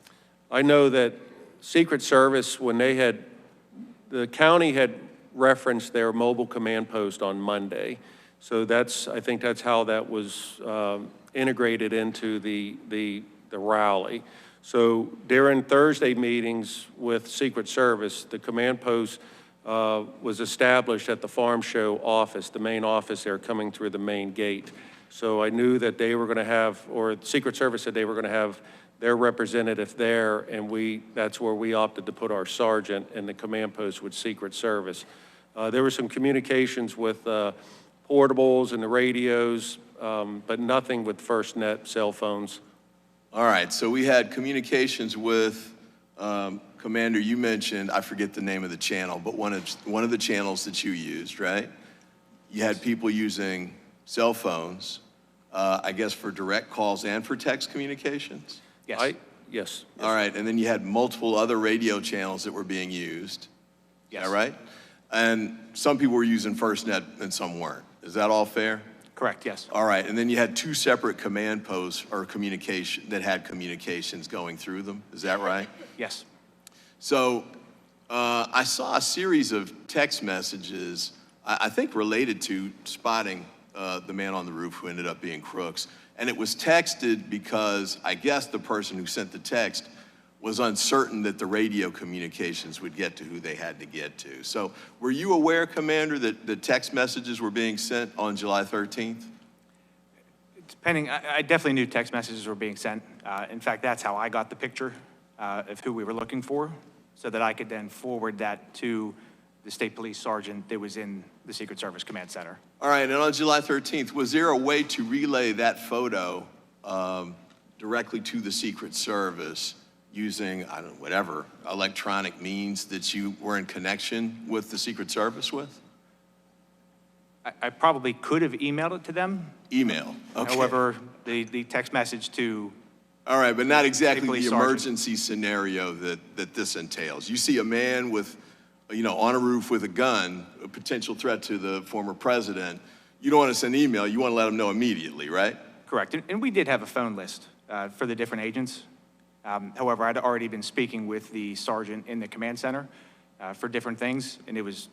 I know that Secret Service, when the county had referenced their mobile command post on Monday. So I think that's how that was integrated into the rally. So during Thursday meetings with Secret Service, the command post was established at the Farm Show office, the main office there coming through the main gate. So I knew that they were going to have, or Secret Service said they were going to have their representative there, and that's where we opted to put our sergeant in the command post with Secret Service. There were some communications with portables and the radios, but nothing with FirstNet cell phones. All right, so we had communications with, Commander, you mentioned, I forget the name of the channel, but one of the channels that you used, right? You had people using cell phones, I guess for direct calls and for text communications? Yes. Yes. All right, and then you had multiple other radio channels that were being used. Yes. Is that right? And some people were using FirstNet and some weren't. Is that all fair? Correct, yes. All right, and then you had 2 separate command posts or communication that had communications going through them. Is that right? Yes. So I saw a series of text messages, I think related to spotting the man on the roof who ended up being crooks. And it was texted because I guess the person who sent the text was uncertain that the radio communications would get to who they had to get to. So were you aware, Commander, that the text messages were being sent on July 13th? Depending, I definitely knew text messages were being sent. In fact, that's how I got the picture of who we were looking for, so that I could then forward that to the state police sergeant that was in the Secret Service Command Center. All right, and on July 13th, was there a way to relay that photo directly to the Secret Service using, I don't know, whatever electronic means that you were in connection with the Secret Service with? I probably could have emailed it to them. Email, okay. However, the text message to. All right, but not exactly police the sergeant. emergency scenario that this entails. You see a man with, on a roof with a gun, a potential threat to the former president. You don't want to send an email, you want to let him know immediately, right? Correct, and we did have a phone list for the different agents. However, I'd already been speaking with the sergeant in the command center for different things, and it was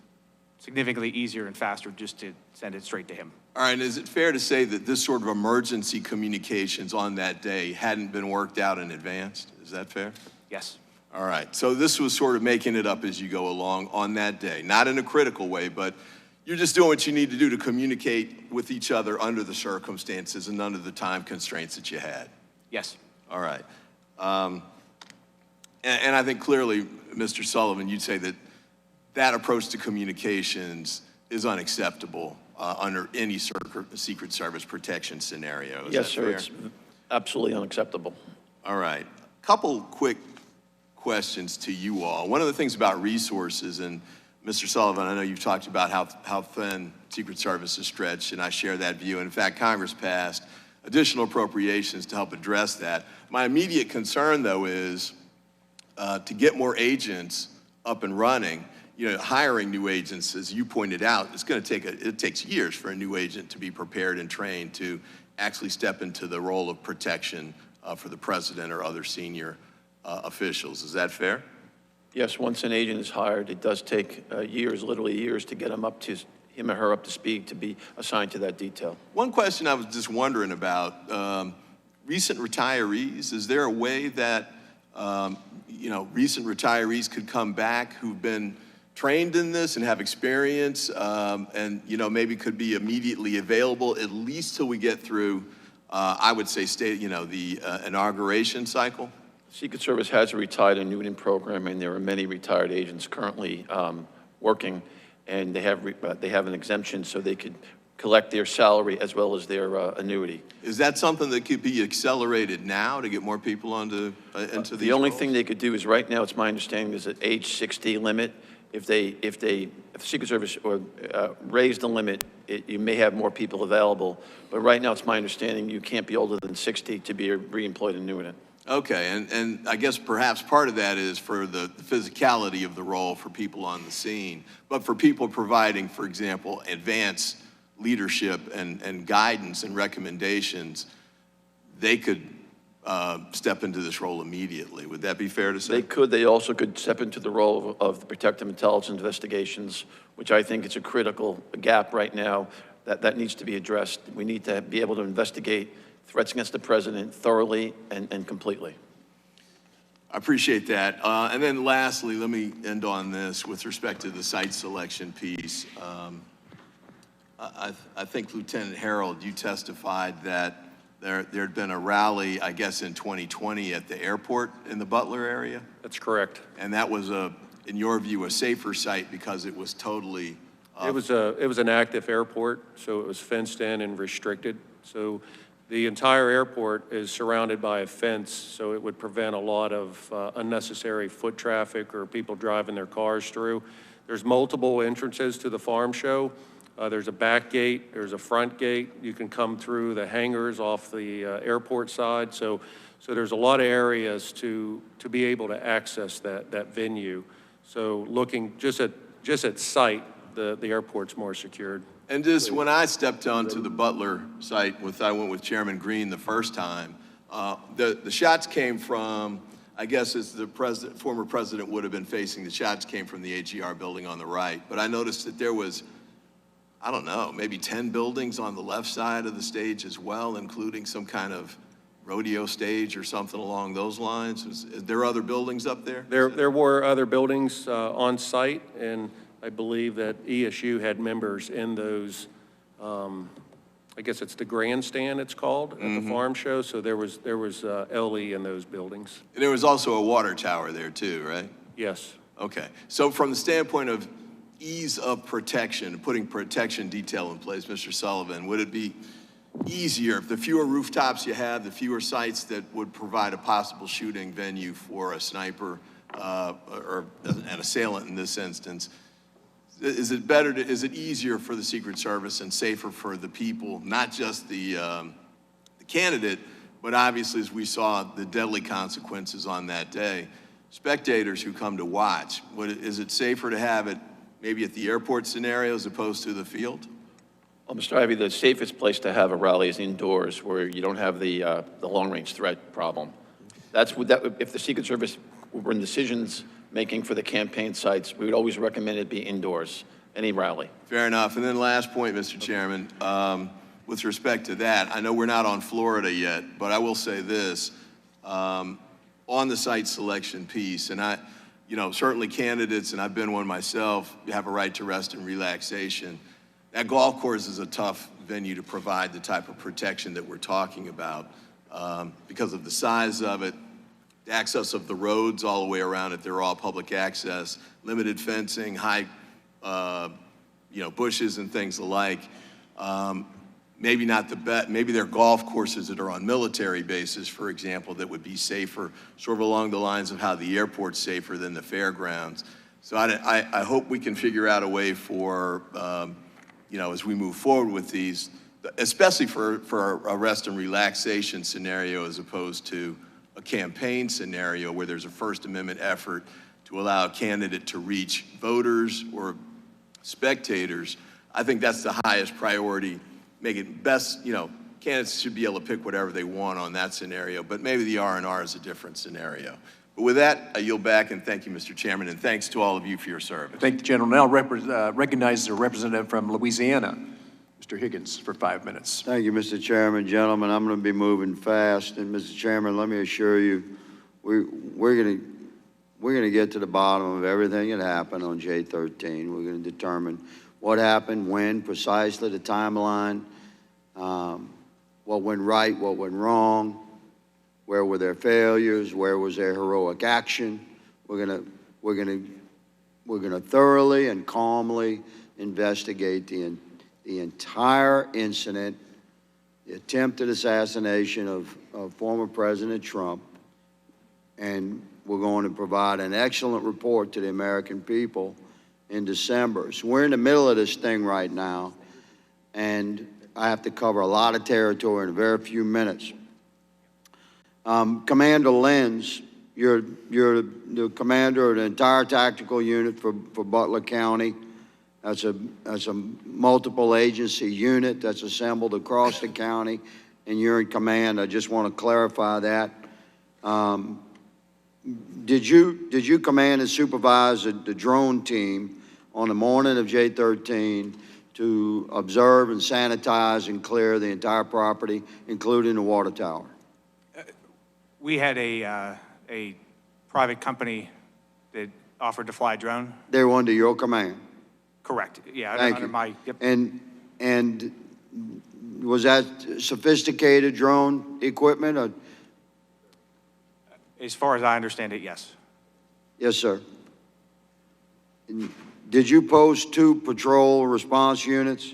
significantly easier and faster just to send it straight to him. All right, is it fair to say that this sort of emergency communications on that day hadn't been worked out in advance? Is that fair? Yes. All right, so this was sort of making it up as you go along on that day. Not in a critical way, but you're just doing what you need to do to communicate with each other under the circumstances and under the time constraints that you had. Yes. All right. And I think clearly, Mr. Sullivan, you'd say that that approach to communications is unacceptable under any Secret Service protection scenario. Is Yes, that sir. fair? It's absolutely unacceptable. All right. Couple quick questions to you all. One of the things about resources, and Mr. Sullivan, I know you've talked about how thin Secret Service is stretched, and I share that view. In fact, Congress passed additional appropriations to help address that. My immediate concern, though, is to get more agents up and running. Hiring new agents, as you pointed out, it takes years for a new agent to be prepared and trained to actually step into the role of protection for the president or other senior officials. Is that fair? Yes, once an agent is hired, it does take years, literally years, to get him or her up to speed to be assigned to that detail. One question I was just wondering about, recent retirees, is there a way that, recent retirees could come back who've been trained in this and have experience and, maybe could be immediately available at least till we get through, I would say, the inauguration cycle? Secret Service has a retired annuitant program, and there are many retired agents currently working, and they have an exemption so they could collect their salary as well as their annuity. Is that something that could be accelerated now to get more people into these The only roles? thing they could do is, right now, it's my understanding, there's an age 60 limit. If the Secret Service raised the limit, you may have more people available. But right now, it's my understanding you can't be older than 60 to be a reemployed annuitant. Okay, and I guess perhaps part of that is for the physicality of the role for people on the scene. But for people providing, for example, advanced leadership and guidance and recommendations, they could step into this role immediately. Would that be fair to say? They could. They also could step into the role of the protective intelligence investigations, which I think is a critical gap right now that needs to be addressed. We need to be able to investigate threats against the president thoroughly and completely. I appreciate that. And then lastly, let me end on this with respect to the site selection piece. I think Lieutenant Herold, you testified that there had been a rally, I guess, in 2020 at the airport in the Butler area? That's correct. And that was, in your view, a safer site because it was totally... It was an active airport, so it was fenced in and restricted. So the entire airport is surrounded by a fence, so it would prevent a lot of unnecessary foot traffic or people driving their cars through. There's multiple entrances to the farm show. There's a back gate, there's a front gate. You can come through the hangars off the airport side. So there's a lot of areas to be able to access that venue. So looking just at site, the airport's more secured. And just when I stepped onto the Butler site, I went with Chairman Green the first time, the shots came from, I guess as the former president would have been facing, the shots came from the AGR building on the right. But I noticed that there was, I don't know, maybe 10 buildings on the left side of the stage as well, including some kind of rodeo stage or something along those lines. Is there other buildings up there? There were other buildings on site, and I believe that ESU had members in those, I guess it's the grandstand it's called, at the farm show. So there was LE in those buildings. And there was also a water tower there too, right? Yes. Okay. So from the standpoint of ease of protection, putting protection detail in place, Mr. Sullivan, would it be easier if the fewer rooftops you have, the fewer sites that would provide a possible shooting venue for a sniper or an assailant in this instance? is it better to, is it easier for the Secret Service and safer for the people, not just the candidate, but obviously, as we saw, the deadly consequences on that day, spectators who come to watch, is it safer to have it maybe at the airport scenario as opposed to the field? Well, Mr. Ivey, the safest place to have a rally is indoors, where you don't have the long-range threat problem. If the Secret Service were in decisions-making for the campaign sites, we would always recommend it be indoors, any rally. Fair enough. And then last point, Mr. Chairman, with respect to that, I know we're not on Florida yet, but I will say this, on the site selection piece, and certainly candidates, and I've been one myself, have a right to rest and relaxation. That golf course is a tough venue to provide the type of protection that we're talking about because of the size of it, the access of the roads all the way around it. They're all public access, limited fencing, high, bushes and things alike. Maybe not the best, maybe there are golf courses that are on military bases, for example, that would be safer, sort of along the lines of how the airport's safer than the fairgrounds. So I hope we can figure out a way for, as we move forward with these, especially for a rest and relaxation scenario as opposed to a campaign scenario where there's a First Amendment effort to allow a candidate to reach voters or spectators. I think that's the highest priority. Make it best, candidates should be able to pick whatever they want on that scenario, but maybe the R&R is a different scenario. But with that, I yield back, and thank you, Mr. Chairman, and thanks to all of you for your service. Thank the General. Now recognizes a representative from Louisiana, Mr. Higgins, for 5 minutes. Thank you, Mr. Chairman. Gentlemen, I'm going to be moving fast, and Mr. Chairman, let me assure you, we're going to get to the bottom of everything that happened on J13. We're going to determine what happened, when, precisely, the timeline, what went right, what went wrong, where were their failures, where was their heroic action. We're gonna thoroughly and calmly investigate the entire incident, the attempted assassination of former President Trump, and we're going to provide an excellent report to the American people in December. So we're in the middle of this thing right now, and I have to cover a lot of territory in a very few minutes. Commander Lenz, you're the commander of the entire tactical unit for Butler County. That's a multiple agency unit that's assembled across the county, and you're in command. I just want to clarify that. Did you command and supervise the drone team on the morning of J13 to observe and sanitize and clear the entire property, including the water tower? We had a private company that offered to fly a drone. They were under your command? Correct. Yeah, Thank under you. my. Yep. And was that sophisticated drone equipment? Or? As far as I understand it, yes. Yes, sir. Did you post 2 patrol response units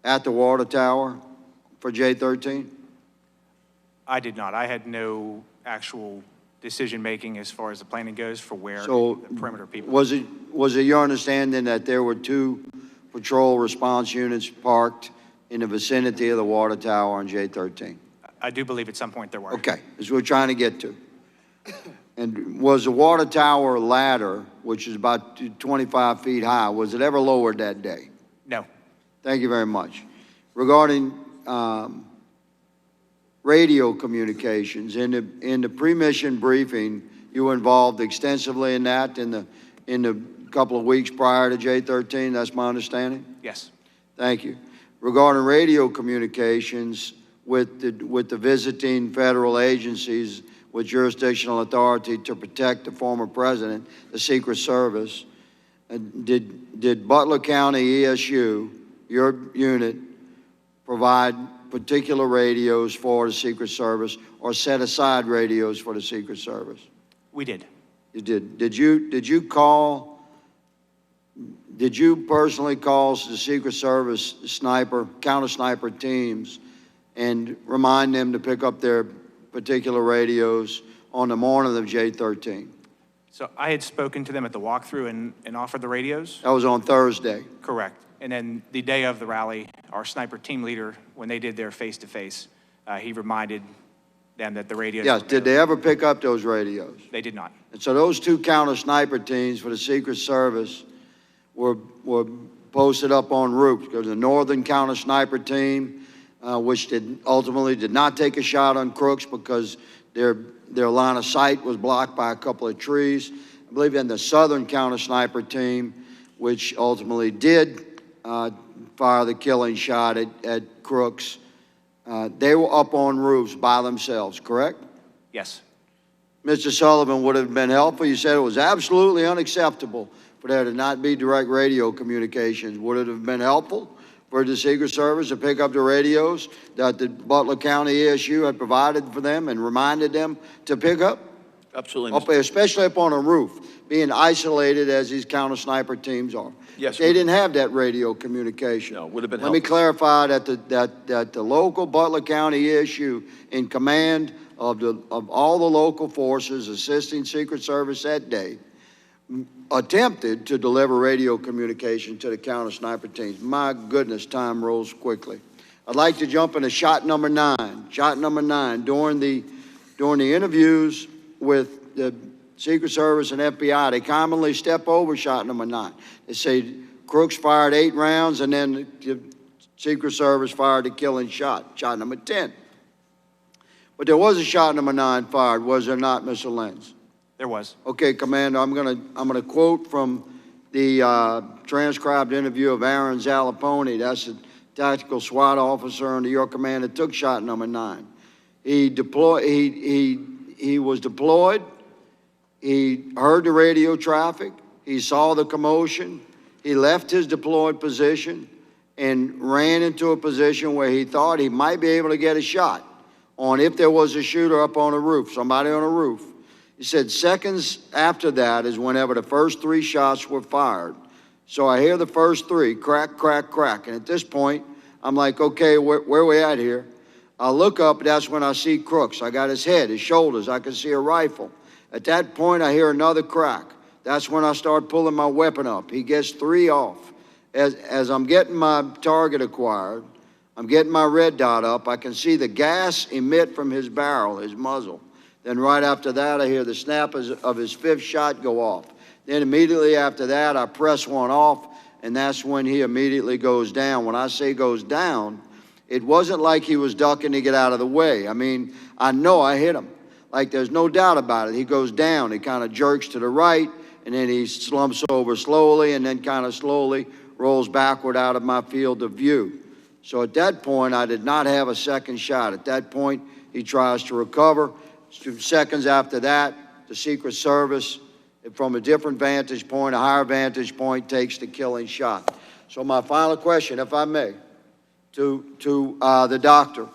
at the water tower for J13? I did not. I had no actual decision-making as far as the planning goes for where So the perimeter people. Was it your understanding that there were 2 patrol response units parked in the vicinity of the water tower on J13? I do believe at some point there were. Okay, that's what we're trying to get to. And was the water tower ladder, which is about 25 feet high, was it ever lowered that day? No. Thank you very much. Regarding radio communications, in the pre-mission briefing, you were involved extensively in that in the couple of weeks prior to J13. That's my understanding. Yes. Thank you. Regarding radio communications with the visiting federal agencies with jurisdictional authority to protect the former president, the Secret Service, did Butler County ESU, your unit, provide particular radios for the Secret Service or set aside radios for the Secret Service? We did. You did. Did you personally call the Secret Service counter sniper teams and remind them to pick up their particular radios on the morning of J13? So I had spoken to them at the walkthrough and offered the radios. That was on Thursday. Correct. And then the day of the rally, our sniper team leader, when they did their face-to-face, he reminded them that the radios. Yes, did they ever pick up those radios? They did not. And so those two counter sniper teams for the Secret Service were posted up on roofs. There was a northern counter sniper team, which ultimately did not take a shot on crooks because their line of sight was blocked by a couple of trees. I believe then the southern counter sniper team, which ultimately did fire the killing shot at crooks, they were up on roofs by themselves, correct? Yes. Mr. Sullivan, would have been helpful. You said it was absolutely unacceptable for there to not be direct radio communications. Would it have been helpful for the Secret Service to pick up the radios that the Butler County ESU had provided for them and reminded them to pick up? Absolutely. Especially up on a roof, being isolated as these counter sniper teams are. Yes. They didn't have that radio communication. No, would have been Let me helpful. clarify that the local Butler County ESU, in command of all the local forces assisting Secret Service that day, attempted to deliver radio communication to the counter sniper teams. My goodness, time rolls quickly. I'd like to jump into shot number 9. Shot number 9, during the interviews with the Secret Service and FBI, they commonly step over shot number 9. They say crooks fired 8 rounds and then the Secret Service fired the killing shot, shot number 10. But there was a shot number 9 fired, was there not, Mr. Lenz? There was. Okay, Commander, I'm gonna quote from the transcribed interview of Aaron Zalapone. That's a tactical SWAT officer under your command that took shot number 9. He was deployed. He heard the radio traffic. He saw the commotion. He left his deployed position and ran into a position where he thought he might be able to get a shot on if there was a shooter up on a roof, somebody on a roof. He said seconds after that is whenever the first 3 shots were fired. So I hear the first 3, crack, crack, crack. And at this point, I'm like, okay, where we at here? I look up, that's when I see crooks. I got his head, his shoulders, I can see a rifle. At that point, I hear another crack. That's when I start pulling my weapon up. He gets 3 off. As I'm getting my target acquired, I'm getting my red dot up, I can see the gas emit from his barrel, his muzzle. Then right after that, I hear the snap of his 5th shot go off. Then immediately after that, I press one off, and that's when he immediately goes down. When I say goes down, it wasn't like he was ducking to get out of the way. I mean, I know I hit him. Like, there's no doubt about it. He goes down, he kind of jerks to the right, and then he slumps over slowly, and then kind of slowly rolls backward out of my field of view. So at that point, I did not have a second shot. At that point, he tries to recover. 2 seconds after that, the Secret Service, from a different vantage point, a higher vantage point, takes the killing shot. So my final question, if I may, to the doctor.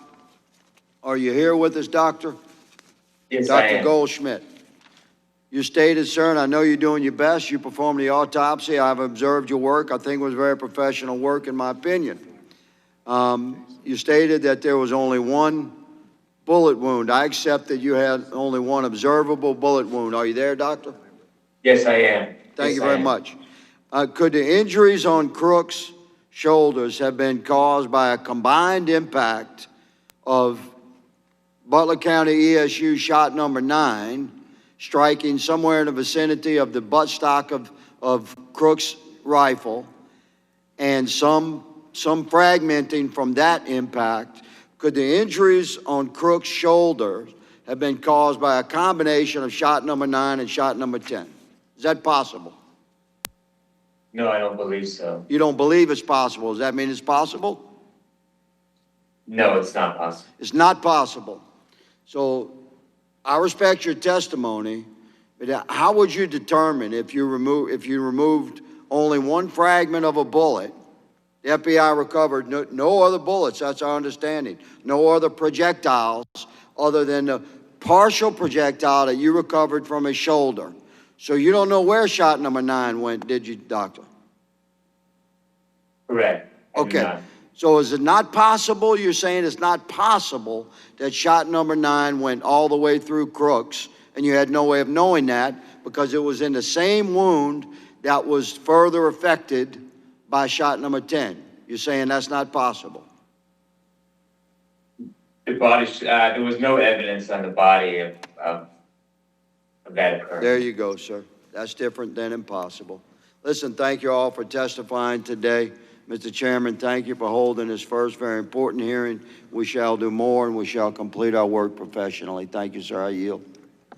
Are you here with us, Doctor? Yes, I Dr. am. Goldschmidt. You stated, sir, and I know you're doing your best. You performed the autopsy. I've observed your work. I think it was very professional work, in my opinion. You stated that there was only 1 bullet wound. I accept that you had only 1 observable bullet wound. Are you there, doctor? Yes, I am. Thank you very much. Could the injuries on Crook's shoulders have been caused by a combined impact of Butler County ESU shot number 9 striking somewhere in the vicinity of the buttstock of Crook's rifle and some fragmenting from that impact? Could the injuries on Crook's shoulders have been caused by a combination of shot number 9 and shot number 10? Is that possible? No, I don't believe so. You don't believe it's possible. Does that mean it's possible? No, it's not possible. It's not possible. So I respect your testimony, but how would you determine if you removed only 1 fragment of a bullet? The FBI recovered no other bullets, that's our understanding, no other projectiles other than the partial projectile that you recovered from his shoulder. So you don't know where shot number 9 went, did you, doctor? Correct. Okay. So is it not possible, you're saying it's not possible that shot number 9 went all the way through Crooks and you had no way of knowing that because it was in the same wound that was further affected by shot number 10. You're saying that's not possible? The body, there was no evidence on the body of that occurrence. There you go, sir. That's different than impossible. Listen, thank you all for testifying today. Mr. Chairman, thank you for holding this first very important hearing. We shall do more, and we shall complete our work professionally. Thank you, sir. I yield.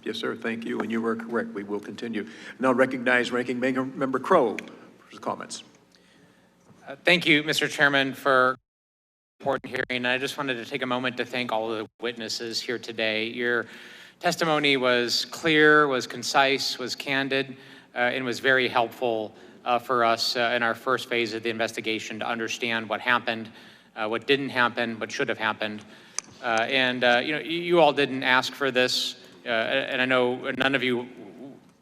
Yes, sir. Thank you. And you were correct. We will continue. Now recognize Ranking Member Crow for his comments. Thank you, Mr. Chairman, for the important hearing. I just wanted to take a moment to thank all of the witnesses here today. Your testimony was clear, was concise, was candid, and was very helpful for us in our first phase of the investigation to understand what happened, what didn't happen, what should have happened. You all didn't ask for this, and I know none of you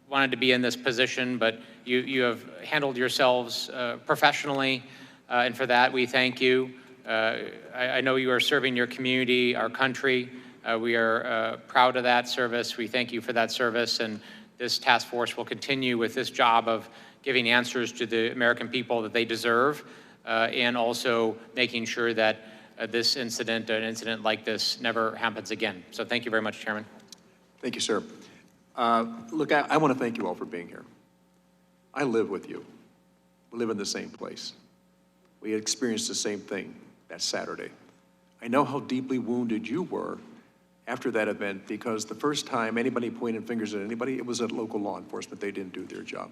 wanted to be in this position, but you have handled yourselves professionally, and for that we thank you. I know you are serving your community, our country. We are proud of that service. We thank you for that service, and this task force will continue with this job of giving answers to the American people that they deserve, and also making sure that this incident, an incident like this, never happens again. So thank you very much, Chairman. Thank you, sir. Look, I want to thank you all for being here. I live with you. We live in the same place. We experienced the same thing that Saturday. I know how deeply wounded you were after that event, because the first time anybody pointed fingers at anybody, it was at local law enforcement. They didn't do their job.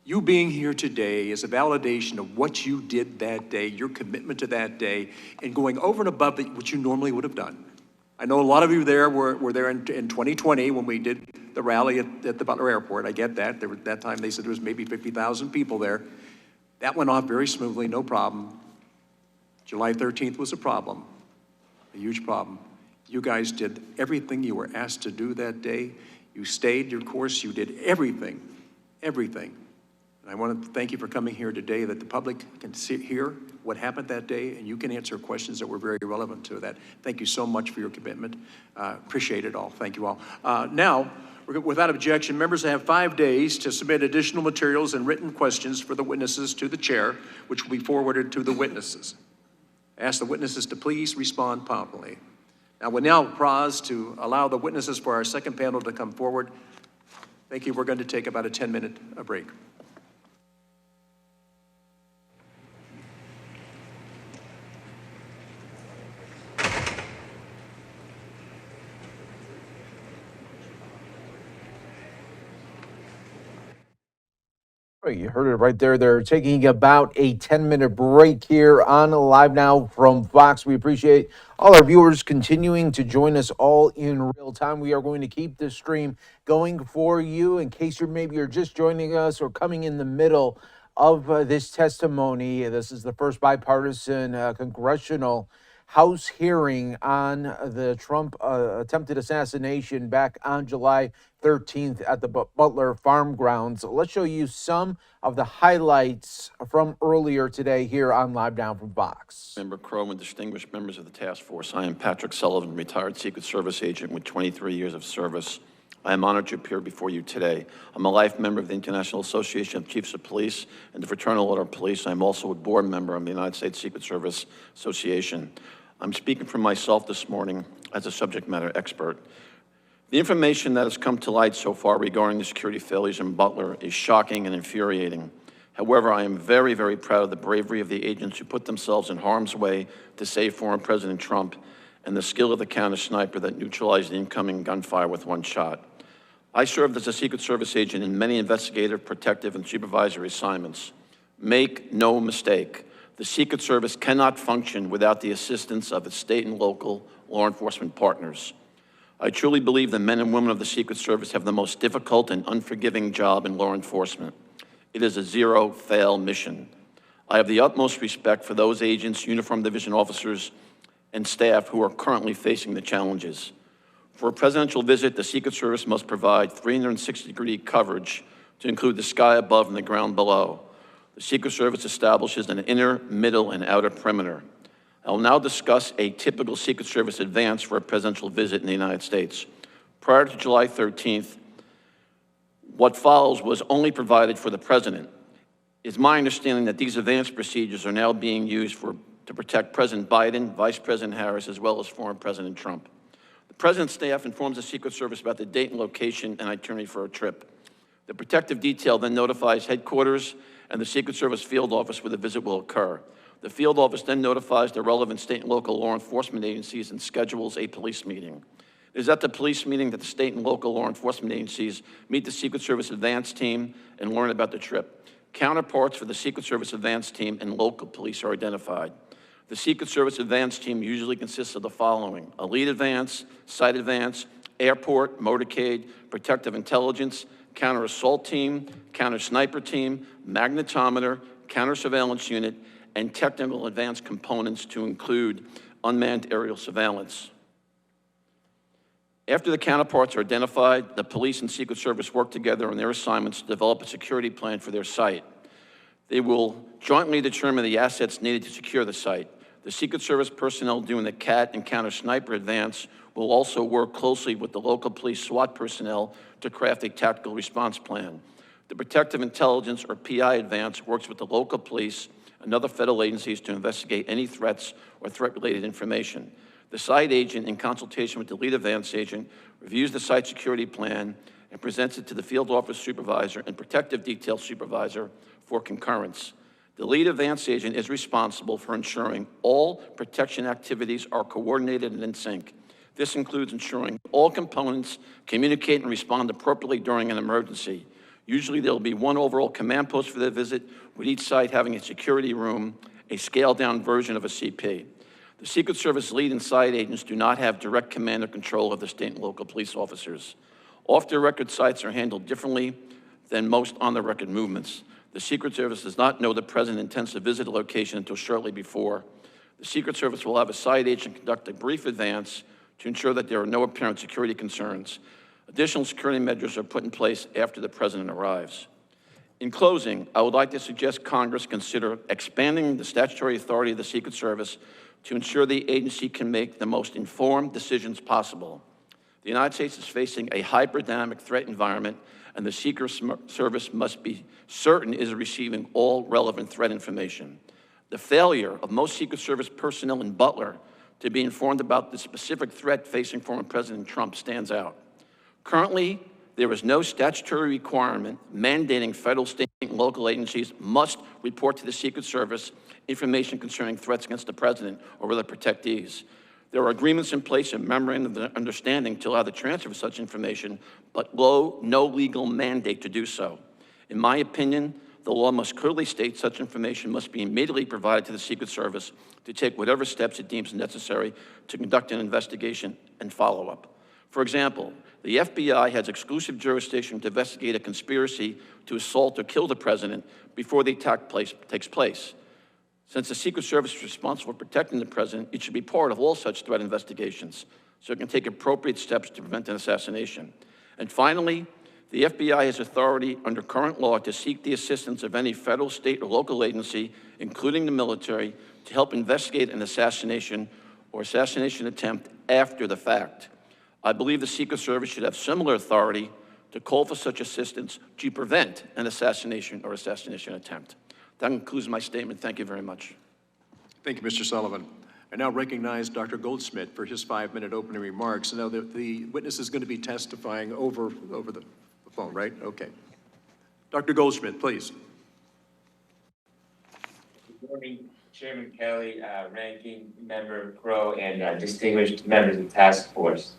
You being here today is a validation of what you did that day, your commitment to that day, and going over and above what you normally would have done. I know a lot of you there were there in 2020 when we did the rally at the Butler Airport. I get that. That time they said there was maybe 50,000 people there. That went off very smoothly, no problem. July 13th was a problem, a huge problem. You guys did everything you were asked to do that day. You stayed your course. You did everything, everything. And I want to thank you for coming here today, that the public can hear what happened that day, and you can answer questions that were very relevant to that. Thank you so much for your commitment. Appreciate it all. Thank you all. Now, without objection, members have 5 days to submit additional materials and written questions for the witnesses to the chair, which will be forwarded to the witnesses. I ask the witnesses to please respond promptly. Now, we'll now pause to allow the witnesses for our second panel to come forward. Thank you. We're going to take about a 10-minute break. You heard it right there. They're taking about a 10-minute break here on Live Now from Fox. We appreciate all our viewers continuing to join us all in real time. We are going to keep this stream going for you in case you're just joining us or coming in the middle of this testimony. This is the first bipartisan congressional House hearing on the Trump attempted assassination back on July 13th at the Butler farm grounds. Let's show you some of the highlights from earlier today here on Live Now from Fox. Member Crow and distinguished members of the task force, I am Patrick Sullivan, retired Secret Service agent with 23 years of service. I am honored to appear before you today. I'm a life member of the International Association of Chiefs of Police and the Fraternal Order of Police. I'm also a board member of the United States Secret Service Association. I'm speaking for myself this morning as a subject matter expert. The information that has come to light so far regarding the security failures in Butler is shocking and infuriating. However, I am very, very proud of the bravery of the agents who put themselves in harm's way to save former President Trump, and the skill of the counter sniper that neutralized the incoming gunfire with one shot. I served as a Secret Service agent in many investigative, protective, and supervisory assignments. Make no mistake, the Secret Service cannot function without the assistance of its state and local law enforcement partners. I truly believe the men and women of the Secret Service have the most difficult and unforgiving job in law enforcement. It is a zero-fail mission. I have the utmost respect for those agents, uniformed division officers, and staff who are currently facing the challenges. For a presidential visit, the Secret Service must provide 360-degree coverage to include the sky above and the ground below. The Secret Service establishes an inner, middle, and outer perimeter. I will now discuss a typical Secret Service advance for a presidential visit in the United States. Prior to July 13th, what follows was only provided for the president. It's my understanding that these advanced procedures are now being used to protect President Biden, Vice President Harris, as well as former President Trump. The president's staff informs the Secret Service about the date and location and itinerary for a trip. The protective detail then notifies headquarters and the Secret Service field office where the visit will occur. The field office then notifies the relevant state and local law enforcement agencies and schedules a police meeting. It is at the police meeting that the state and local law enforcement agencies meet the Secret Service advance team and learn about the trip. Counterparts for the Secret Service advance team and local police are identified. The Secret Service advance team usually consists of the following: a lead advance, site advance, airport, motorcade, protective intelligence, counter assault team, counter sniper team, magnetometer, counter surveillance unit, and technical advanced components to include unmanned aerial surveillance. After the counterparts are identified, the police and Secret Service work together on their assignments to develop a security plan for their site. They will jointly determine the assets needed to secure the site. The Secret Service personnel doing the CAT and counter sniper advance will also work closely with the local police SWAT personnel to craft a tactical response plan. The protective intelligence, or PI advance, works with the local police and other federal agencies to investigate any threats or threat-related information. The site agent, in consultation with the lead advance agent, reviews the site security plan and presents it to the field office supervisor and protective detail supervisor for concurrence. The lead advance agent is responsible for ensuring all protection activities are coordinated and in sync. This includes ensuring all components communicate and respond appropriately during an emergency. Usually there will be one overall command post for the visit, with each site having a security room, a scaled-down version of a CP. The Secret Service lead and site agents do not have direct command or control of the state and local police officers. Off-the-record sites are handled differently than most on-the-record movements. The Secret Service does not know the president intends to visit a location until shortly before. The Secret Service will have a site agent conduct a brief advance to ensure that there are no apparent security concerns. Additional security measures are put in place after the president arrives. In closing, I would like to suggest Congress consider expanding the statutory authority of the Secret Service to ensure the agency can make the most informed decisions possible. The United States is facing a hyper-dynamic threat environment, and the Secret Service must be certain it is receiving all relevant threat information. The failure of most Secret Service personnel in Butler to be informed about the specific threat facing former President Trump stands out. Currently, there is no statutory requirement mandating federal, state, and local agencies must report to the Secret Service information concerning threats against the president or other protectees. There are agreements in place and memorandum of understanding to allow the transfer of such information, but no legal mandate to do so. In my opinion, the law must clearly state such information must be immediately provided to the Secret Service to take whatever steps it deems necessary to conduct an investigation and follow-up. For example, the FBI has exclusive jurisdiction to investigate a conspiracy to assault or kill the president before the attack takes place. Since the Secret Service is responsible for protecting the president, it should be part of all such threat investigations so it can take appropriate steps to prevent an assassination. And finally, the FBI has authority under current law to seek the assistance of any federal, state, or local agency, including the military, to help investigate an assassination or assassination attempt after the fact. I believe the Secret Service should have similar authority to call for such assistance to prevent an assassination or assassination attempt. That concludes my statement. Thank you very much. Thank you, Mr. Sullivan. I now recognize Dr. Goldschmidt for his 5-minute opening remarks. Now, the witness is going to be testifying over the phone, right? Okay. Dr. Goldschmidt, please. Good morning, Chairman Kelly, Ranking Member Crow, and distinguished members of the task force.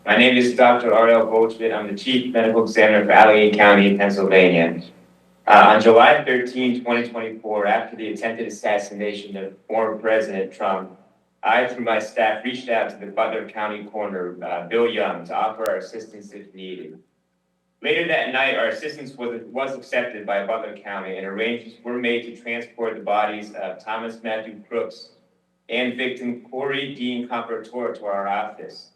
My name is Dr. Ariel Goldschmidt. I'm the Chief Medical Examiner for Allegheny County, Pennsylvania. On July 13, 2024, after the attempted assassination of former President Trump, I, through my staff, reached out to the Butler County coroner, Bill Young, to offer our assistance if needed. Later that night, our assistance was accepted by Butler County, and arrangements were made to transport the bodies of Thomas Matthew Crooks and victim Corey Dean Comparator to our office.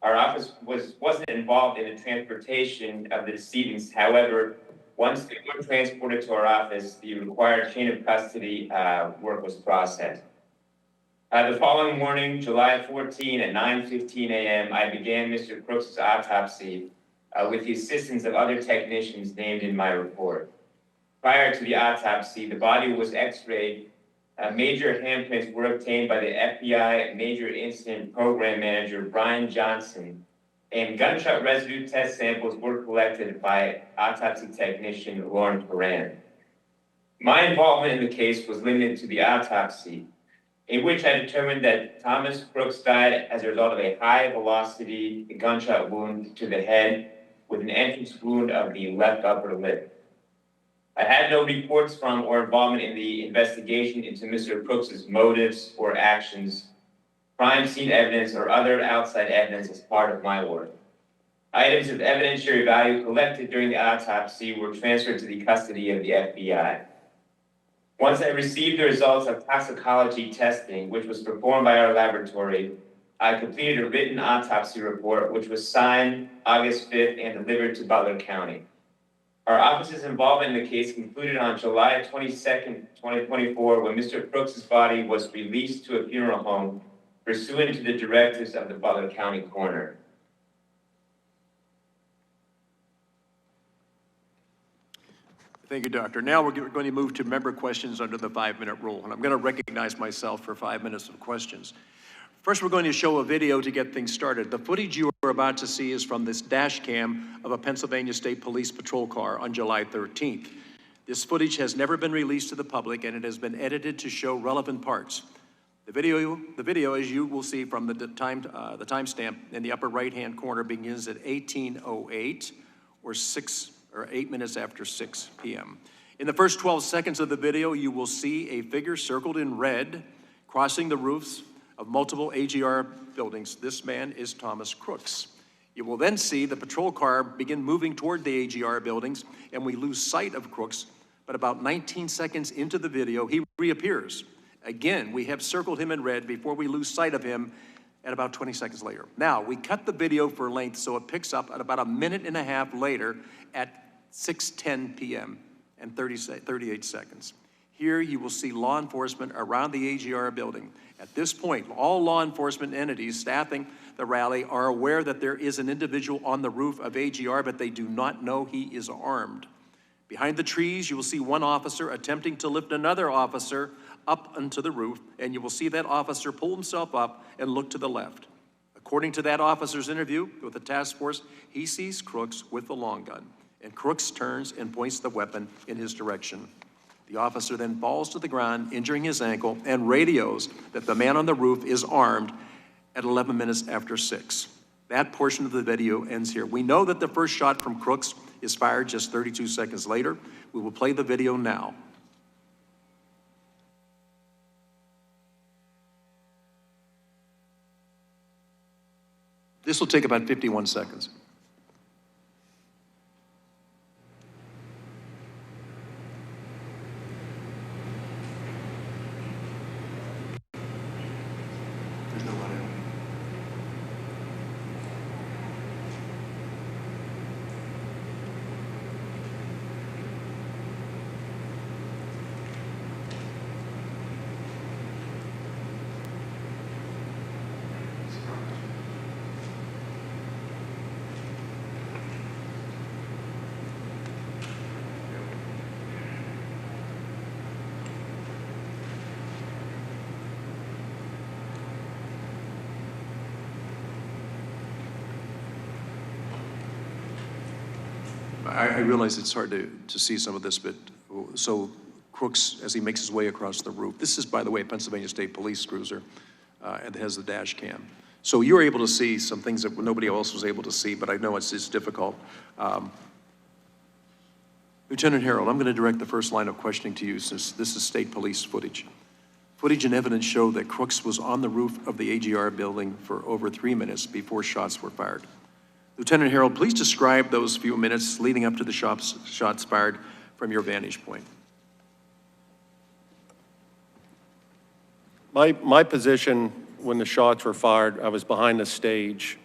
Our office wasn't involved in the transportation of the decedents. However, once they were transported to our office, the required chain of custody work was processed. The following morning, July 14 at 9:15 a.m., I began Mr. Crooks' autopsy with the assistance of other technicians named in my report. Prior to the autopsy, the body was x-rayed. Major handprints were obtained by the FBI Major Incident Program Manager, Brian Johnson, and gunshot residue test samples were collected by autopsy technician Lauren Moran. My involvement in the case was limited to the autopsy, in which I determined that Thomas Crooks died as a result of a high-velocity gunshot wound to the head with an entrance wound of the left upper lip. I had no reports from or involvement in the investigation into Mr. Crooks' motives or actions, crime scene evidence, or other outside evidence as part of my work. Items of evidentiary value collected during the autopsy were transferred to the custody of the FBI. Once I received the results of toxicology testing, which was performed by our laboratory, I completed a written autopsy report, which was signed August 5th and delivered to Butler County. Our office's involvement in the case concluded on July 22nd, 2024, when Mr. Crooks' body was released to a funeral home pursuant to the directives of the Butler County coroner. Thank you, Doctor. Now we're going to move to member questions under the 5-minute rule, and I'm going to recognize myself for 5 minutes of questions. First, we're going to show a video to get things started. The footage you are about to see is from this dash cam of a Pennsylvania State Police patrol car on July 13th. This footage has never been released to the public, and it has been edited to show relevant parts. The video, as you will see from the timestamp in the upper right-hand corner, begins at 18:08 or 8 minutes after 6 p.m. In the first 12 seconds of the video, you will see a figure circled in red crossing the roofs of multiple AGR buildings. This man is Thomas Crooks. You will then see the patrol car begin moving toward the AGR buildings, and we lose sight of Crooks, but about 19 seconds into the video, he reappears. Again, we have circled him in red before we lose sight of him at about 20 seconds later. Now, we cut the video for length, so it picks up at about a minute and a half later at 6:10 p.m. and 38 seconds. Here you will see law enforcement around the AGR building. At this point, all law enforcement entities staffing the rally are aware that there is an individual on the roof of AGR, but they do not know he is armed. Behind the trees, you will see one officer attempting to lift another officer up onto the roof, and you will see that officer pull himself up and look to the left. According to that officer's interview with the task force, he sees Crooks with the long gun, and Crooks turns and points the weapon in his direction. The officer then falls to the ground, injuring his ankle, and radios that the man on the roof is armed at 11 minutes after 6. That portion of the video ends here. We know that the first shot from Crooks is fired just 32 seconds later. We will play the video now. This will take about 51 seconds. I realize it's hard to see some of this, but so Crooks, as he makes his way across the roof, this is, by the way, a Pennsylvania State Police cruiser, and it has the dash cam. So you were able to see some things that nobody else was able to see, but I know it's difficult. Lieutenant Herold, I'm going to direct the first line of questioning to you, since this is state police footage. Footage and evidence show that Crooks was on the roof of the AGR building for over 3 minutes before shots were fired. Lieutenant Herold, please describe those few minutes leading up to the shots fired from your vantage point. My position when the shots were fired, I was behind the stage.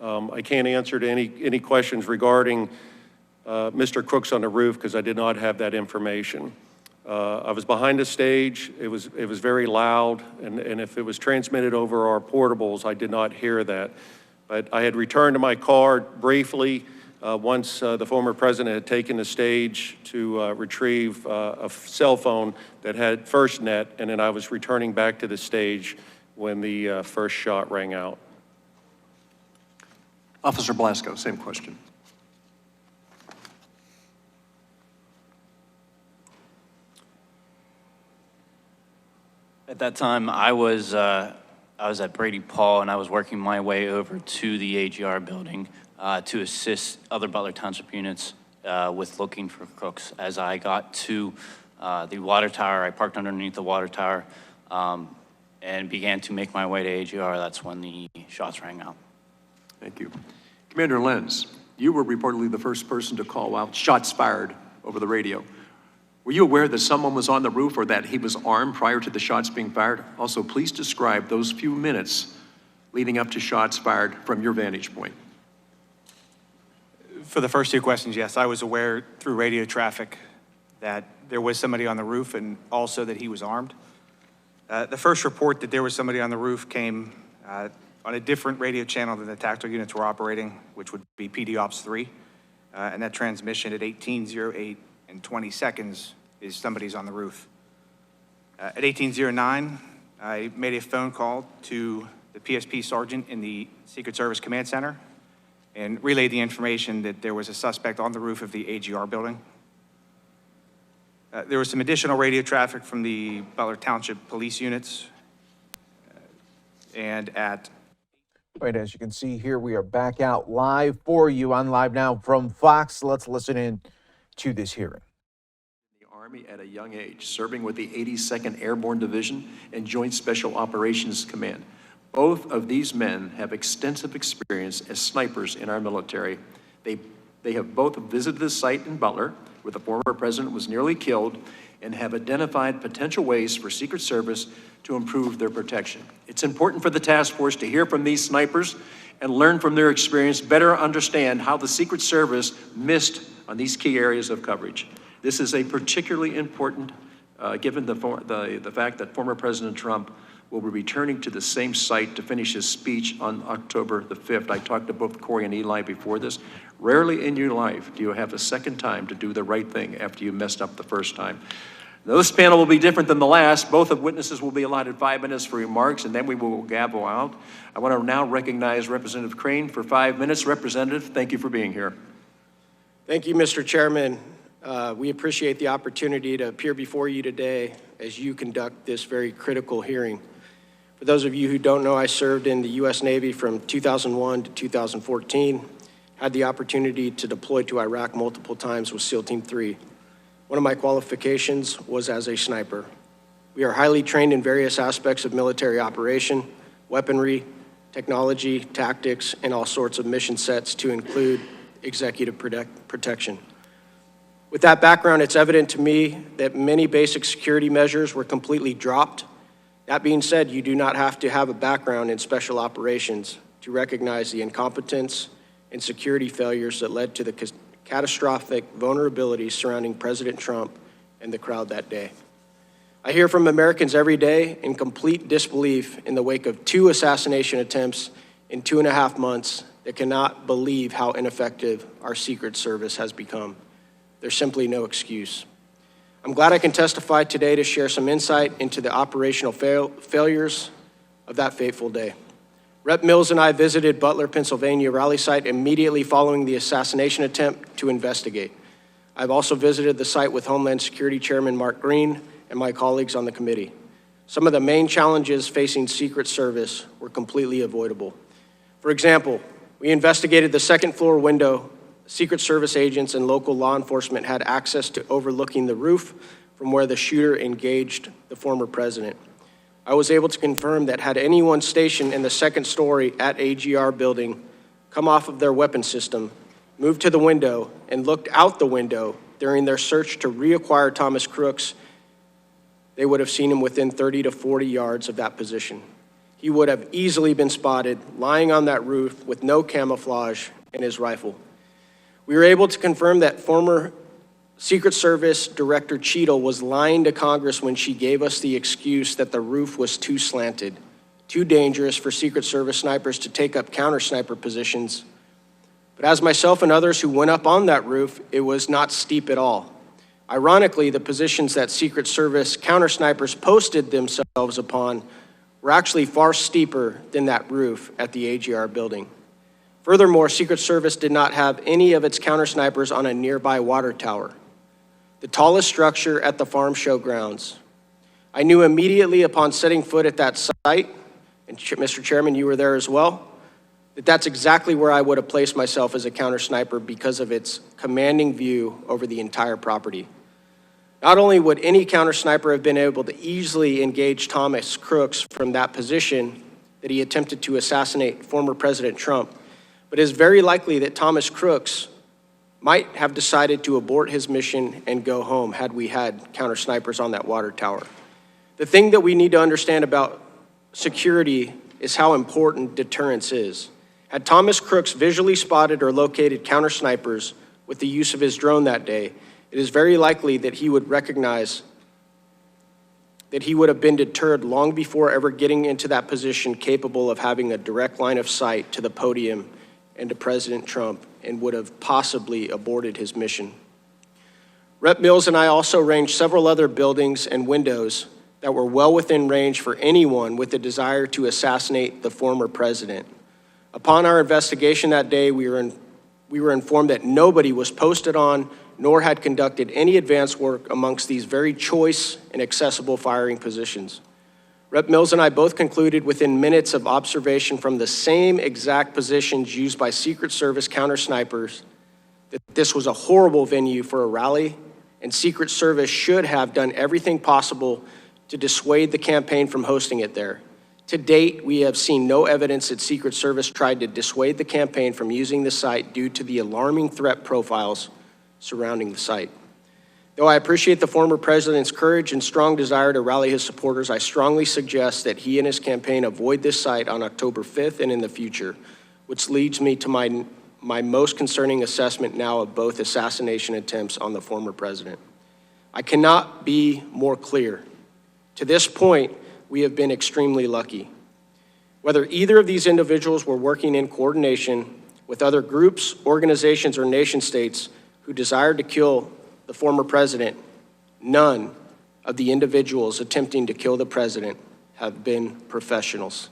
I can't answer to any questions regarding Mr. Crooks on the roof because I did not have that information. I was behind the stage. It was very loud, and if it was transmitted over our portables, I did not hear that. But I had returned to my car briefly once the former president had taken the stage to retrieve a cell phone that had FirstNet, and then I was returning back to the stage when the first shot rang out. Officer Blasco, same question. At that time, I was at Brady Paul, and I was working my way over to the AGR building to assist other Butler Township units with looking for crooks. As I got to the water tower, I parked underneath the water tower and began to make my way to AGR. That's when the shots rang out. Thank you. Commander Lenz, you were reportedly the first person to call out shots fired over the radio. Were you aware that someone was on the roof or that he was armed prior to the shots being fired? Also, please describe those few minutes leading up to shots fired from your vantage point. For the first two questions, yes, I was aware through radio traffic that there was somebody on the roof and also that he was armed. The first report that there was somebody on the roof came on a different radio channel than the tactical units were operating, which would be PD Ops 3. And that transmission at 18:08 and 20 seconds is somebody's on the roof. At 18:09, I made a phone call to the PSP sergeant in the Secret Service Command Center and relayed the information that there was a suspect on the roof of the AGR building. There was some additional radio traffic from the Butler Township police units. And at Right, as you can see here, we are back out live for you on Live Now from Fox. Let's listen in to this hearing. The Army at a young age, serving with the 82nd Airborne Division and Joint Special Operations Command. Both of these men have extensive experience as snipers in our military. They have both visited the site in Butler, where the former president was nearly killed, and have identified potential ways for Secret Service to improve their protection. It's important for the task force to hear from these snipers and learn from their experience, better understand how the Secret Service missed on these key areas of coverage. This is a particularly important, given the fact that former President Trump will be returning to the same site to finish his speech on October the 5th. I talked to both Corey and Eli before this. Rarely in your life do you have a second time to do the right thing after you messed up the first time. Now, this panel will be different than the last. Both of witnesses will be allotted 5 minutes for remarks, and then we will gavel out. I want to now recognize Representative Crane for 5 minutes. Representative, thank you for being here. Thank you, Mr. Chairman. We appreciate the opportunity to appear before you today as you conduct this very critical hearing. For those of you who don't know, I served in the U.S. Navy from 2001 to 2014, had the opportunity to deploy to Iraq multiple times with SEAL Team 3. One of my qualifications was as a sniper. We are highly trained in various aspects of military operation, weaponry, technology, tactics, and all sorts of mission sets to include executive protection. With that background, it's evident to me that many basic security measures were completely dropped. That being said, you do not have to have a background in special operations to recognize the incompetence and security failures that led to the catastrophic vulnerabilities surrounding President Trump and the crowd that day. I hear from Americans every day in complete disbelief in the wake of 2 assassination attempts in 2.5 months that cannot believe how ineffective our Secret Service has become. There's simply no excuse. I'm glad I can testify today to share some insight into the operational failures of that fateful day. Rep. Mills and I visited Butler, Pennsylvania rally site immediately following the assassination attempt to investigate. I've also visited the site with Homeland Security Chairman Mark Green and my colleagues on the committee. Some of the main challenges facing Secret Service were completely avoidable. For example, we investigated the second floor window. Secret Service agents and local law enforcement had access to overlooking the roof from where the shooter engaged the former president. I was able to confirm that had anyone stationed in the second story at AGR building come off of their weapon system, moved to the window, and looked out the window during their search to reacquire Thomas Crooks, they would have seen him within 30 to 40 yards of that position. He would have easily been spotted lying on that roof with no camouflage and his rifle. We were able to confirm that former Secret Service Director Cheadle was lying to Congress when she gave us the excuse that the roof was too slanted, too dangerous for Secret Service snipers to take up counter sniper positions. But as myself and others who went up on that roof, it was not steep at all. Ironically, the positions that Secret Service counter snipers posted themselves upon were actually far steeper than that roof at the AGR building. Furthermore, Secret Service did not have any of its counter snipers on a nearby water tower, the tallest structure at the farm show grounds. I knew immediately upon setting foot at that site, and Mr. Chairman, you were there as well, that that's exactly where I would have placed myself as a counter sniper because of its commanding view over the entire property. Not only would any counter sniper have been able to easily engage Thomas Crooks from that position that he attempted to assassinate former President Trump, but it is very likely that Thomas Crooks might have decided to abort his mission and go home had we had counter snipers on that water tower. The thing that we need to understand about security is how important deterrence is. Had Thomas Crooks visually spotted or located counter snipers with the use of his drone that day, it is very likely that he would recognize that he would have been deterred long before ever getting into that position capable of having a direct line of sight to the podium and to President Trump, and would have possibly aborted his mission. Rep. Mills and I also ranged several other buildings and windows that were well within range for anyone with a desire to assassinate the former president. Upon our investigation that day, we were informed that nobody was posted on nor had conducted any advanced work amongst these very choice and accessible firing positions. Rep. Mills and I both concluded within minutes of observation from the same exact positions used by Secret Service counter snipers that this was a horrible venue for a rally, and Secret Service should have done everything possible to dissuade the campaign from hosting it there. To date, we have seen no evidence that Secret Service tried to dissuade the campaign from using the site due to the alarming threat profiles surrounding the site. Though I appreciate the former president's courage and strong desire to rally his supporters, I strongly suggest that he and his campaign avoid this site on October 5th and in the future, which leads me to my most concerning assessment now of both assassination attempts on the former president. I cannot be more clear. To this point, we have been extremely lucky. Whether either of these individuals were working in coordination with other groups, organizations, or nation states who desired to kill the former president, none of the individuals attempting to kill the president have been professionals.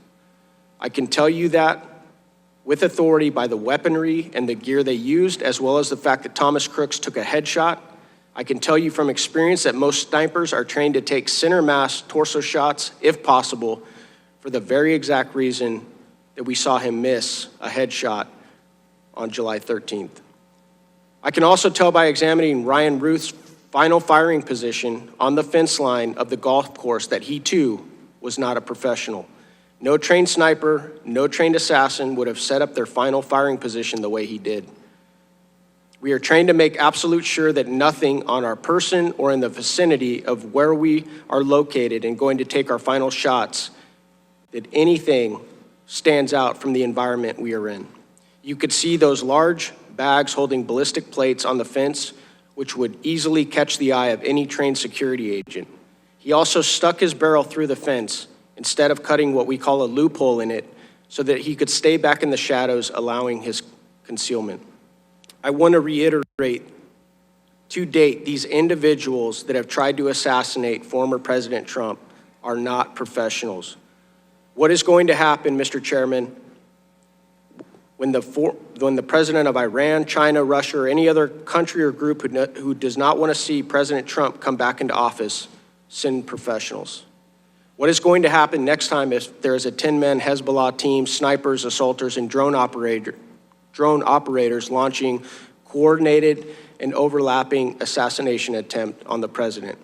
I can tell you that with authority by the weaponry and the gear they used, as well as the fact that Thomas Crooks took a headshot. I can tell you from experience that most snipers are trained to take center mass torso shots, if possible, for the very exact reason that we saw him miss a headshot on July 13th. I can also tell by examining Ryan Ruth's final firing position on the fence line of the golf course that he too was not a professional. No trained sniper, no trained assassin would have set up their final firing position the way he did. We are trained to make absolute sure that nothing on our person or in the vicinity of where we are located and going to take our final shots, that anything stands out from the environment we are in. You could see those large bags holding ballistic plates on the fence, which would easily catch the eye of any trained security agent. He also stuck his barrel through the fence instead of cutting what we call a loophole in it so that he could stay back in the shadows, allowing his concealment. I want to reiterate, to date, these individuals that have tried to assassinate former President Trump are not professionals. What is going to happen, Mr. Chairman, when the president of Iran, China, Russia, or any other country or group who does not want to see President Trump come back into office send professionals? What is going to happen next time if there is a 10-man Hezbollah team, snipers, assaulters, and drone operators launching coordinated and overlapping assassination attempt on the president?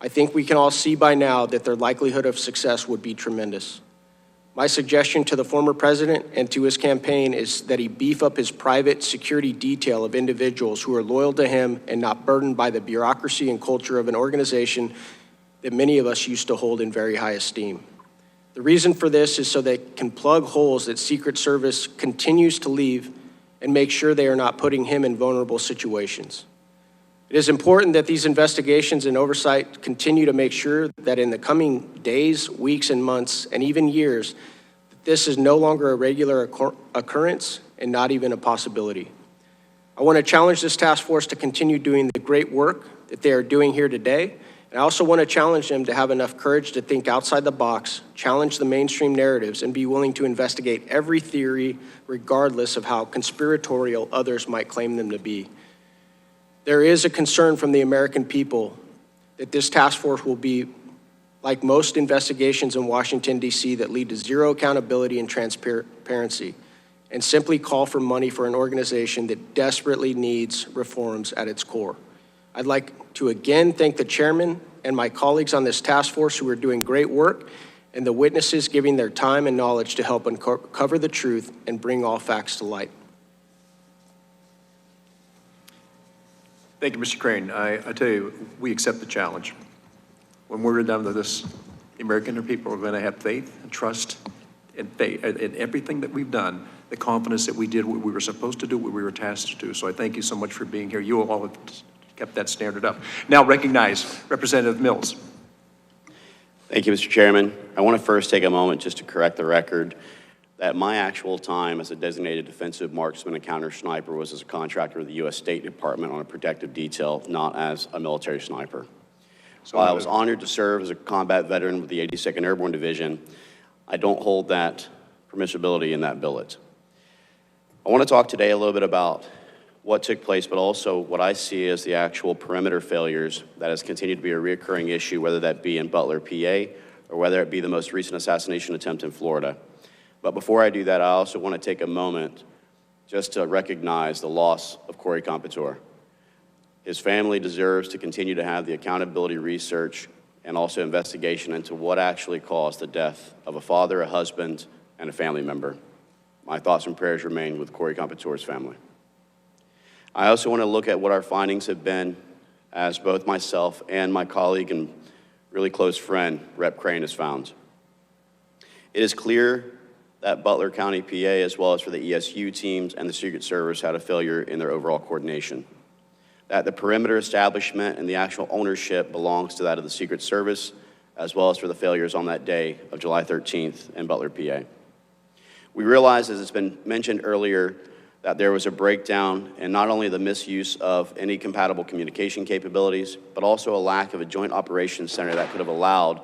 I think we can all see by now that their likelihood of success would be tremendous. My suggestion to the former president and to his campaign is that he beef up his private security detail of individuals who are loyal to him and not burdened by the bureaucracy and culture of an organization that many of us used to hold in very high esteem. The reason for this is so they can plug holes that Secret Service continues to leave and make sure they are not putting him in vulnerable situations. It is important that these investigations and oversight continue to make sure that in the coming days, weeks, and months, and even years, this is no longer a regular occurrence and not even a possibility. I want to challenge this task force to continue doing the great work that they are doing here today. And I also want to challenge them to have enough courage to think outside the box, challenge the mainstream narratives, and be willing to investigate every theory, regardless of how conspiratorial others might claim them to be. There is a concern from the American people that this task force will be like most investigations in Washington, D.C. that lead to zero accountability and transparency, and simply call for money for an organization that desperately needs reforms at its core. I'd like to again thank the chairman and my colleagues on this task force who are doing great work, and the witnesses giving their time and knowledge to help uncover the truth and bring all facts to light. Thank you, Mr. Crane. I tell you, we accept the challenge. When we're done with this, the American people are going to have faith and trust and faith in everything that we've done, the confidence that we did what we were supposed to do, what we were tasked to do. So I thank you so much for being here. You all have kept that standard up. Now recognize Representative Mills. Thank you, Mr. Chairman. I want to first take a moment just to correct the record that my actual time as a designated defensive marksman and counter sniper was as a contractor of the U.S. State Department on a protective detail, not as a military sniper. So while I was honored to serve as a combat veteran with the 82nd Airborne Division, I don't hold that permissibility in that billet. I want to talk today a little bit about what took place, but also what I see as the actual perimeter failures that has continued to be a reoccurring issue, whether that be in Butler, PA, or whether it be the most recent assassination attempt in Florida. But before I do that, I also want to take a moment just to recognize the loss of Corey Competor. His family deserves to continue to have the accountability research and also investigation into what actually caused the death of a father, a husband, and a family member. My thoughts and prayers remain with Corey Competor's family. I also want to look at what our findings have been as both myself and my colleague and really close friend, Rep. Crane, has found. It is clear that Butler County, PA, as well as for the ESU teams and the Secret Service, had a failure in their overall coordination. That the perimeter establishment and the actual ownership belongs to that of the Secret Service, as well as for the failures on that day of July 13th in Butler, PA. We realize, as it's been mentioned earlier, that there was a breakdown in not only the misuse of any compatible communication capabilities, but also a lack of a joint operations center that could have allowed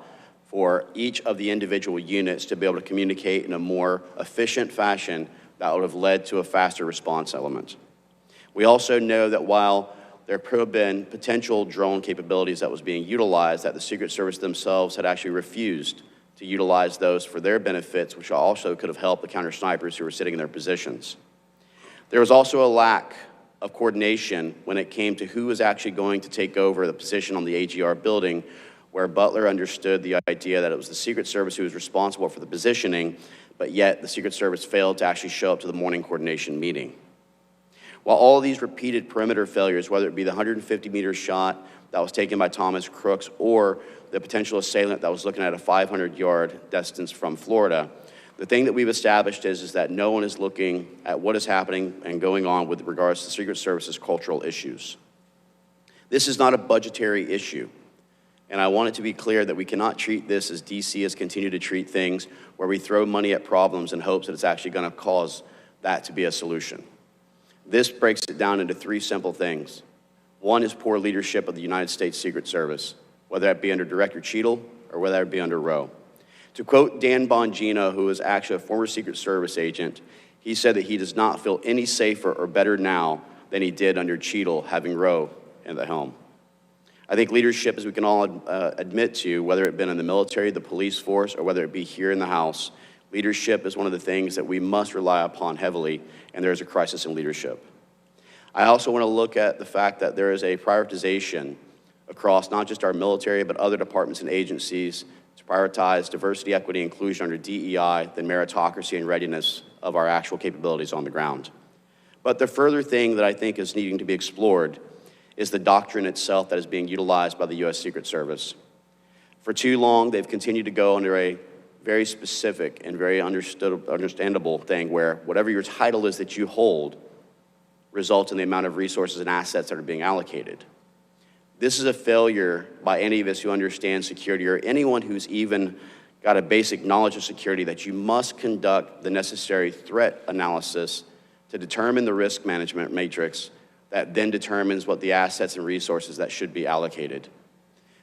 for each of the individual units to be able to communicate in a more efficient fashion that would have led to a faster response element. We also know that while there could have been potential drone capabilities that was being utilized, that the Secret Service themselves had actually refused to utilize those for their benefits, which also could have helped the counter snipers who were sitting in their positions. There was also a lack of coordination when it came to who was actually going to take over the position on the AGR building, where Butler understood the idea that it was the Secret Service who was responsible for the positioning, but yet the Secret Service failed to actually show up to the morning coordination meeting. While all of these repeated perimeter failures, whether it be the 150-meter shot that was taken by Thomas Crooks or the potential assailant that was looking at a 500-yard distance from Florida, the thing that we've established is that no one is looking at what is happening and going on with regards to the Secret Service's cultural issues. This is not a budgetary issue. And I want it to be clear that we cannot treat this as DC has continued to treat things where we throw money at problems in hopes that it's actually going to cause that to be a solution. This breaks it down into three simple things. One is poor leadership of the United States Secret Service, whether that be under Director Cheadle or whether it be under Rowe. To quote Dan Bongino, who is actually a former Secret Service agent, he said that he does not feel any safer or better now than he did under Cheadle, having Rowe in the helm. I think leadership, as we can all admit to, whether it be in the military, the police force, or whether it be here in the House, leadership is one of the things that we must rely upon heavily, and there is a crisis in leadership. I also want to look at the fact that there is a prioritization across not just our military, but other departments and agencies to prioritize diversity, equity, inclusion under DEI, the meritocracy and readiness of our actual capabilities on the ground. But the further thing that I think is needing to be explored is the doctrine itself that is being utilized by the U.S. Secret Service. For too long, they've continued to go under a very specific and very understandable thing where whatever your title is that you hold results in the amount of resources and assets that are being allocated. This is a failure by any of us who understand security, or anyone who's even got a basic knowledge of security, that you must conduct the necessary threat analysis to determine the risk management matrix that then determines what the assets and resources that should be allocated.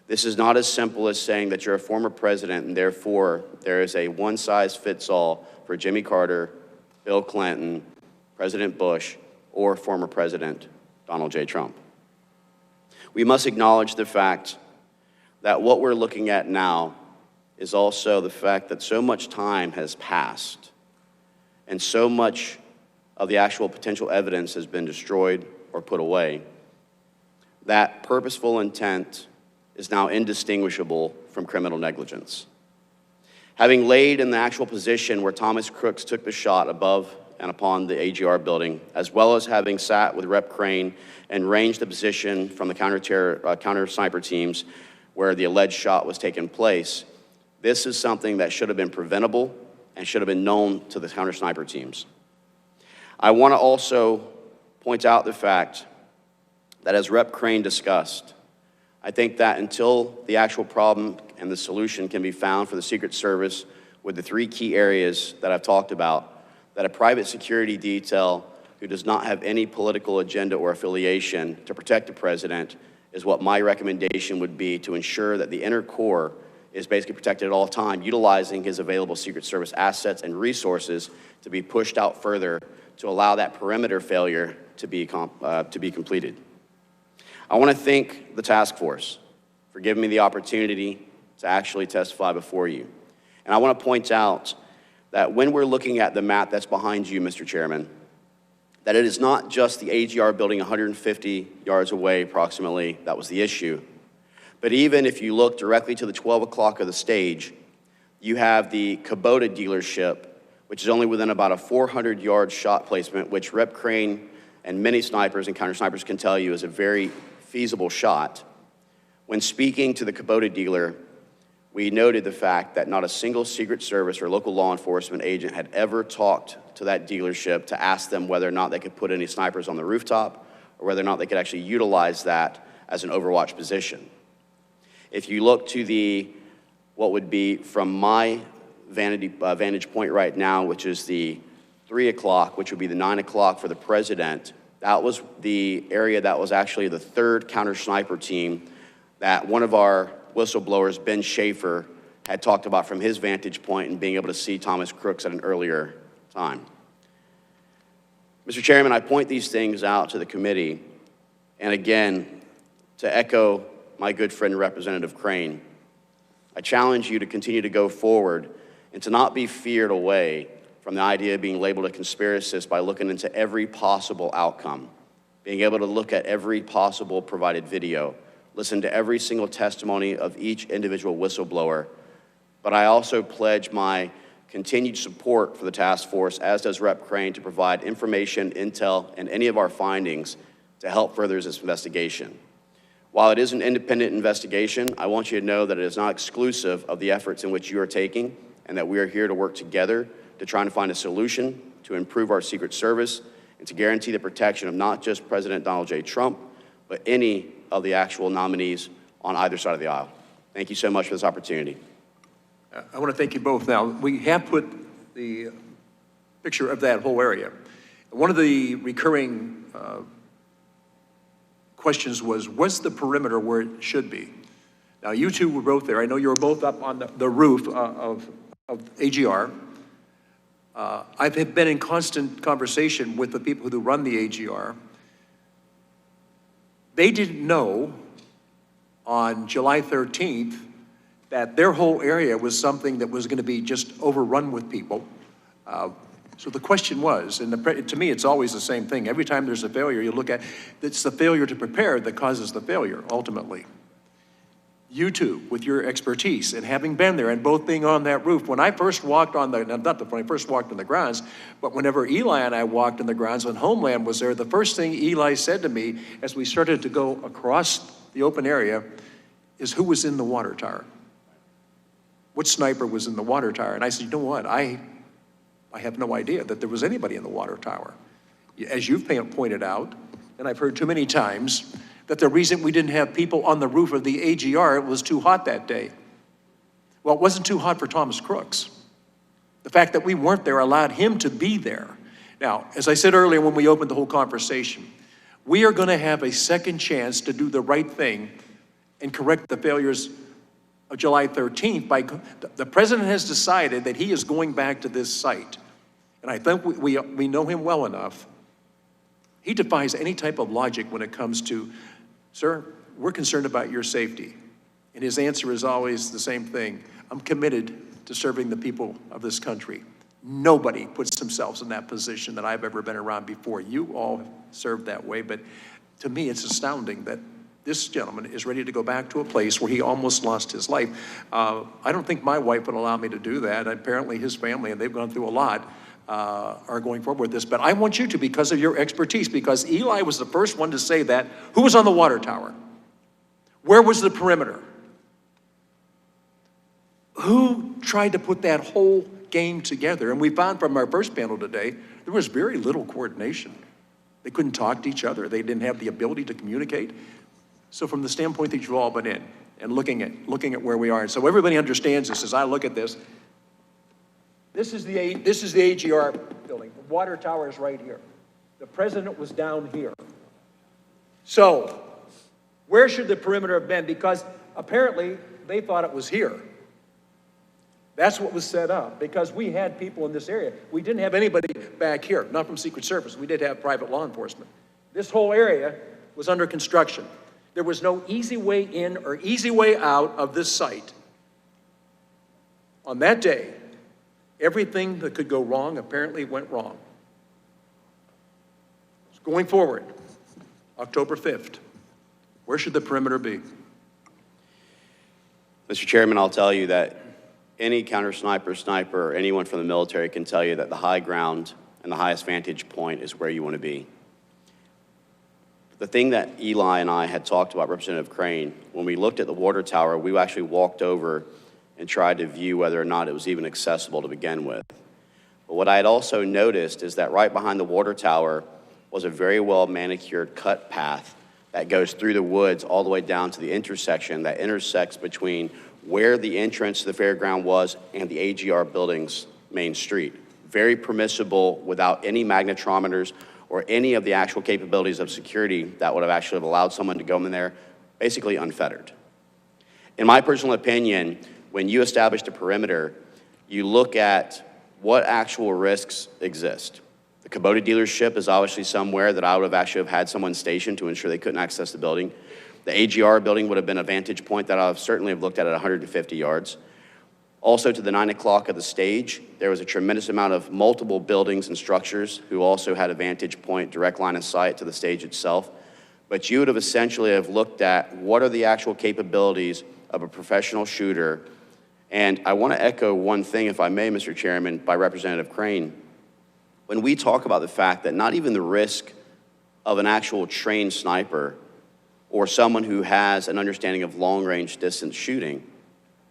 This is not as simple as saying that you're a former president and therefore there is a one-size-fits-all for Jimmy Carter, Bill Clinton, President Bush, or former President Donald J. Trump. We must acknowledge the fact that what we're looking at now is also the fact that so much time has passed and so much of the actual potential evidence has been destroyed or put away, that purposeful intent is now indistinguishable from criminal negligence. Having laid in the actual position where Thomas Crooks took the shot above and upon the AGR building, as well as having sat with Rep. Crane and ranged the position from the counter sniper teams where the alleged shot was taking place, this is something that should have been preventable and should have been known to the counter sniper teams. I want to also point out the fact that, as Rep. Crane discussed, I think that until the actual problem and the solution can be found for the Secret Service with the three key areas that I've talked about, that a private security detail who does not have any political agenda or affiliation to protect the president is what my recommendation would be, to ensure that the inner core is basically protected at all times, utilizing his available Secret Service assets and resources to be pushed out further to allow that perimeter failure to be completed. I want to thank the task force for giving me the opportunity to actually testify before you. And I want to point out that when we're looking at the map that's behind you, Mr. Chairman, that it is not just the AGR building 150 yards away approximately that was the issue, but even if you look directly to the 12 o'clock of the stage, you have the Kubota dealership, which is only within about a 400-yard shot placement, which Rep. Crane and many snipers and counter snipers can tell you is a very feasible shot. When speaking to the Kubota dealer, we noted the fact that not a single Secret Service or local law enforcement agent had ever talked to that dealership to ask them whether or not they could put any snipers on the rooftop or whether or not they could actually utilize that as an overwatch position. If you look to what would be from my vantage point right now, which is the 3 o'clock, which would be the 9 o'clock for the president, that was the area that was actually the third counter sniper team that one of our whistleblowers, Ben Schaefer, had talked about from his vantage point and being able to see Thomas Crooks at an earlier time. Mr. Chairman, I point these things out to the committee, and again, to echo my good friend Representative Crane, I challenge you to continue to go forward and to not be feared away from the idea of being labeled a conspiracist by looking into every possible outcome, being able to look at every possible provided video, listen to every single testimony of each individual whistleblower. But I also pledge my continued support for the task force, as does Rep. Crane, to provide information, intel, and any of our findings to help further this investigation. While it is an independent investigation, I want you to know that it is not exclusive of the efforts in which you are taking, and that we are here to work together to try and find a solution to improve our Secret Service and to guarantee the protection of not just President Donald J. Trump, but any of the actual nominees on either side of the aisle. Thank you so much for this opportunity. I want to thank you both. Now, we have put the picture of that whole area. One of the recurring questions was the perimeter where it should be? Now, you two were both there. I know you were both up on the roof of AGR. I've been in constant conversation with the people who run the AGR. They didn't know on July 13th that their whole area was something that was going to be just overrun with people. So the question was, and to me it's always the same thing, every time there's a failure you look at, it's the failure to prepare that causes the failure, ultimately. You two, with your expertise and having been there and both being on that roof, when I first walked on when I first walked on the grounds, but whenever Eli and I walked on the grounds when Homeland was there, the first thing Eli said to me as we started to go across the open area is, who was in the water tower? What sniper was in the water tower? And I said, you know what, I have no idea that there was anybody in the water tower. As you've pointed out, and I've heard too many times, that the reason we didn't have people on the roof of the AGR, it was too hot that day. Well, it wasn't too hot for Thomas Crooks. The fact that we weren't there allowed him to be there. Now, as I said earlier when we opened the whole conversation, we are going to have a second chance to do the right thing and correct the failures of July 13th. The president has decided that he is going back to this site. And I think we know him well enough. He defies any type of logic when it comes to, sir, we're concerned about your safety. And his answer is always the same thing. I'm committed to serving the people of this country. Nobody puts themselves in that position that I've ever been around before. You all served that way, but to me, it's astounding that this gentleman is ready to go back to a place where he almost lost his life. I don't think my wife would allow me to do that. Apparently his family, and they've gone through a lot, are going forward with this. But I want you to, because of your expertise, because Eli was the first one to say that. Who was on the water tower? Where was the perimeter? Who tried to put that whole game together? And we found from our first panel today, there was very little coordination. They couldn't talk to each other. They didn't have the ability to communicate. So from the standpoint that you've all been in and looking at where we are, and so everybody understands this as I look at this. This is the AGR building. The water tower is right here. The president was down here. So where should the perimeter have been? Because apparently they thought it was here. That's what was set up, because we had people in this area. We didn't have anybody back here, not from Secret Service. We did have private law enforcement. This whole area was under construction. There was no easy way in or easy way out of this site. On that day, everything that could go wrong apparently went wrong. Going forward, October 5th, where should the perimeter be? Mr. Chairman, I'll tell you that any counter sniper, or anyone from the military can tell you that the high ground and the highest vantage point is where you want to be. The thing that Eli and I had talked about, Representative Crane, when we looked at the water tower, we actually walked over and tried to view whether or not it was even accessible to begin with. But what I had also noticed is that right behind the water tower was a very well manicured cut path that goes through the woods all the way down to the intersection that intersects between where the entrance to the fairground was and the AGR building's main street. Very permissible without any magnetometers or any of the actual capabilities of security that would have actually allowed someone to go in there, basically unfettered. In my personal opinion, when you establish the perimeter, you look at what actual risks exist. The Kubota dealership is obviously somewhere that I would have actually had someone stationed to ensure they couldn't access the building. The AGR building would have been a vantage point that I would certainly have looked at 150 yards. Also to the 9 o'clock of the stage, there was a tremendous amount of multiple buildings and structures who also had a vantage point, direct line of sight to the stage itself. But you would have essentially have looked at what are the actual capabilities of a professional shooter. And I want to echo one thing, if I may, Mr. Chairman, by Representative Crane. When we talk about the fact that not even the risk of an actual trained sniper or someone who has an understanding of long-range distance shooting,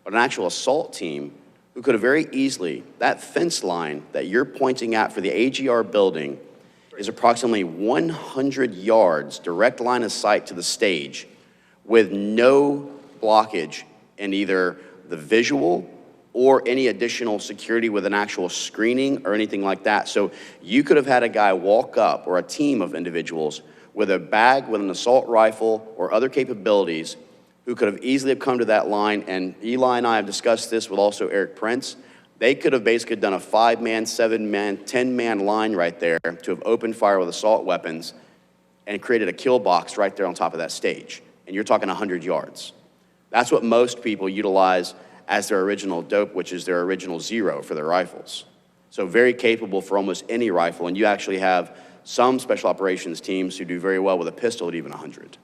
but an actual assault team who could have very easily, that fence line that you're pointing at for the AGR building is approximately 100 yards direct line of sight to the stage with no blockage in either the visual or any additional security with an actual screening or anything like that. So you could have had a guy walk up, or a team of individuals, with a bag with an assault rifle or other capabilities who could have easily have come to that line. And Eli and I have discussed this with also Eric Prince. They could have basically done a 5-man, 7-man, 10-man line right there to have opened fire with assault weapons and created a kill box right there on top of that stage. And you're talking 100 yards. That's what most people utilize as their original dope, which is their original 0 for their rifles. So very capable for almost any rifle. And you actually have some special operations teams who do very well with a pistol at even 100.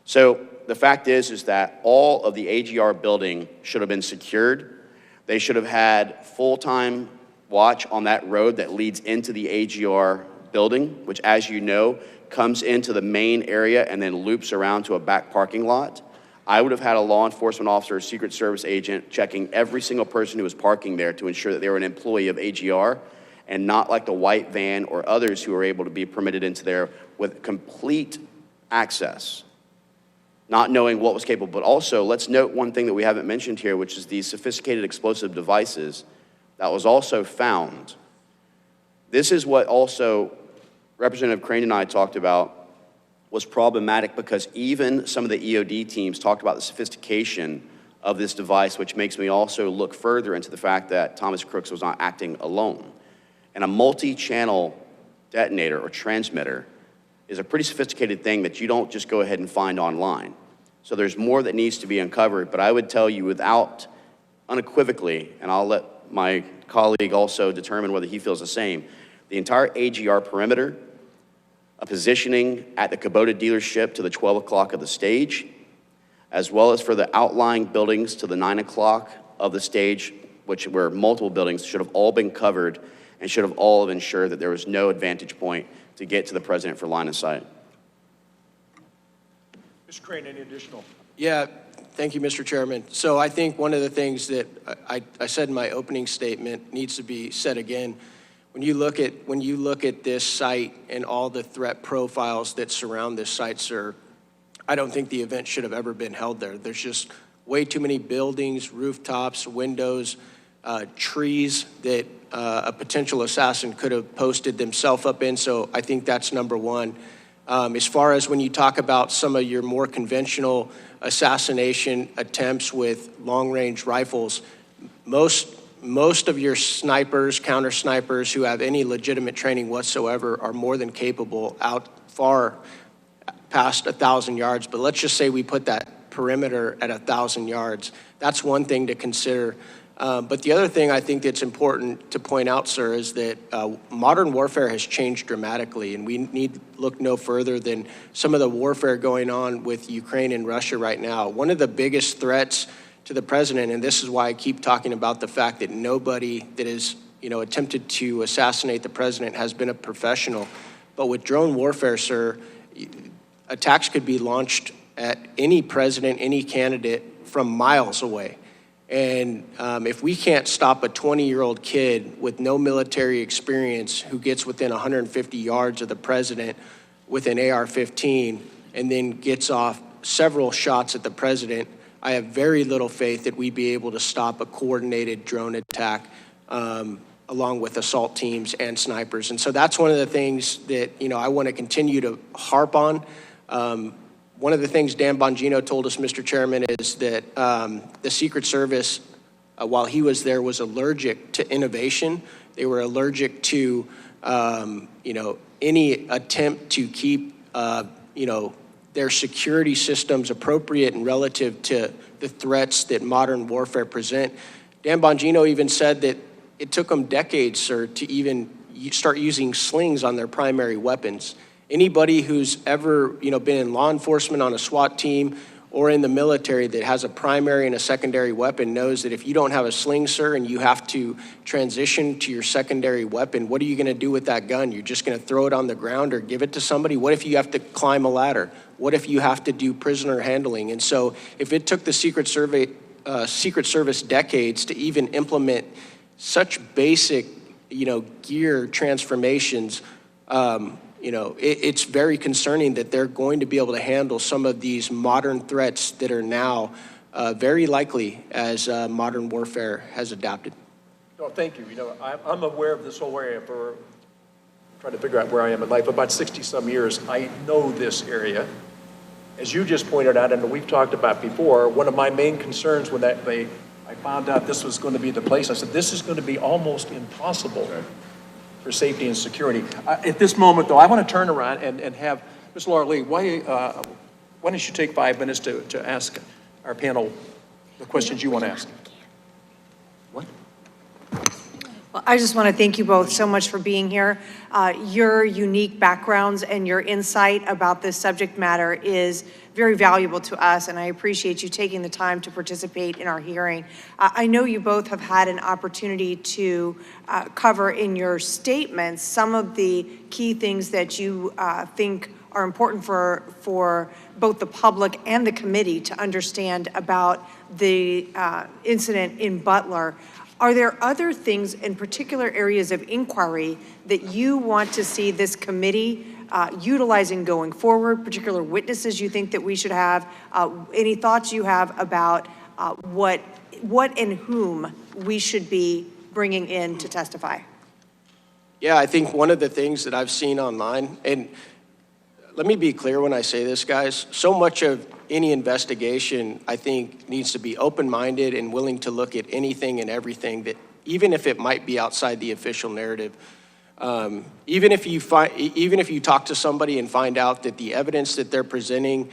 So the fact is that all of the AGR building should have been secured. They should have had full-time watch on that road that leads into the AGR building, which, as you know, comes into the main area and then loops around to a back parking lot. I would have had a law enforcement officer, a Secret Service agent, checking every single person who was parking there to ensure that they were an employee of AGR and not like the white van or others who were able to be permitted into there with complete access not knowing what was capable. But also, let's note one thing that we haven't mentioned here, which is these sophisticated explosive devices that was also found. This is what also Representative Crane and I talked about was problematic, because even some of the EOD teams talked about the sophistication of this device, which makes me also look further into the fact that Thomas Crooks was not acting alone. And a multi-channel detonator or transmitter is a pretty sophisticated thing that you don't just go ahead and find online. So there's more that needs to be uncovered, but I would tell you without unequivocally, and I'll let my colleague also determine whether he feels the same, the entire AGR perimeter, a positioning at the Kubota dealership to the 12 o'clock of the stage, as well as for the outlying buildings to the 9 o'clock of the stage, which were multiple buildings, should have all been covered and should have all have ensured that there was no advantage point to get to the president for line of sight. Mr. Crane, any additional? Yeah, thank you, Mr. Chairman. So I think one of the things that I said in my opening statement needs to be said again. When you look at this site and all the threat profiles that surround this site, sir, I don't think the event should have ever been held there. There's just way too many buildings, rooftops, windows, trees that a potential assassin could have posted themselves up in, so I think that's number one. As far as when you talk about some of your more conventional assassination attempts with long-range rifles, most of your snipers, counter snipers who have any legitimate training whatsoever are more than capable out far past 1,000 yards. But let's just say we put that perimeter at 1,000 yards. That's one thing to consider. But the other thing I think that's important to point out, sir, is that modern warfare has changed dramatically, and we need to look no further than some of the warfare going on with Ukraine and Russia right now. One of the biggest threats to the president, and this is why I keep talking about the fact that nobody that has attempted to assassinate the president has been a professional. But with drone warfare, sir, attacks could be launched at any president, any candidate from miles away. And if we can't stop a 20-year-old kid with no military experience who gets within 150 yards of the president with an AR-15 and then gets off several shots at the president, I have very little faith that we'd be able to stop a coordinated drone attack along with assault teams and snipers. And so that's one of the things that I want to continue to harp on. One of the things Dan Bongino told us, Mr. Chairman, is that the Secret Service, while he was there, was allergic to innovation. They were allergic to, any attempt to keep, their security systems appropriate and relative to the threats that modern warfare present. Dan Bongino even said that it took them decades, sir, to even start using slings on their primary weapons. Anybody who's ever, been in law enforcement on a SWAT team or in the military that has a primary and a secondary weapon knows that if you don't have a sling, sir, and you have to transition to your secondary weapon, what are you going to do with that gun? You're just going to throw it on the ground or give it to somebody? What if you have to climb a ladder? What if you have to do prisoner handling? And so if it took the Secret Service decades to even implement such basic, gear transformations, it's very concerning that they're going to be able to handle some of these modern threats that are now very likely as modern warfare has adapted. No, thank you. I'm aware of this whole area for trying to figure out where I am in life. About 60-some years, I know this area. As you just pointed out, and we've talked about before, one of my main concerns when I found out this was going to be the place, I said, this is going to be almost impossible for safety and security. At this moment, though, I want to turn around and have Ms. Laura Lee, why don't you take 5 minutes to ask our panel the questions you want to ask? What? Well, I just want to thank you both so much for being here. Your unique backgrounds and your insight about this subject matter is very valuable to us, and I appreciate you taking the time to participate in our hearing. I know you both have had an opportunity to cover in your statements some of the key things that you think are important for both the public and the committee to understand about the incident in Butler. Are there other things in particular areas of inquiry that you want to see this committee utilizing going forward, particular witnesses you think that we should have, any thoughts you have about what and whom we should be bringing in to testify? Yeah, I think one of the things that I've seen online, and let me be clear when I say this, guys, so much of any investigation, I think, needs to be open-minded and willing to look at anything and everything that, even if it might be outside the official narrative. Even if you talk to somebody and find out that the evidence that they're presenting,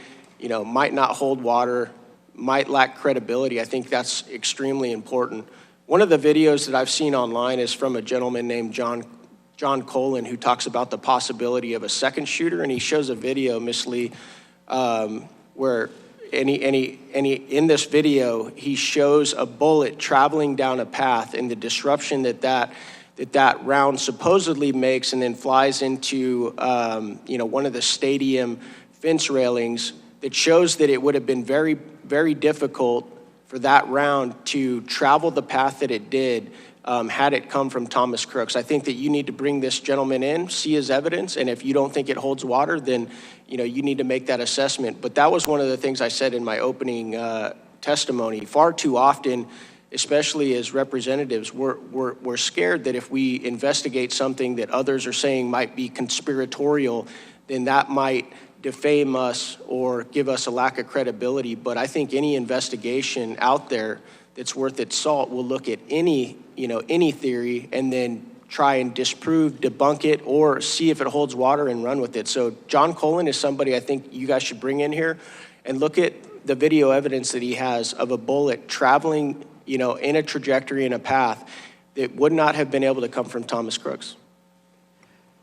might not hold water, might lack credibility, I think that's extremely important. One of the videos that I've seen online is from a gentleman named John Colin, who talks about the possibility of a second shooter, and he shows a video, Miss Lee, where in this video, he shows a bullet traveling down a path and the disruption that round supposedly makes, and then flies into one of the stadium fence railings. That shows that it would have been very, very difficult for that round to travel the path that it did had it come from Thomas Crooks. I think that you need to bring this gentleman in, see his evidence, and if you don't think it holds water, then you need to make that assessment. But that was one of the things I said in my opening testimony. Far too often, especially as representatives, we're scared that if we investigate something that others are saying might be conspiratorial, then that might defame us or give us a lack of credibility. But I think any investigation out there that's worth its salt will look at any theory and then try and disprove, debunk it, or see if it holds water and run with it. So John Colin is somebody I think you guys should bring in here and look at the video evidence that he has of a bullet traveling, in a trajectory, in a path that would not have been able to come from Thomas Crooks.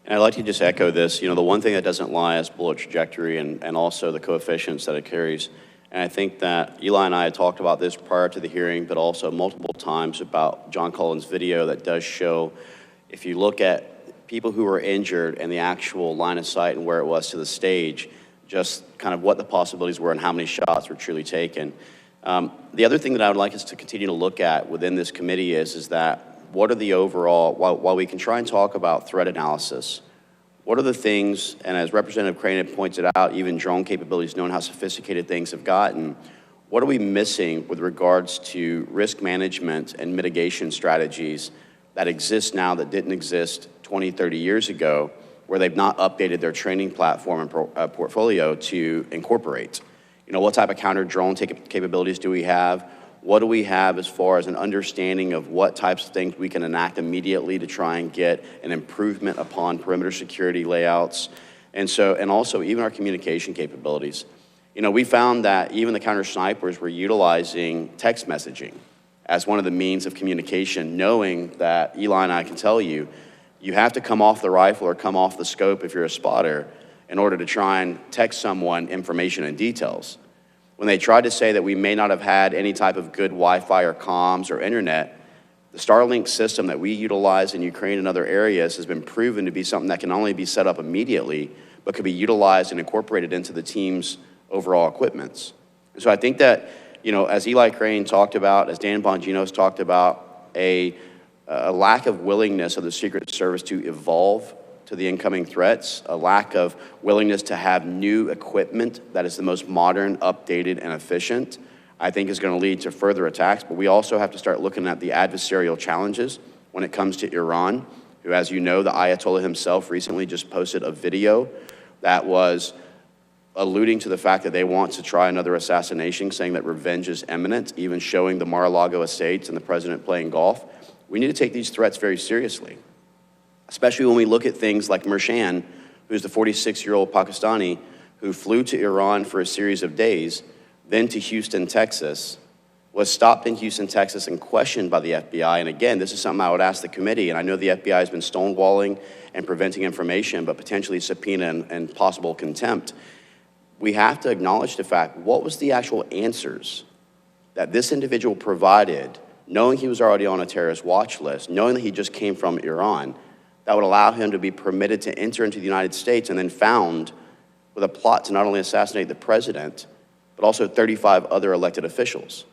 And I'd like to just echo this. The one thing that doesn't lie is bullet trajectory and also the coefficients that it carries. And I think that Eli and I had talked about this prior to the hearing, but also multiple times about John Cullen's video that does show, if you look at people who were injured and the actual line of sight and where it was to the stage, just kind of what the possibilities were and how many shots were truly taken. The other thing that I would like us to continue to look at within this committee is that what are the overall, while we can try and talk about threat analysis, what are the things, and as Representative Crane had pointed out, even drone capabilities, knowing how sophisticated things have gotten, what are we missing with regards to risk management and mitigation strategies that exist now that didn't exist 20, 30 years ago, where they've not updated their training platform and portfolio to incorporate? What type of counter-drone capabilities do we have? What do we have as far as an understanding of what types of things we can enact immediately to try and get an improvement upon perimeter security layouts? And also even our communication capabilities. We found that even the counter snipers were utilizing text messaging as one of the means of communication, knowing that Eli and I can tell you, you have to come off the rifle or come off the scope if you're a spotter in order to try and text someone information and details. When they tried to say that we may not have had any type of good Wi-Fi or comms or internet, the Starlink system that we utilize in Ukraine and other areas has been proven to be something that can not only be set up immediately, but could be utilized and incorporated into the team's overall equipments. And so I think that, as Eli Crane talked about, as Dan Bongino's talked about, a lack of willingness of the Secret Service to evolve to the incoming threats, a lack of willingness to have new equipment that is the most modern, updated, and efficient, I think is going to lead to further attacks. But we also have to start looking at the adversarial challenges when it comes to Iran, who, as you know, the Ayatollah himself recently just posted a video that was alluding to the fact that they want to try another assassination, saying that revenge is imminent, even showing the Mar-a-Lago estates and the president playing golf. We need to take these threats very seriously, especially when we look at things like Mershan, who's the 46-year-old Pakistani who flew to Iran for a series of days, then to Houston, Texas, was stopped in Houston, Texas, and questioned by the FBI. And again, this is something I would ask the committee, and I know the FBI has been stonewalling and preventing information, but potentially subpoena and possible contempt. We have to acknowledge the fact, what was the actual answers that this individual provided, knowing he was already on a terrorist watch list, knowing that he just came from Iran, that would allow him to be permitted to enter into the United States and then found with a plot to not only assassinate the president, but also 35 other elected officials.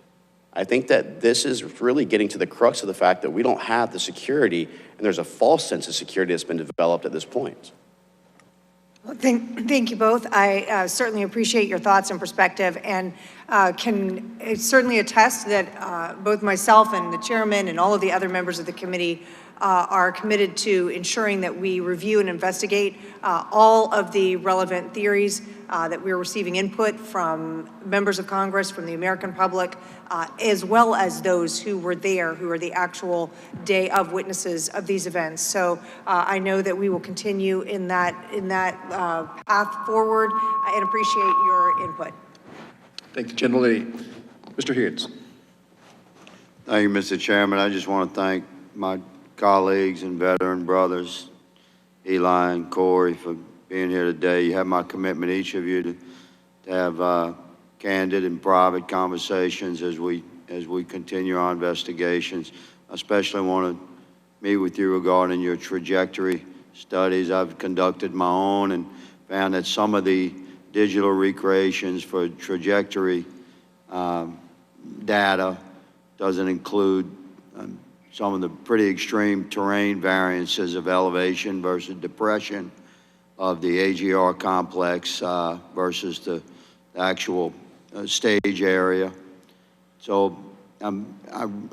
I think that this is really getting to the crux of the fact that we don't have the security, and there's a false sense of security that's been developed at this point. Thank you both. I certainly appreciate your thoughts and perspective, and can certainly attest that both myself and the chairman and all of the other members of the committee are committed to ensuring that we review and investigate all of the relevant theories, that we're receiving input from members of Congress, from the American public, as well as those who were there, who are the actual day of witnesses of these events. So I know that we will continue in that path forward, and appreciate your input. Thank you, gentlelady. Mr. Higgins. Thank you, Mr. Chairman. I just want to thank my colleagues and veteran brothers, Eli and Corey, for being here today. You have my commitment, each of you, to have candid and private conversations as we continue our investigations. I especially want to meet with you regarding your trajectory studies. I've conducted my own and found that some of the digital recreations for trajectory data doesn't include some of the pretty extreme terrain variances of elevation versus depression of the AGR complex versus the actual stage area. So I'm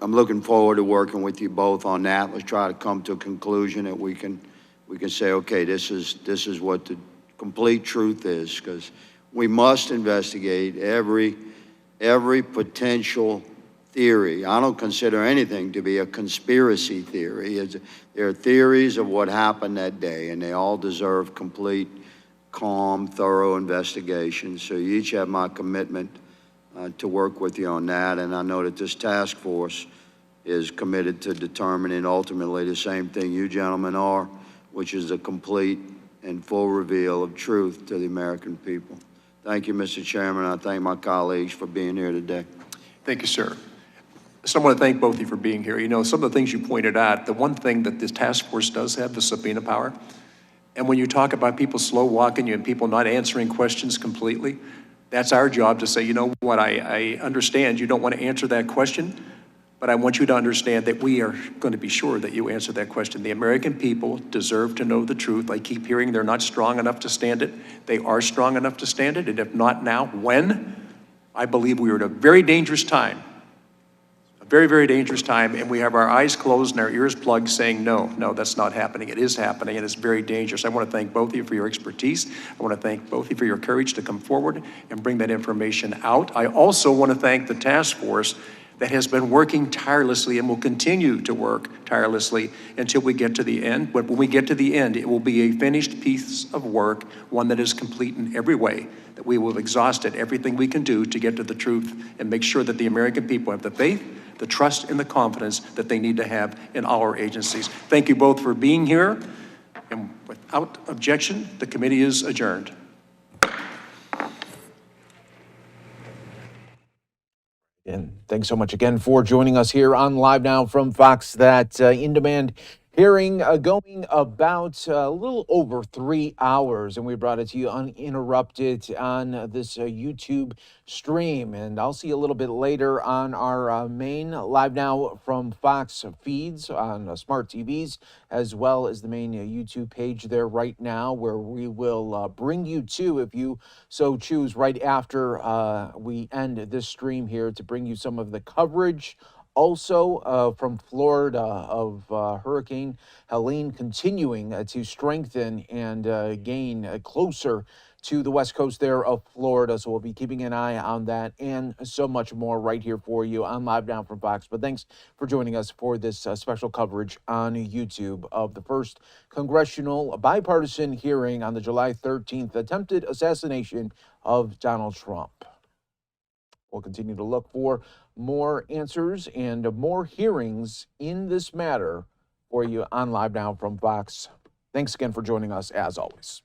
looking forward to working with you both on that. Let's try to come to a conclusion that we can say, okay, this is what the complete truth is, because we must investigate every potential theory. I don't consider anything to be a conspiracy theory. There are theories of what happened that day, and they all deserve complete, calm, thorough investigation. So you each have my commitment to work with you on that, and I know that this task force is committed to determining ultimately the same thing you gentlemen are, which is a complete and full reveal of truth to the American people. Thank you, Mr. Chairman. I thank my colleagues for being here today. Thank you, sir. So I want to thank both of you for being here. You know, some of the things you pointed out, the one thing that this task force does have, the subpoena power. And when you talk about people slow walking you and people not answering questions completely, that's our job to say, you know what, I understand you don't want to answer that question, but I want you to understand that we are going to be sure that you answer that question. The American people deserve to know the truth. I keep hearing they're not strong enough to stand it. They are strong enough to stand it, and if not now, when? I believe we are at a very dangerous time. A very, very dangerous time, and we have our eyes closed and our ears plugged saying, no, that's not happening. It is happening, and it's very dangerous. I want to thank both of you for your expertise. I want to thank both of you for your courage to come forward and bring that information out. I also want to thank the task force that has been working tirelessly and will continue to work tirelessly until we get to the end. But when we get to the end, it will be a finished piece of work, one that is complete in every way, that we will have exhausted everything we can do to get to the truth and make sure that the American people have the faith, the trust, and the confidence that they need to have in our agencies. Thank you both for being here. And without objection, the committee is adjourned. And thanks so much again for joining us here on Live Now from Fox. That in-demand hearing going about a little over 3 hours, and we brought it to you uninterrupted on this YouTube stream. And I'll see you a little bit later on our main Live Now from Fox feeds on smart TVs, as well as the main YouTube page there right now, where we will bring you to, if you so choose, right after we end this stream here, to bring you some of the coverage also from Florida of Hurricane Helene continuing to strengthen and gain closer to the west coast there of Florida. So we'll be keeping an eye on that and so much more right here for you on Live Now from Fox. But thanks for joining us for this special coverage on YouTube of the first congressional bipartisan hearing on the July 13th attempted assassination of Donald Trump. We'll continue to look for more answers and more hearings in this matter for you on Live Now from Fox. Thanks again for joining us, as always.